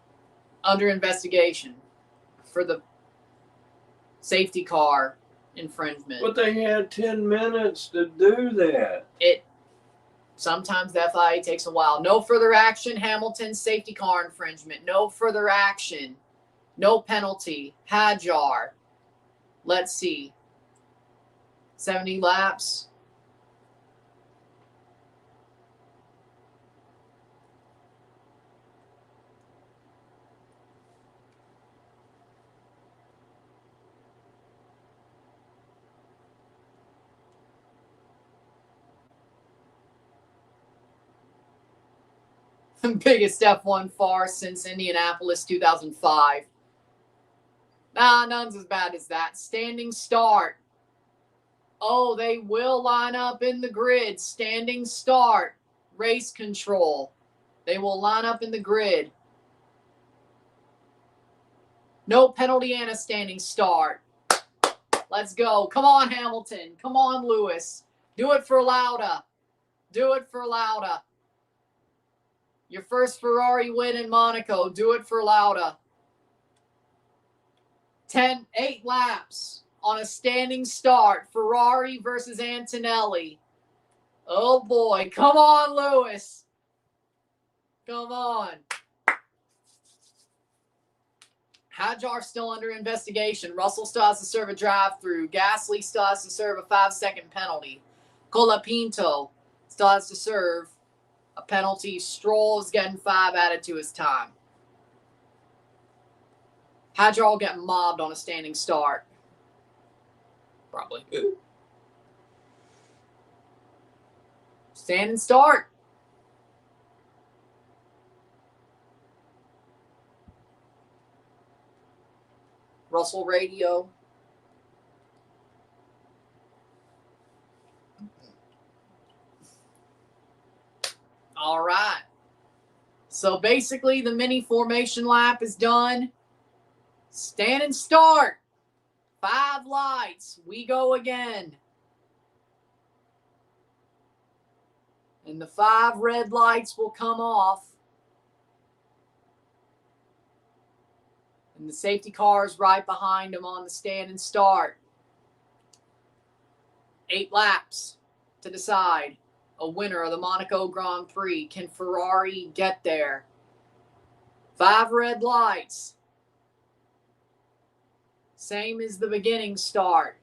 Under investigation for the safety car infringement. But they had 10 minutes to do that. Sometimes the FIA takes a while. No further action, Hamilton, safety car infringement. No further action. No penalty. Hajar. Let's see. 70 laps. Biggest F1 farce since Indianapolis 2005. Nah, none's as bad as that. Standing start. Oh, they will line up in the grid. Standing start. Race control. They will line up in the grid. No penalty and a standing start. Let's go. Come on, Hamilton. Come on, Lewis. Do it for Lauda. Do it for Lauda. Your first Ferrari win in Monaco. Do it for Lauda. 8 laps on a standing start. Ferrari versus Antonelli. Oh, boy. Come on, Lewis. Come on. Hadjar still under investigation. Russell still has to serve a drive-through. Gasly still has to serve a 5-second penalty. Colapinto still has to serve a penalty. Stroll is getting 5 added to his time. Hadjar will get mobbed on a standing start. Probably. Standing start. Russell radio. All right. So basically the mini formation lap is done. Stand and start. 5 lights. We go again. And the 5 red lights will come off. And the safety car is right behind him on the stand and start. 8 laps to decide a winner of the Monaco Grand Prix. Can Ferrari get there? 5 red lights. Same as the beginning start.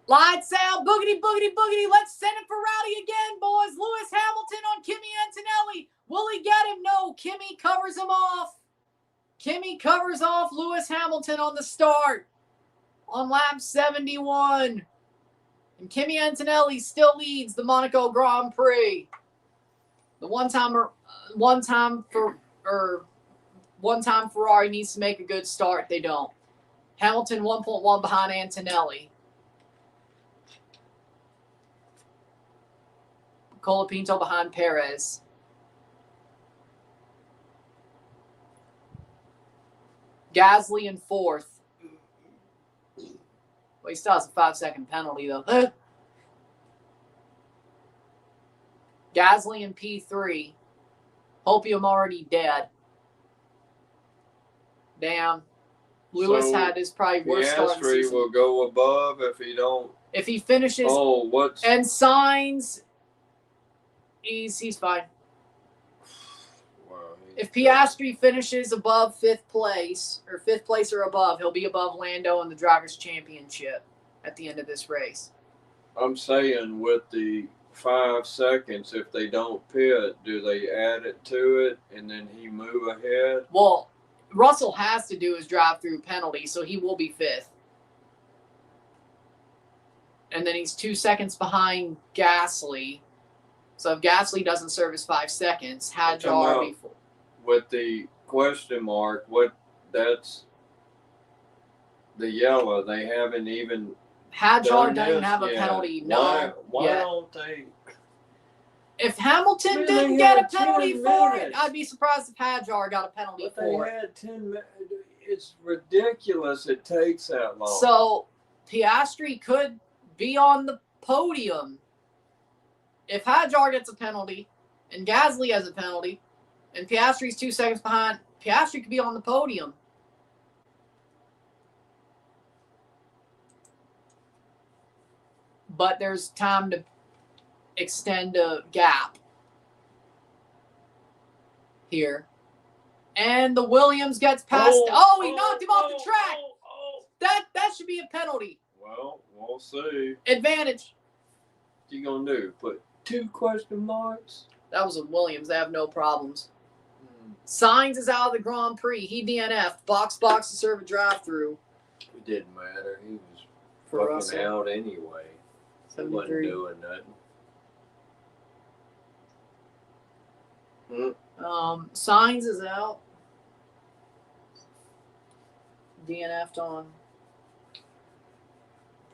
Lights out, boogity, boogity, boogity. Let's send it for rally again, boys. Lewis Hamilton on Kimi Antonelli. Will he get him? No, Kimi covers him off. Kimi covers off Lewis Hamilton on the start on lap 71. And Kimi Antonelli still leads the Monaco Grand Prix. The one-time Ferrari needs to make a good start. They don't. Hamilton 1.1 behind Antonelli. Colapinto behind Perez. Gasly in 4th. Well, he still has a 5-second penalty, though. Gasly in P3. Hope I'm already dead. Damn. Lewis had his probably worst start in the season. Will go above if he don't. If he finishes. Oh, what's. And signs. He's fine. Wow, if Piastri finishes above 5th place, or 5th place or above, he'll be above Lando in the Drivers' Championship at the end of this race. I'm saying with the 5 seconds, if they don't pit, do they add it to it and then he move ahead? Well, Russell has to do his drive-through penalty, so he will be 5th. And then he's 2 seconds behind Gasly. So if Gasly doesn't serve his 5 seconds, Hadjar before. With the question mark, that's the yellow. They haven't even. Hadjar doesn't have a penalty. No. Why don't they? If Hamilton didn't get a penalty for it, I'd be surprised if Hadjar got a penalty for it. They had 10 minutes. It's ridiculous it takes that long. So Piastri could be on the podium. If Hadjar gets a penalty and Gasly has a penalty and Piastri's 2 seconds behind, Piastri could be on the podium. But there's time to extend a gap here. And the Williams gets past. He knocked him off the track. That should be a penalty. Well, we'll see. Advantage. What you going to do? Put 2 question marks? That was a Williams. They have no problems. Sainz is out of the Grand Prix. He DNF'd. Box to serve a drive-through. It didn't matter. He was for fucking out anyway. He wasn't doing nothing. Sainz is out. DNF'd on.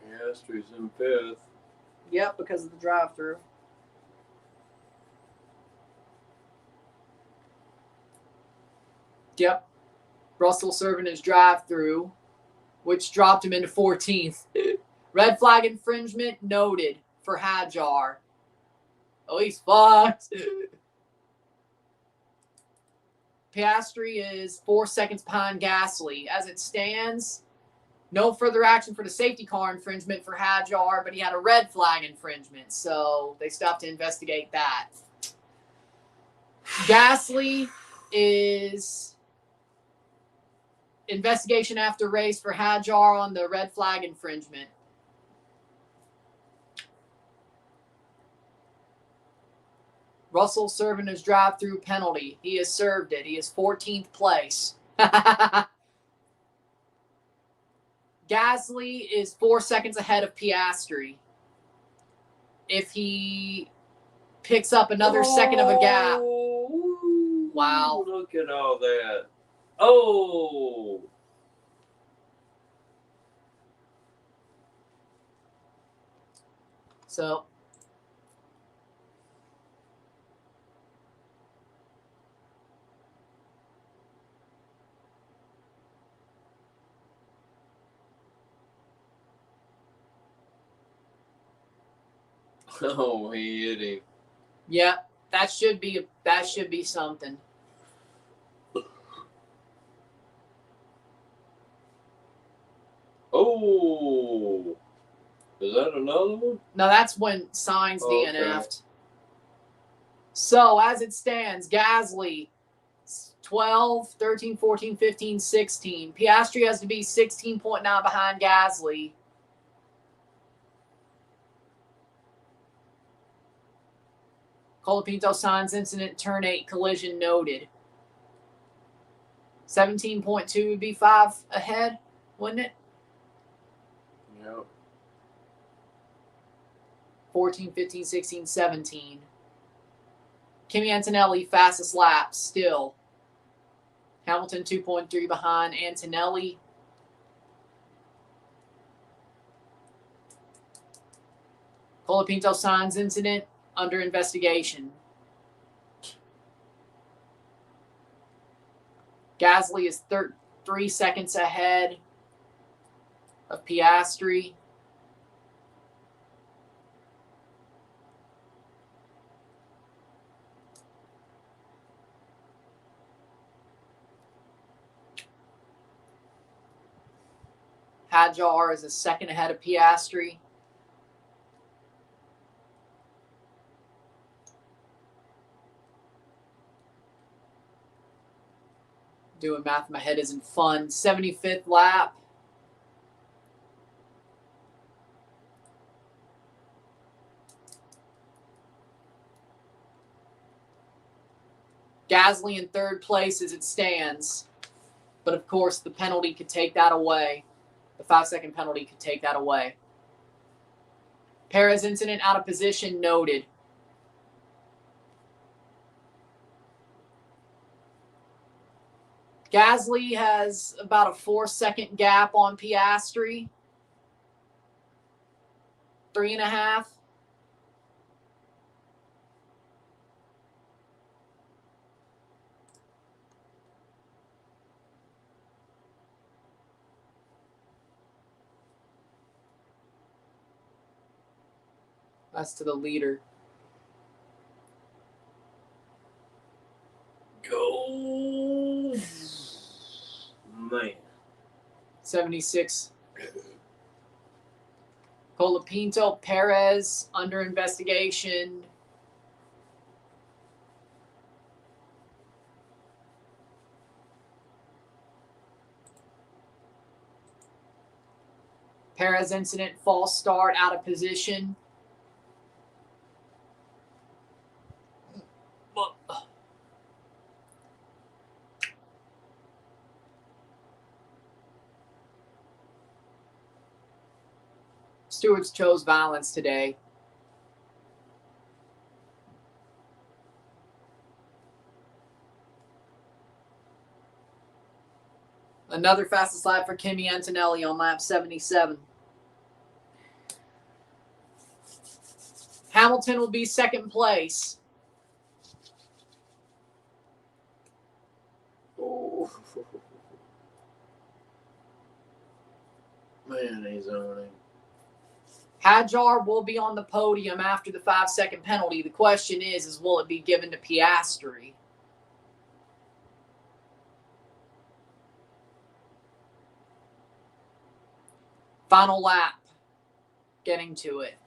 Piastri's in 5th. Yep, because of the drive-through. Yep. Russell serving his drive-through, which dropped him into 14th. Red flag infringement noted for Hadjar. Oh, he's fucked. Piastri is 4 seconds behind Gasly. As it stands, no further action for the safety car infringement for Hadjar, but he had a red flag infringement, so they stopped to investigate that. Gasly is investigation after race for Hadjar on the red flag infringement. Russell serving his drive-through penalty. He has served it. He is 14th place. Gasly is 4 seconds ahead of Piastri. If he picks up another second of a gap. Wow. Look at all that. Oh. So. Oh, he hit him. Yeah, that should be something. Oh, is that another one? No, that's when Sainz DNF'd. So, as it stands, Gasly, 12, 13, 14, 15, 16. Piastri has to be 16.9 behind Gasly. Colapinto Sainz incident, turn 8, collision noted. 17.2 would be 5 ahead, wouldn't it? Yep. 14, 15, 16, 17. Kimi Antonelli, fastest lap, still. Hamilton 2.3 behind Antonelli. Colapinto Sainz incident, under investigation. Gasly is 3 seconds ahead of Piastri. Hadjar is a second ahead of Piastri. Doing math in my head isn't fun. 75th lap. Gasly in third place as it stands. But of course, the penalty could take that away. The 5-second penalty could take that away. Perez incident out of position noted. Gasly has about a 4-second gap on Piastri. 3.5. That's to the leader. Go. Man. 76. Colapinto, Perez under investigation. Perez incident, false start, out of position. Stewards chose violence today. Another fastest lap for Kimi Antonelli on lap 77. Hamilton will be second place. Oh. Man, he's on him. Hadjar will be on the podium after the 5-second penalty. The question is will it be given to Piastri? Final lap. Getting to it.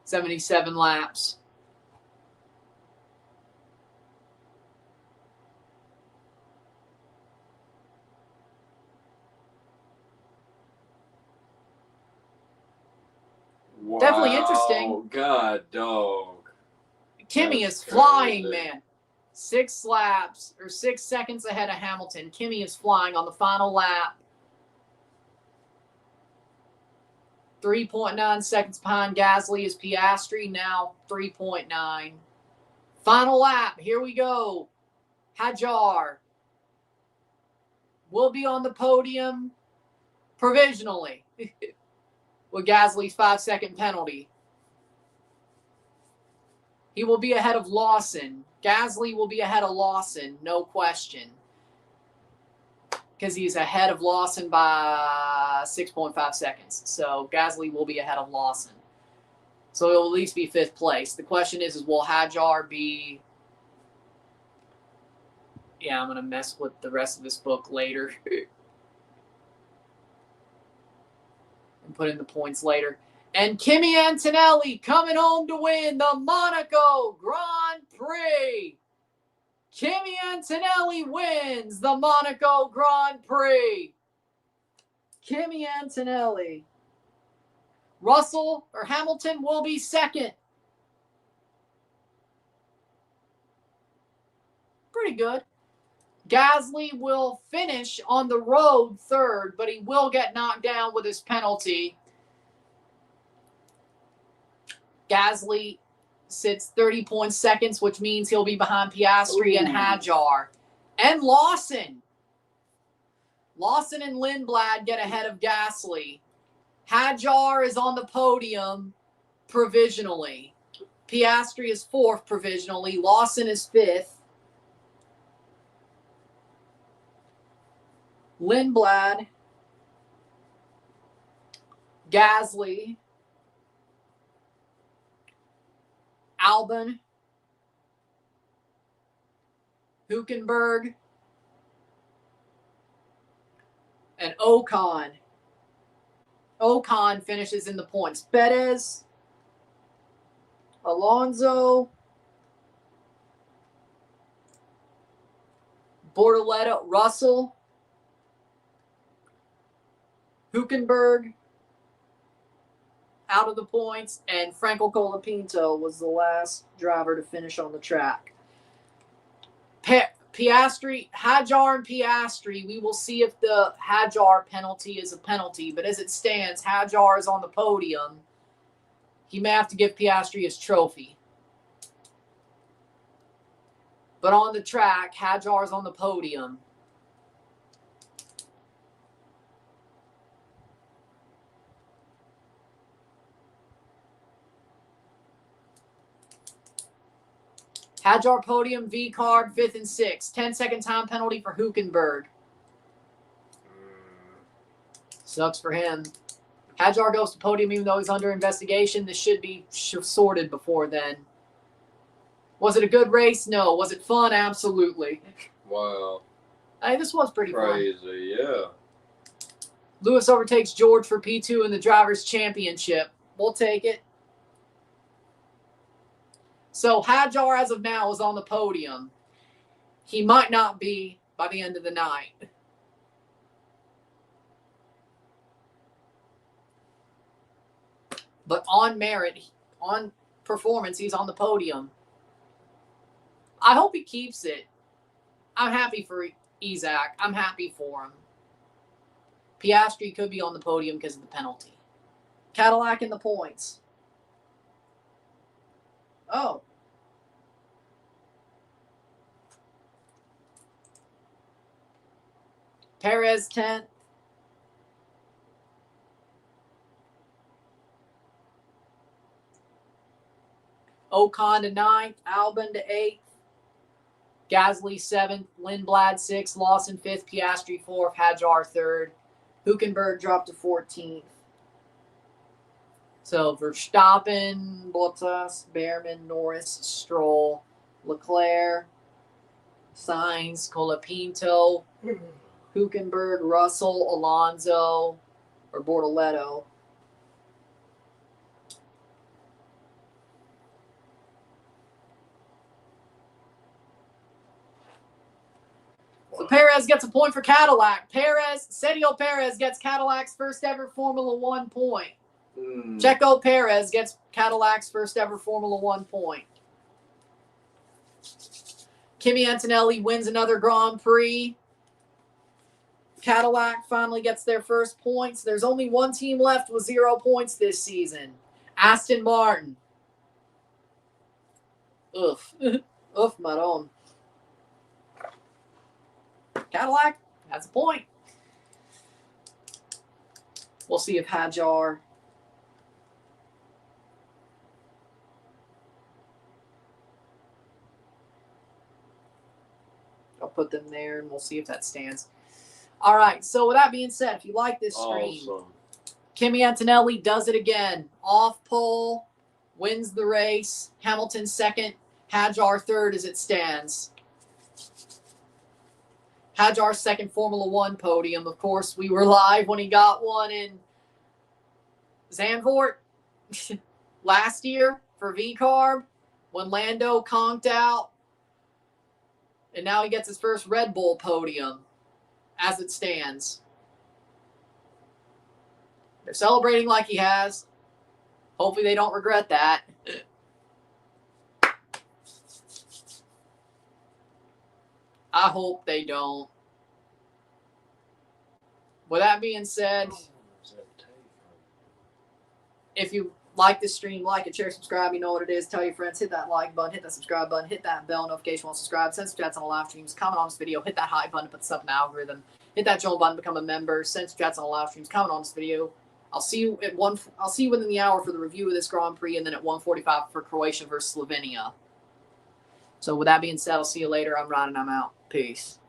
"77 laps. Wow. Definitely interesting. God, dog. Kimi That's is flying, crazy. man. 6 laps or 6 seconds ahead of Hamilton. Kimi is flying on the final lap. 3.9 seconds behind Gasly is Piastri, now 3.9. Final lap, here we go. Hadjar will be on the podium provisionally with Gasly's 5-second penalty. He will be ahead of Lawson. Gasly will be ahead of Lawson, no question. Because he's ahead of Lawson by 6.5 seconds. So Gasly will be ahead of Lawson. So he'll at least be 5th place. The question is will Hadjar be... Yeah, I'm going to mess with the rest of this book later. And put in the points later. And Kimi Antonelli coming home to win the Monaco Grand Prix. Kimi Antonelli wins the Monaco Grand Prix. Kimi Antonelli. Russell or Hamilton will be 2nd. Pretty good. Gasly will finish on the road 3rd, but he will get knocked down with his penalty. Gasly sits 30.2, which means he'll be behind Piastri and Hadjar. And Lawson. Lawson and Lindblad get ahead of Gasly. Hadjar is on the podium provisionally. Piastri is 4th provisionally. Lawson is 5th. Lindblad, Gasly, Albon, Hülkenberg, and Ocon. Ocon finishes in the points. Perez, Alonso, Bortoleto, Russell, Hülkenberg out of the points, and Franco Colapinto was the last driver to finish on the track. Piastri, Hadjar and Piastri, we will see if the Hadjar penalty is a penalty, but as it stands, Hadjar is on the podium. He may have to give Piastri his trophy. But on the track, Hadjar is on the podium. Hadjar podium, V-card, 5th and 6th. 10-second time penalty for Hülkenberg. Sucks for him. Hadjar goes to podium even though he's under investigation. This should be sorted before then. Was it a good race? No. Was it fun? Absolutely. Wow. Hey, this was pretty Crazy, fun. yeah. Lewis overtakes George for P2 in the Drivers' Championship. We'll take it. So Hadjar, as of now, is on the podium. He might not be by the end of the night. But on merit, on performance, he's on the podium. I hope he keeps it. I'm happy for Isaac. I'm happy for him. Piastri could be on the podium because of the penalty. Cadillac in the points. Oh. Perez 10th. Ocon to 9th. Albon to 8th. Gasly 7th, Lindblad 6th, Lawson 5th, Piastri 4th, Hadjar 3rd. Hülkenberg dropped to 14th. So Verstappen, Bottas, Behrman, Norris, Stroll, Leclerc, Sainz, Colapinto, Hülkenberg, Russell, Alonso, or Bortoleto. So Perez gets a point for Cadillac. Sergio Perez gets Cadillac's first ever Formula One point. Checo Perez gets Cadillac's first ever Formula One point. Kimi Antonelli wins another Grand Prix. Cadillac finally gets their first points. There's only one team left with 0 points this season. Aston Martin. Oof. Oof, Maron. Cadillac has a point. We'll see if Hadjar. I'll put them there and we'll see if that stands. All right. So with that being said, if you like this stream, Awesome. Kimi Antonelli does it again. Off pole, wins the race. Hamilton 2nd, Hadjar 3rd as it stands. Hadjar's 2nd Formula One podium. Of course, we were live when he got one in Zandvoort last year for V-Carb when Lando conked out. And now he gets his first Red Bull podium as it stands. They're celebrating like he has. Hopefully they don't regret that. I hope they don't. With that being said, if you like this stream, like it, share, subscribe. You know what it is. Tell your friends. Hit that like button. Hit that subscribe button. Hit that bell notification while subscribed. Send some chats on the live streams. Comment on this video. Hit that high button to put this up in the algorithm. Hit that join button. Become a member. Send some chats on the live streams. Comment on this video. I'll see you at I'll see you within the hour for the review of this Grand Prix, and then at 1:45 for Croatia versus Slovenia. So with that being said, I'll see you later. I'm Ryan and I'm out. Peace.